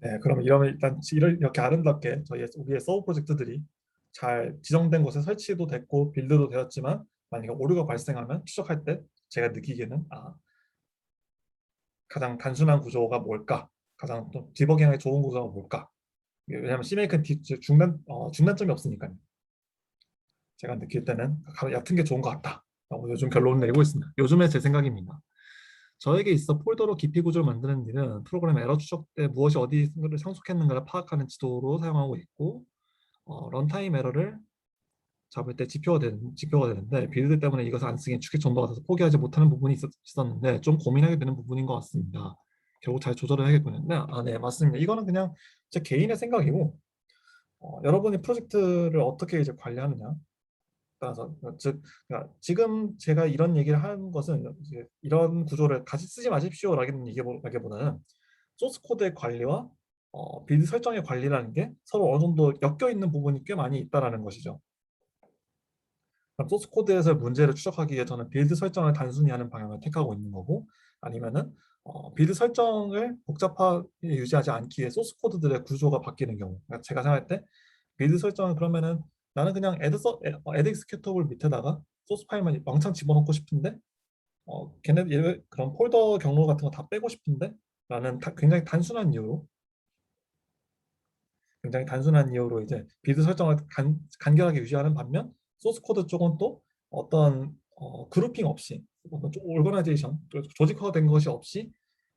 네, 그럼 이러면 일단 이렇게 아름답게 우리의 서브 프로젝트들이 잘 지정된 곳에 설치도 됐고 빌드도 되었지만 만약에 오류가 발생하면 추적할 때 제가 느끼기에는 가장 단순한 구조가 뭘까? 가장 또 디버깅하기 좋은 구조가 뭘까? 왜냐하면 C메이크는 중단점이 없으니까요. 제가 느낄 때는 가장 얕은 게 좋은 것 같다. 라고 요즘 결론을 내리고 있습니다. 요즘에 제 생각입니다. 저에게 있어 폴더로 깊이 구조를 만드는 일은 프로그램 에러 추적 때 무엇이 어디를 상속했는가를 파악하는 지도로 사용하고 있고 런타임 에러를 잡을 때 지표가 되는데 빌드 때문에 이것을 안 쓰기엔 추격 정도가 돼서 포기하지 못하는 부분이 있었는데 좀 고민하게 되는 부분인 것 같습니다. 결국 잘 조절을 해야겠군요. 네, 맞습니다. 이거는 그냥 제 개인의 생각이고 여러분이 프로젝트를 어떻게 이제 관리하느냐 따라서 그러니까 지금 제가 이런 얘기를 하는 것은 이제 이런 구조를 같이 쓰지 마십시오라는 얘기보다는 소스 코드의 관리와 빌드 설정의 관리라는 게 서로 어느 정도 엮여 있는 부분이 꽤 많이 있다라는 것이죠. 그럼 소스 코드에서 문제를 추적하기 위해 저는 빌드 설정을 단순히 하는 방향을 택하고 있는 거고 아니면은 빌드 설정을 복잡하게 유지하지 않기 위해 소스 코드들의 구조가 바뀌는 경우 그러니까 제가 생각할 때 빌드 설정은 그러면은 나는 그냥 애드 익스큐터블 밑에다가 소스 파일만 왕창 집어넣고 싶은데 그런 폴더 경로 같은 거 다 빼고 싶은데 라는 굉장히 단순한 이유로 이제 빌드 설정을 간결하게 유지하는 반면 소스 코드 쪽은 또 어떤 그룹핑 없이 어떤 좀 오거나이제이션 조직화된 것이 없이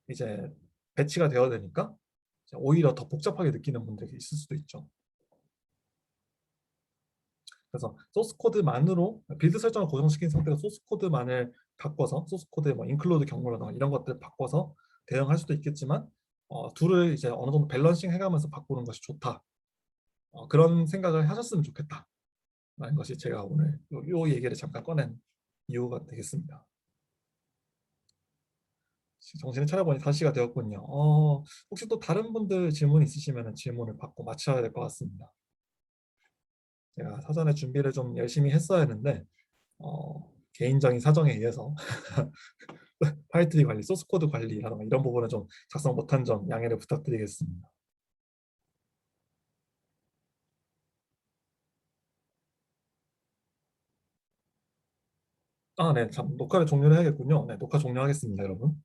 이제 배치가 되어야 되니까 오히려 더 복잡하게 느끼는 분들이 있을 수도 있죠. 그래서 소스 코드만으로 빌드 설정을 고정시킨 상태로 소스 코드만을 바꿔서 소스 코드에 뭐 인클루드 경로라든가 이런 것들 바꿔서 대응할 수도 있겠지만 둘을 이제 어느 정도 밸런싱 해가면서 바꾸는 것이 좋다. 그런 생각을 하셨으면 좋겠다. 라는 것이 제가 오늘 요 얘기를 잠깐 꺼낸 이유가 되겠습니다. 정신을 차려보니 5시가 되었군요. 혹시 또 다른 분들 질문 있으시면 질문을 받고 마쳐야 될 것 같습니다. 제가 사전에 준비를 좀 열심히 했어야 했는데 개인적인 사정에 의해서 파이트리 관리, 소스 코드 관리라든가 이런 부분을 좀 작성 못한 점 양해를 부탁드리겠습니다. 네, 참 녹화를 종료를 해야겠군요. 네, 녹화 종료하겠습니다, 여러분.